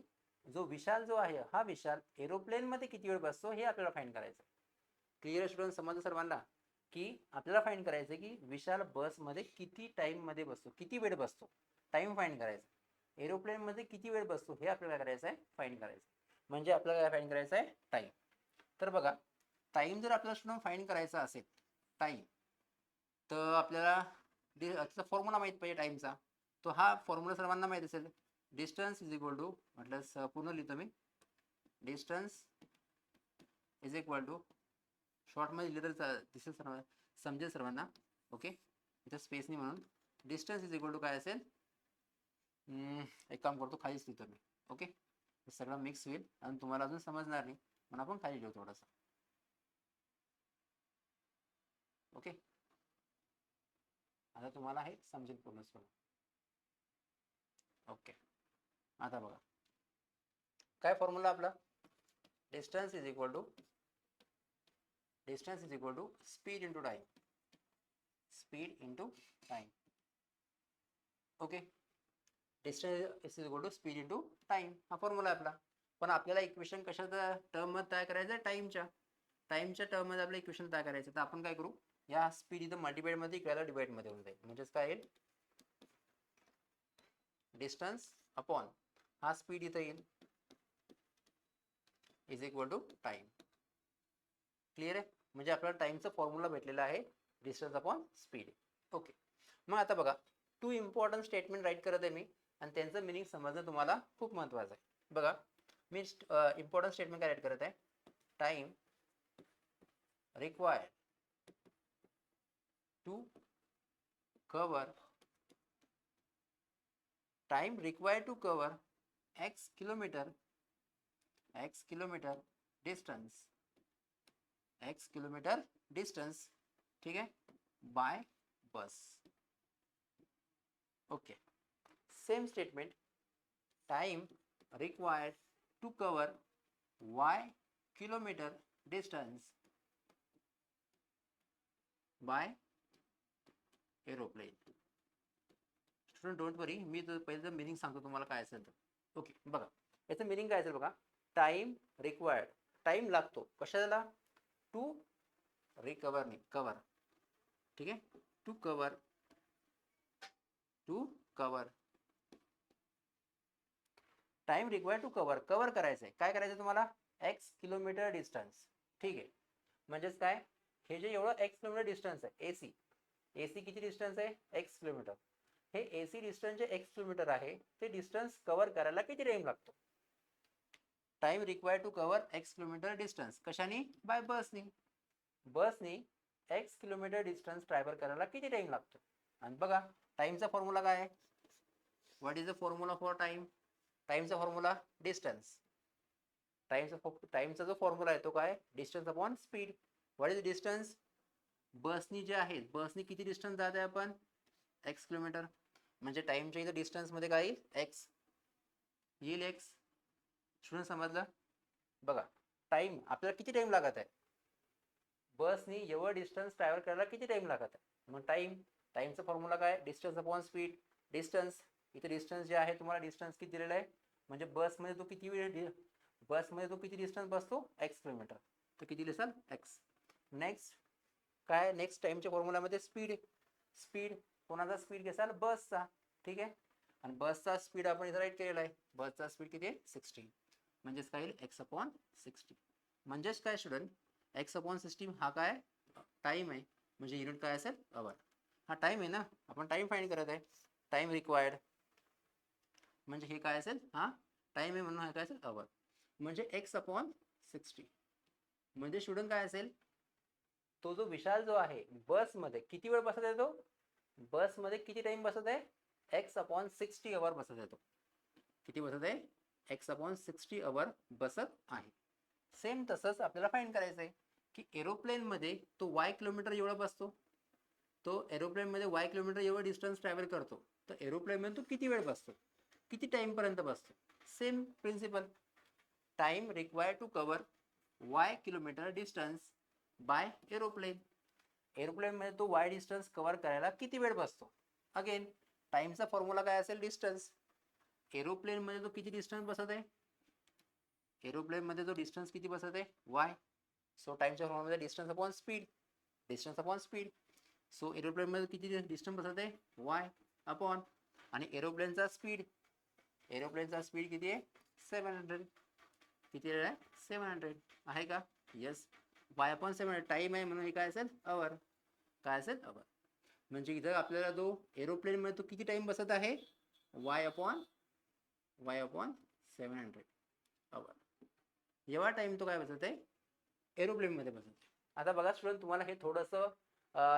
जो विशाल जो आहे हा विशाल एरोप्लेन मध्ये किती वेळ बसतो हे आपल्याला फाइंड करायचं. क्लिअर स्टुडंट समजलं सर्वांना की आपल्याला फाइंड करायचं की विशाल बसमध्ये किती टाइम मध्ये बसतो किती वेळ बसतो टाइम फाइंड करायचा. एरोप्लेन मध्ये किती वेळ बसतो हे आपल्याला करायचं आहे फाइंड करायचं म्हणजे आपल्याला काय फाइंड करायचं आहे टाइम. तर बघा टाइम जर आपल्याला स्टुडंट फाइंड करायचा असेल टाइम तर आपल्याला फॉर्म्युला माहित पाहिजे टाइमचा. तो हा फॉर्म्युला सर्वांना माहित असेल डिस्टन्स इज इक्वल टू म्हटलं पूर्ण लिहितो मी डिस्टन्स इज इक्वल टू शॉर्टमध्ये लिहिलं तर दिसेल सर्व समजेल सर्वांना. ओके इथं स्पेस नाही म्हणून डिस्टन्स इज इक्वल टू काय असेल एक काम करतो खालीच लिहितो मी. ओके सगळं मिक्स होईल आणि तुम्हाला अजून समजणार नाही म्हणून आपण खाली लिहू थोडंसं. ओके आता तुम्हाला हे समजेल पूर्ण. ओके आता बघा काय फॉर्म्युला आपला distance is equal to speed into time. Speed into time. Okay distance is equal to speed into time हा फॉर्म्युला आहे आपला. पण आपल्याला इक्वेशन कशाचा टर्म मध्ये तयार करायचं टाइमच्या टर्म मध्ये आपलं इक्वेशन तयार करायचं. तर आपण काय करू या स्पीड इथं मल्टिप्लाइड मध्ये इकडे डिवाइड मध्ये होऊन जाईल म्हणजेच काय येईल डिस्टन्स अपॉन हा स्पीड इथं येईल is equal to time. Clear आहे म्हणजे आपल्याला टाइमचा फॉर्म्युला भेटलेला आहे डिस्टन्स अपॉन स्पीड. ओके मग आता बघा 2 इम्पॉर्टंट स्टेटमेंट राईट करत आहे मी आणि त्यांचं मिनिंग समजणं तुम्हाला खूप महत्त्वाचं आहे. बघा मी इम्पॉर्टंट स्टेटमेंट काय राईट करत आहे time required to cover x kilometre distance ठीक है by bus. Okay same statement time required to cover y kilometre distance by aeroplane. Student don't worry मी पहिलं मिनिंग सांगतो तुम्हाला काय असेल तर. ओके बघा याचं मिनिंग काय असेल बघा टाइम रिक्वायर्ड टाइम लागतो कशाला टू रिकवर नाही कवर ठीक आहे to cover time required to cover करायचंय काय करायचं तुम्हाला x किलोमीटर डिस्टन्स. ठीक आहे म्हणजेच काय हे जे एवढं x किलोमीटर डिस्टन्स आहे एसी किती डिस्टन्स आहे x किलोमीटर. हे एसी डिस्टन्स जे x किलोमीटर आहे ते डिस्टन्स कव्हर करायला किती टाइम लागतो time required to cover x kilometre distance कशाने बाय बसनी x किलोमीटर डिस्टन्स ट्रॅव्हल करायला किती टाइम लागतो. आणि बघा टाइमचा फॉर्म्युला काय आहे what is the formula for time टाइमचा फॉर्म्युला डिस्टन्स टाइमचा जो फॉर्म्युला आहे तो काय distance upon speed. What is distance बसनी जे आहे बसनी किती डिस्टन्स जात आहे आपण x किलोमीटर म्हणजे टाइमच्या इथं डिस्टन्स मध्ये काय येईल x येईल x. स्टुडंट समजलं बघा टाइम आपल्याला किती टाइम लागत आहे बसनी एवढं डिस्टन्स ट्रॅव्हल करायला किती टाइम लागत आहे मग टाइमचा फॉर्म्युला काय डिस्टन्स अपॉन स्पीड. डिस्टन्स इथे डिस्टन्स जे आहे तुम्हाला डिस्टन्स किती दिलेला आहे म्हणजे बसमध्ये तो किती डिस्टन्स बसतो x किलोमीटर तर किती लिहिसाल x. नेक्स्ट टाइमच्या फॉर्म्युलामध्ये स्पीड कोणाचा स्पीड घेसाल बसचा. ठीक आहे आणि बसचा स्पीड आपण इथं राईट केलेला आहे बसचा स्पीड किती आहे 60 म्हणजेच काय येईल x अपॉन 60. म्हणजेच काय स्टुडंट x अपॉन 60 हा काय टाइम आहे म्हणजे युनिट काय असेल अवर. हा टाइम आहे ना आपण टाइम फाइंड करत आहे टाइम रिक्वायर्ड म्हणजे हे काय असेल हा टाइम आहे म्हणून हा काय असेल अवर म्हणजे x अपॉन 60 म्हणजे स्टुडंट काय असेल तो जो विशाल जो आहे बसमध्ये किती वेळ बसत आहे तो बसमध्ये किती टाइम बसत आहे x अपॉन 60 अवर बसत आहे तो किती बसत आहे x अपॉन 60 अवर बसत आहे. सेम तसंच आपल्याला फाइंड करायचं आहे की एरोप्लेन मध्ये तो y किलोमीटर एवढा बसतो तो एरोप्लेन मध्ये y किलोमीटर एवढं डिस्टन्स ट्रॅव्हल करतो तर एरोप्लेन मध्ये तो किती वेळ बसतो किती टाइम पर्यंत बसतो. Same principle time required to cover y kilometre distance by aeroplane. एरोप्लेनमध्ये तो वाय डिस्टन्स कव्हर करायला किती वेळ बसतो. अगेन टाइमचा फॉर्म्युला काय असेल, डिस्टन्स. एरोप्लेनमध्ये तो किती डिस्टन्स बसत आहे, एरोप्लेनमध्ये जो डिस्टन्स किती बसत आहे, वाय. सो टाइमच्या formula distance upon speed, distance upon speed. So एरोप्लेनमध्ये किती डिस्टन्स बसत आहे, वाय अपॉन, आणि एरोप्लेनचा स्पीड, एरोप्लेनचा स्पीड किती आहे, 700. किती आहे, 700 आहे का, येस. वाय अपॉन 700 टाईम आहे म्हणून हे काय असेल, अवर. काय असेल, अवर. म्हणजे इथं आपल्याला जो एरोप्लेनमध्ये तो किती टाइम बसत आहे, वाय अपॉन 700 अवर. एवढा टाइम तो काय बसत आहे, एरोप्लेनमध्ये बसत आहे. आता बघा स्टुडंट, तुम्हाला हे थोडंसं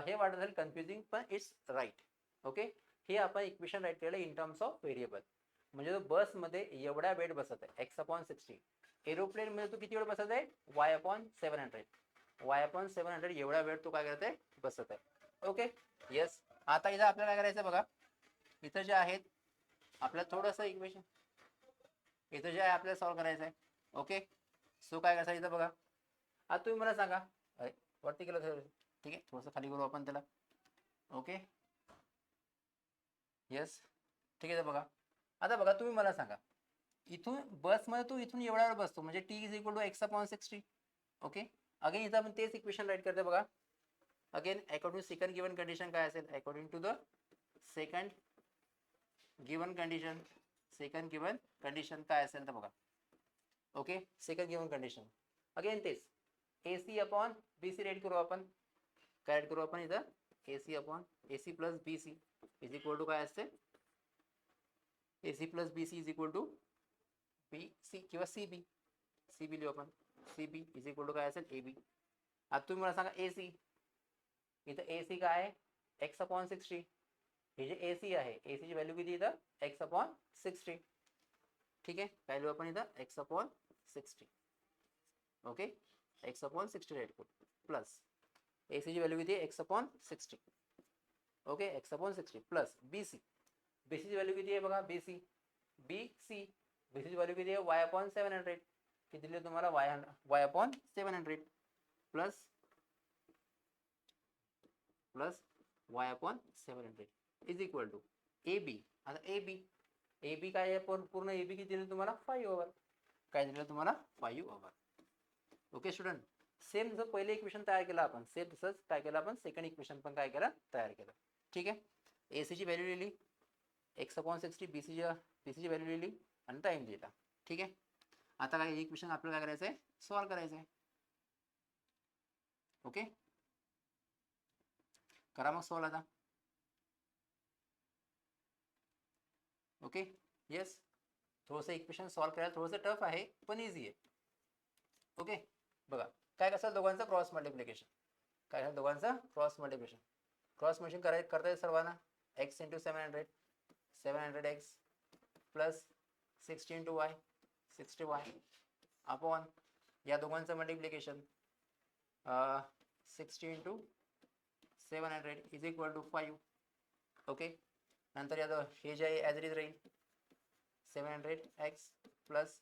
हे वाटत असेल कन्फ्युजिंग, पण इट्स राईट. ओके, हे आपण इक्वेशन राईट केलं इन टर्म्स ऑफ व्हेरिएबल. म्हणजे तो बसमध्ये एवढा वेळ बसत आहे, x/60. एरोप्लेनमध्ये तो किती वेळ बसत आहे, y/700. y/700 एवढा वेळ तो काय करत आहे, बसत आहे. Okay, yes. आता इथं आपल्याला काय करायचं बघा, इथं जे आहेत आपल्याला थोडंसं इक्वेशन इथं जे आहे आपल्याला सॉल्व्ह करायचं आहे. ओके, सो काय करायचं इथं बघा. आता तुम्ही मला सांगा, अरे वरती केलं तर ठीक आहे, थोडंसं खाली करू आपण त्याला. ओके, येस, ठीक आहे. बघा आता बघा, तुम्ही मला सांगा, इथून बसमध्ये तू इथून एवढा वेळ बसतो म्हणजे t=x/60. ओके, अगेन इथं आपण तेच इक्वेशन राईट करते बघा. Again according to second given condition काय असेल, according to the second given condition, second given condition काय असेल तर बघा. Okay, second given condition again तेच AC अपॉन BC राईट करू आपण. काय राईट करू आपण इथं, AC plus BC is equal to काय असते, AC plus BC is equal to BC किंवा CB लिहू आपण. CB इज इक्वल टू काय असेल, AB. आता तुम्ही मला सांगा AC, इथं AC काय आहे, x/60. हे जे AC आहे, AC ची व्हॅल्यू किती इथं, x/60. ठीक आहे, व्हॅल्यू आपण इथं x/60. ओके, x/60 राईट करू, प्लस AC ची व्हॅल्यू किती आहे, x/60. Okay, x/60 plus BC ची व्हॅल्यू किती आहे बघा, BC ची व्हॅल्यू किती आहे, y/700. किती दिली तुम्हाला, y/700 plus y/700 is equal to AB. आता AB काय आहे, पूर्ण AB किती दिलं तुम्हाला, 5 ओव्हर. काय दिलं तुम्हाला, 5 ओव्हर. ओके स्टुडंट, सेम जर पहिले इक्वेशन तयार केलं आपण, सेम तसंच काय केलं आपण, सेकंड इक्वेशन पण काय केलं, तयार केलं. ठीक आहे, AC ची व्हॅल्यू लिहिली, x/60, BC ची व्हॅल्यू लिहिली आणि टाइम दिला. ठीक आहे, आता काय इक्वेशन आपल्याला काय करायचं आहे, सॉल्व्ह करायचं आहे. ओके, करा मग सॉल्व्ह आता. Okay, yes. थोडंसं इक्वेशन सॉल्व्ह करायला थोडंसं टफ आहे, पण इझी आहे. ओके, बघा काय कसं दोघांचं क्रॉस मल्टिप्लिकेशन, काय दोघांचं क्रॉस मल्टिप्लिकेशन. क्रॉस मल्टिप्लिकेशन करता येईल सर्वांना. x × 700x plus 60 × y 60y upon या दोघांचं multiplication 60 × 700 is equal to 5. Okay, नंतर या हे जे आहे ॲज इट इज राहील, 700x प्लस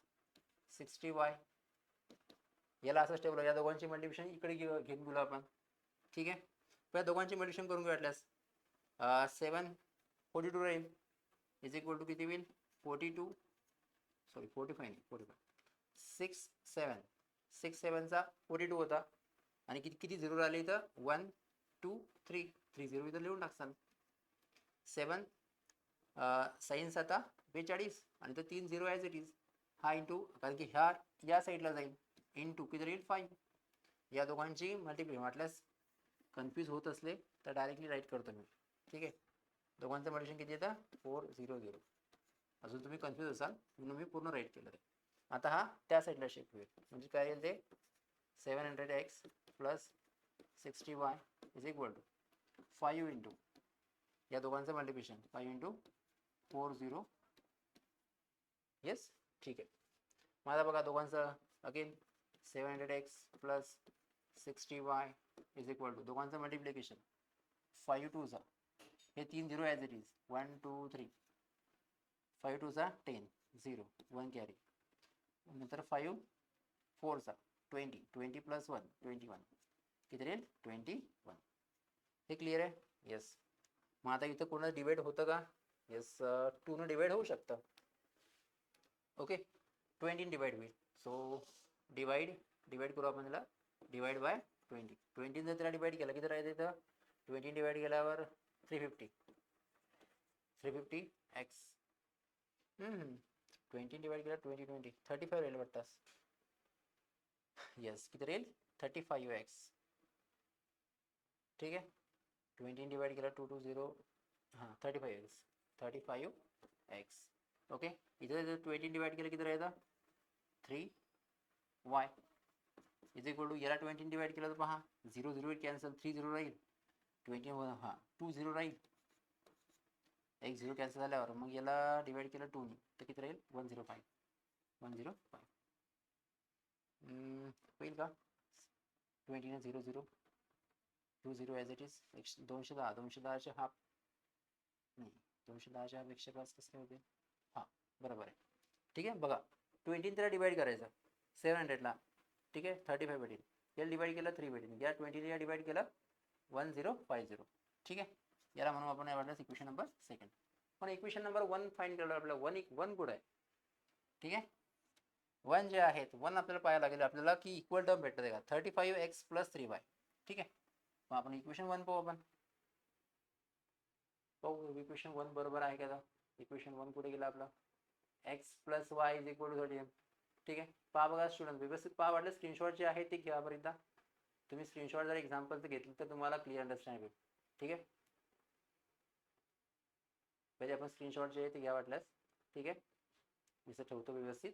60y. याला असंच ठेवलं, या दोघांची मल्टिप्लिकेशन इकडे घेऊन गेलो आपण. ठीक आहे, तर दोघांची मल्टिप्लिकेशन करून घेतल्यास 742 राहील इज इक्वल टू किती होईल, 45 नाही 45, 6 7चा 42 होता आणि किती झिरो राहिले इथं, 1 2 3 0 इथं लिहून टाकसान. 7 साइन 7 42 आणि इथं 3 0 ॲज इट इज. हा इंटू, कारण की ह्या या साईडला जाईल, इंटू किती राहील, 5. या दोघांची मल्टिप्लिकेशन वाटल्यास कन्फ्यूज होत असले तर डायरेक्टली राईट करतो मी. ठीक आहे, दोघांचं मल्टिप्लिकेशन किती येतं, 400. अजून तुम्ही कन्फ्यूज असाल म्हणून मी पूर्ण राईट केलं आहे. आता हा त्या साईडला शिफ्ट होईल, म्हणजे काय येईल ते, 700x plus 60y is equal to 5 into या दोघांचं मल्टिप्लिकेशन 5 × 40. येस, ठीक आहे. माझा बघा दोघांचं again 700x plus 60y is equal to दोघांचं मल्टिप्लिकेशन 5 2 हे 3 0 ॲज इट इज, 1 2 3. 5 2 10 0 1 कॅरी, नंतर 5 4 20 20 प्लस 1 21 किती राहील 21. हे क्लिअर आहे? येस. मग आता इथं कोणाला डिवाइड होतं का? येस, 2 ने डिवाइड होऊ शकतं. ओके, 20 डिवाइड होईल. सो डिवाइड करू आपण त्याला, डिवाइड बाय 20. 20 जर त्याला डिवाइड केलं किती राहते इथं? 20 डिवाइड केल्यावर 350 एक्स. 20 डिवाइड केलं 20 35 राहील वाटतं. येस, किती राहील? 35 एक्स. ठीक आहे. 20 डिवाइड केला 2 2 0, हां 35 एक्स. ओके, इथं 20 डिवाइड केलं किती राहतं? 3y इज इक्वल टू, याला 20 डिवाइड केलं तर पहा 0 0 कॅन्सल, 3 0 राहील, 20 हां 2 0 राहील, एक 0 कॅन्सल झाल्यावर मग याला डिवाइड केलं 2 ने तर किती राहील? 105 होईल का? 20 ने 0 0 2 0 ॲज इट इज. 210चे हाफ नाही, 210चे हाफ 105 कसं होते? हां बरोबर आहे. ठीक आहे, बघा 20 त्याला डिवाइड करायचं 700ला. ठीक आहे, 35 भेटेल. याला डिवाइड केलं 3 भेटेल. या 20 या डिवाइड केलं 1050. ठीक आहे, याला म्हणून आपण काय वाटलं इक्वेशन नंबर 2. पण इक्वेशन नंबर 1 फाईंड केलं आपल्याला. 1 कुठं आहे? ठीक आहे, 1 जे आहेत 1 आपल्याला पाहायला लागेल आपल्याला की इक्वल टर्म भेटतं का? 35x + 3y. ठीक आहे, मग आपण इक्वेशन 1 पाहू. इक्वेशन 1 बरोबर आहे का? इक्वेशन 1 कुठे गेलं आपलं? x + y = 30. ठीक आहे, पहा बघा स्टुडंट, व्यवस्थित पहा. वाटलं स्क्रीनशॉट जे आहे ते घ्या बरं एकदा. तुम्ही स्क्रीनशॉट जर एक्झाम्पलचं घेतलं तर तुम्हाला क्लिअर अंडरस्टँड होईल. ठीक आहे, पहिले आपण स्क्रीनशॉट जे आहे ते घ्या वाटल्यास. ठीक आहे, मी ठेवतो व्यवस्थित.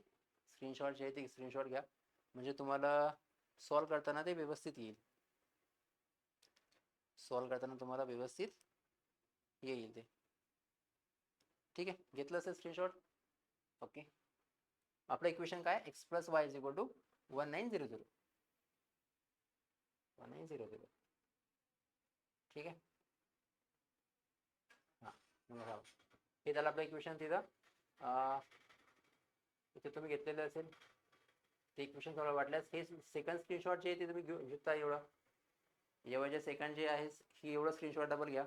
स्क्रीनशॉट जे आहे ते स्क्रीनशॉट घ्या, म्हणजे तुम्हाला सॉल्व करताना ते व्यवस्थित येईल. तुम्हाला व्यवस्थित येईल ते. ठीक आहे, घेतलं असेल स्क्रीनशॉट. ओके, आपलं इक्वेशन काय? x + y = 1900. 1900. ठीक आहे, हां मग हे झालं आपलं इक्वेशन. तिथं इथे तुम्ही घेतलेलं असेल ते इक्वेशन थोडं वाटल्यास हे सेकंड स्क्रीनशॉट जे आहे ते तुम्ही घेऊ शकता. एवढं सेकंड जे आहे ही एवढं स्क्रीनशॉट डबल घ्या.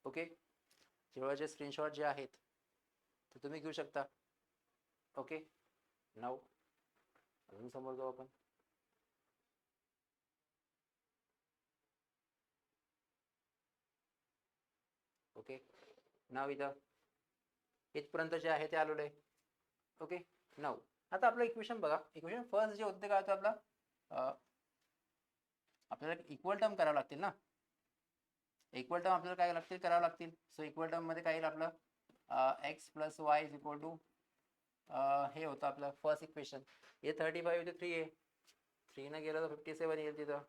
ओके, जेवढे स्क्रीनशॉट जे आहेत ते तुम्ही घेऊ शकता. ओके, नाव अजून समोर जाऊ आपण. ओके, नाव इथं इथपर्यंत जे आहे ते आलेलं आहे. ओके, नाव आता आपलं इक्वेशन बघा. इक्वेशन फर्स्ट जे होते काय होतं आपलं? आपल्याला इक्वल टर्म करावं लागतील ना. इक्वल टर्म आपल्याला काय करावं लागतील. सो इक्वल टर्म मध्ये काय येईल आपलं? x + y = हे होतं आपलं फर्स्ट इक्वेशन. हे 35 इथे 3 आहे, 3 ने गेलं तर 57 येईल तिथं.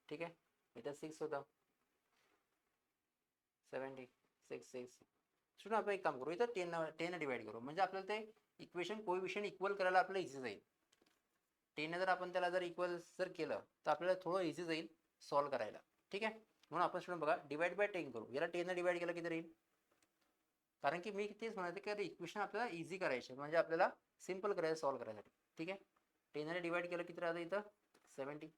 ठीक आहे, इथं 6 होतं, 70 6 6. सुद्धा आपण एक काम करू, इथं 10 डिवाइड करू, म्हणजे आपल्याला ते इक्वेशन कोएफिशिएंट इक्वल करायला आपल्याला इझी जाईल. 10 जर आपण त्याला जर इक्वल जर केलं तर आपल्याला थोडं इझी जाईल सॉल्व करायला. ठीक आहे, म्हणून आपण स्टुडंट बघा डिवाइड बाय 10 करू. याला 10 डिवाइड केलं किती राहील? कारण की मी तेच म्हणायचं की इक्वेशन आपल्याला इझी करायचे, म्हणजे आपल्याला सिंपल करायचं सॉल्व करायसाठी. ठीक आहे, 10 ने डिवाइड केलं किती राहतं इथं? 70.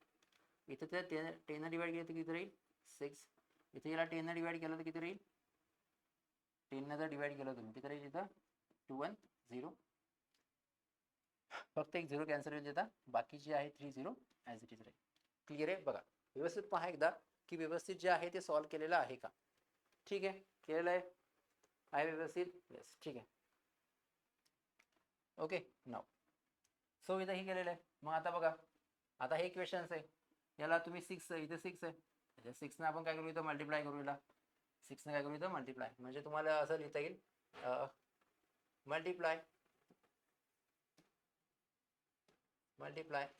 इथं त्या 10 ने डिवाइड केलं तर किती राहील? 6. इथे याला 10 ने डिवाइड केलं तर किती राहील? 10 ने जर डिवाइड केलं तुम्ही किती राहील इथं? 210. फक्त एक 0 कॅन्सल होईल देता, बाकी जे आहे 30 ॲज इट इज राहील. क्लिअर आहे? बघा व्यवस्थित पहा एकदा की व्यवस्थित जे आहे ते सॉल्व केलेलं आहे का. ठीक आहे, केलेलं आहे व्यवस्थित. येस, ठीक आहे. ओके, नाव सो इथं हे केलेलं आहे. मग आता बघा, आता हे इक्वेशन्स आहे, याला तुम्ही 6 इथे 6 आहे, 6 ने आपण काय करू इथं मल्टिप्लाय करू. याला 6 ने काय करू इथं मल्टिप्लाय, म्हणजे तुम्हाला असं लिहिता येईल multiply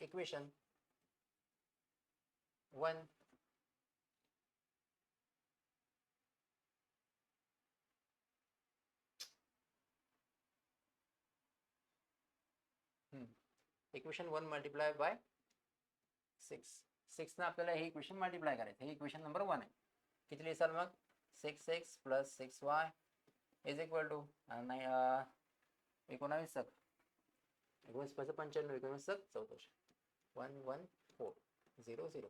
equation 1 equation 1 multiply by 6. 6 ने आपल्याला हे इक्वेशन मल्टिप्लाय करायचं. हे इक्वेशन नंबर 1 आहे. किती लिहिसाल मग? 6x + 6y = 19 19 95 19 14 11400.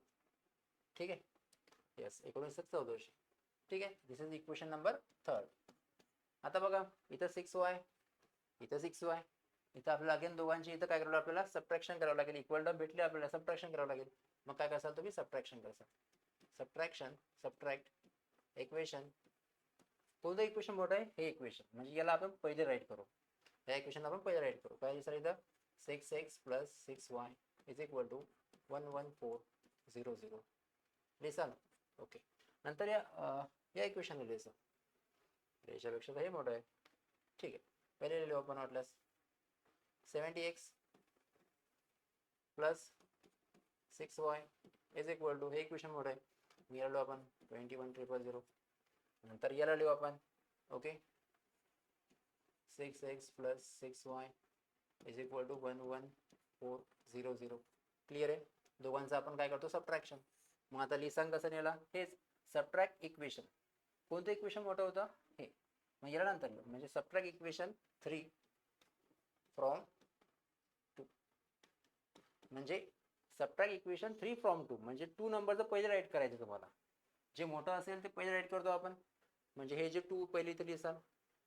ठीक आहे. येस, 191400. ठीक आहे. दिस इज इक्वेशन नंबर 3. आता बघा इथं 6y, इथं 6y, इथं आपल्याला अगेन दोघांची इथं काय करावं, आपल्याला सबट्रॅक्शन करावं लागेल. इक्वल टर्म भेटली आपल्याला, सबट्रॅक्शन करावं लागेल. मग काय करसाल तुम्ही, सबट्रॅक्शन करसाल. Subtract equation. कोणतं इक्वेशन मोठं आहे, हे इक्वेशन, म्हणजे याला आपण पहिले राईट करू. या इक्वेशन आपण पहिले राईट करू. काय दिसेल इथं, 6x + 6y = 11400. लिहिसाल. ओके. नंतर या इक्वेशनला लिहायचं. याच्यापेक्षा हे मोठं आहे. ठीक आहे. पहिले लिहू आपण वाटल्यास 70x + 6y = हे इक्वेशन मोठं आहे. याला लिहू आपण 21000. नंतर याला लिहू आपण. ओके. 6x + 6y = 11400. क्लिअर आहे. दोघांचं आपण काय करतो, सबट्रॅक्शन. मग आता लिहिसांग कसं नेला, हेच सबट्रॅक्ट इक्वेशन. कोणतं इक्वेशन मोठं होतं, हे. मग याला नंतर म्हणजे सबट्रॅक्ट इक्वेशन 3 फ्रॉम 2. म्हणजे सबट्रॅक्ट इक्वेशन 3 फ्रॉम 2 म्हणजे 2 नंबरचं पहिले राईट करायचं तुम्हाला. जे मोठं असेल ते पहिले राईट करतो आपण. म्हणजे हे जे 2 पहिले इथे लिहिसाल,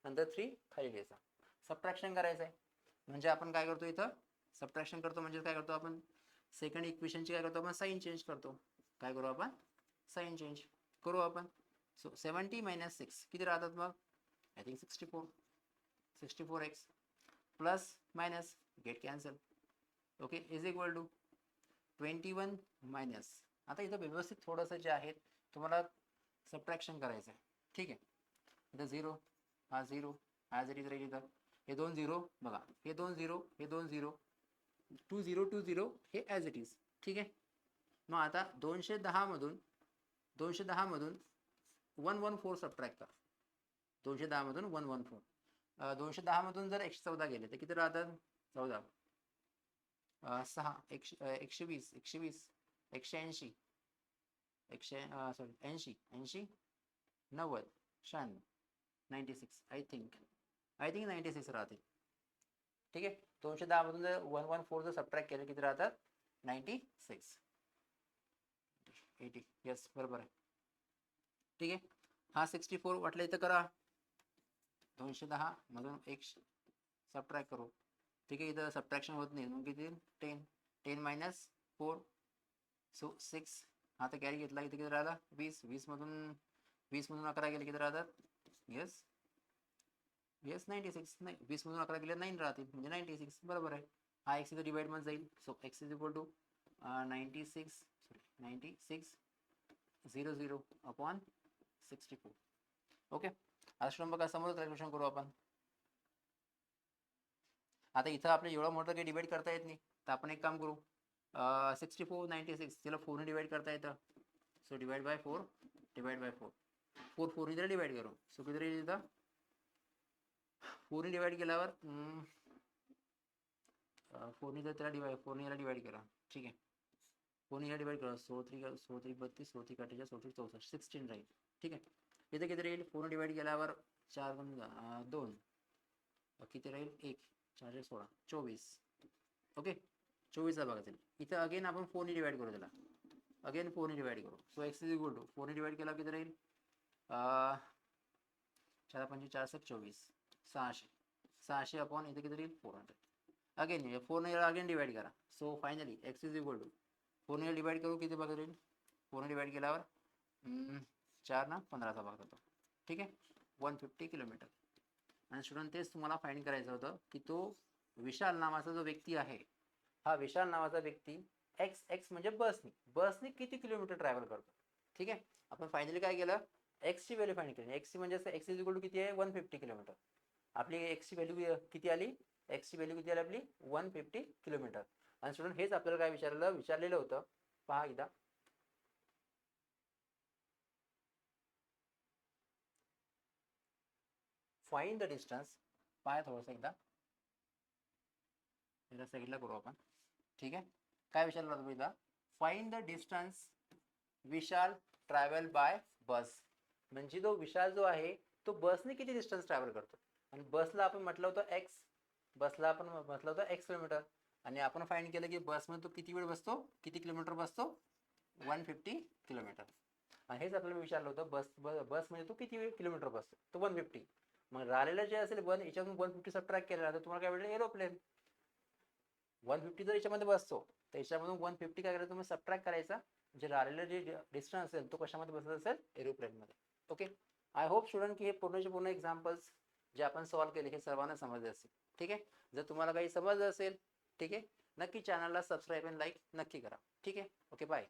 नंतर 3 खाली लिहायचा. सबट्रॅक्शन करायचं आहे. म्हणजे आपण काय करतो, इथं सबट्रॅक्शन करतो म्हणजे काय करतो आपण, सेकंड इक्वेशनची काय करतो आपण, साईन चेंज करतो. काय करू आपण, साईन चेंज करू आपण. सो 70 - 6 किती राहतात मग, I think 64. 64x plus minus gate cancel. Okay. = 21 minus. आता इथं व्यवस्थित थोडंसं जे आहे तुम्हाला सबट्रॅक्शन करायचं आहे. ठीक आहे. इथं 0, हा 0 ॲज इट इज राहील. इथं हे 2 0 बघा, हे 2 0, हे 2 0, 2 0 2 0 हे ॲज इट इज. ठीक आहे. मग आता 210 मधून 114 सबट्रॅक्ट करा. 210 मधून 114. 210 मधून जर 114 गेले तर किती राहतात, 14 6 120 120 180 सॉरी 80 80 90 96 96 आय थिंक 96 राहते. ठीक आहे. 210 मधून जर 114 जर सबट्रॅक्ट केले किती राहतात, 96 80. येस, बरोबर आहे. ठीक आहे. हा 64 वाटलं इथं करा. 210 मधून 1 सबट्रॅक्ट करू. ठीक आहे. इथं सबट्रॅक्शन होत नाही. मग किती, 10 - 4 सो 6. आता कॅरी घेतला, इथे किती राहिला, 20. 20 मधून 11 गेले किती राहतात, येस 96. नाही, 20 मधून 11 गेले 9 राहतील म्हणजे 96. बरोबर आहे. हा x इथं डिवाइड मध्ये जाईल. So x = 96,00/64. ओके. आता स्टुडंट बघा, समोर कॅल्क्युलेशन करू आपण. आता इथं आपल्याला एवढं मोठं काही डिवाइड करता येत नाही, तर आपण एक काम करू. 64 96 तिला 4 ने डिवाइड करता येतं. सो डिवाइड बाय 4 4 4 ने डिवाइड करू. सो किती राहील इथं, 4 ने डिवाइड केल्यावर 4 ने त्याला डिवाइड 4 ने याला डिवाइड केला. ठीक आहे. 4 ने याला डिवाइड करा. 16 3 32 16 3 48 16 64 16 राहील. ठीक आहे. इथे किती राहील, 4 ने डिवाइड केल्यावर 4 2 किती राहील, 1 4 16 24. ओके. 24 बघा त्याला. इथं अगेन आपण 4 ने डिवाइड करू त्याला. अगेन 4 ने डिवाइड करू. सो x = 4 ने डिवाइड केला किती राहील, 4 5 4 7 24 600. 600 अपॉन इथे किती राहील, 400. अगेन 4 ने अगेन डिवाइड करा. सो फायनली x = 4 ने डिवाइड करू किती बघा राहील, 4 ने डिवाइड केल्यावर 4 ना 15चा भाग होतो. ठीक आहे. 150 किलोमीटर. आणि स्टुडंट तेच तुम्हाला फाइंड करायचं होतं की तो विशाल नावाचा जो व्यक्ती आहे, हा विशाल नावाचा व्यक्ती x म्हणजे बसने किती किलोमीटर ट्रॅव्हल करतो. ठीक आहे. आपण फायनली काय केलं, x ची व्हॅल्यू फाइंड केली. x म्हणजे x = किती आहे, 150 किलोमीटर. आपली x ची व्हॅल्यू किती आली, x ची व्हॅल्यू किती आली आपली, 150 किलोमीटर. आणि स्टुडंट हेच आपल्याला काय विचारलेलं होतं, पहा एकदा. Find the distance. पहा थोडंसं एकदा साईडला करू आपण. ठीक आहे. काय विचारलं होतं एकदा, find the distance Vishal travel by bus. म्हणजे तो विशाल जो आहे तो बसने किती डिस्टन्स ट्रॅव्हल करतो. आणि बसला आपण म्हटलं होतं x किलोमीटर. आणि आपण फाइंड केलं की बसमध्ये तो किती वेळ बसतो, किती किलोमीटर बसतो, 150 किलोमीटर. आणि हेच आपल्याला विचारलं होतं बस म्हणजे तू किती किलोमीटर बसतो, तो 150. मग राहिलेलं जे असेल याच्यातून 150 सबट्रॅक्ट केला तर तुम्हाला काय भेटेल, एरोप्लेन. 150 जर याच्यामध्ये बसतो तर याच्यामधून 150 काय करायचं, तुम्ही सबट्रॅक्ट करायचा, जे राहिलेलं जे डिस्टन्स असेल तो कशामध्ये बसत असेल, एरोप्लेनमध्ये. ओके, आय होप स्टुडंट की हे पूर्णचे पूर्ण एक्झाम्पल्स जे आपण सॉल्व्ह केले हे सर्वांना समजले असेल. ठीक आहे, जर तुम्हाला काही समजलं असेल, ठीक आहे, नक्की चॅनलला सबस्क्राईब आणि लाईक नक्की करा. ठीक आहे, ओके, बाय.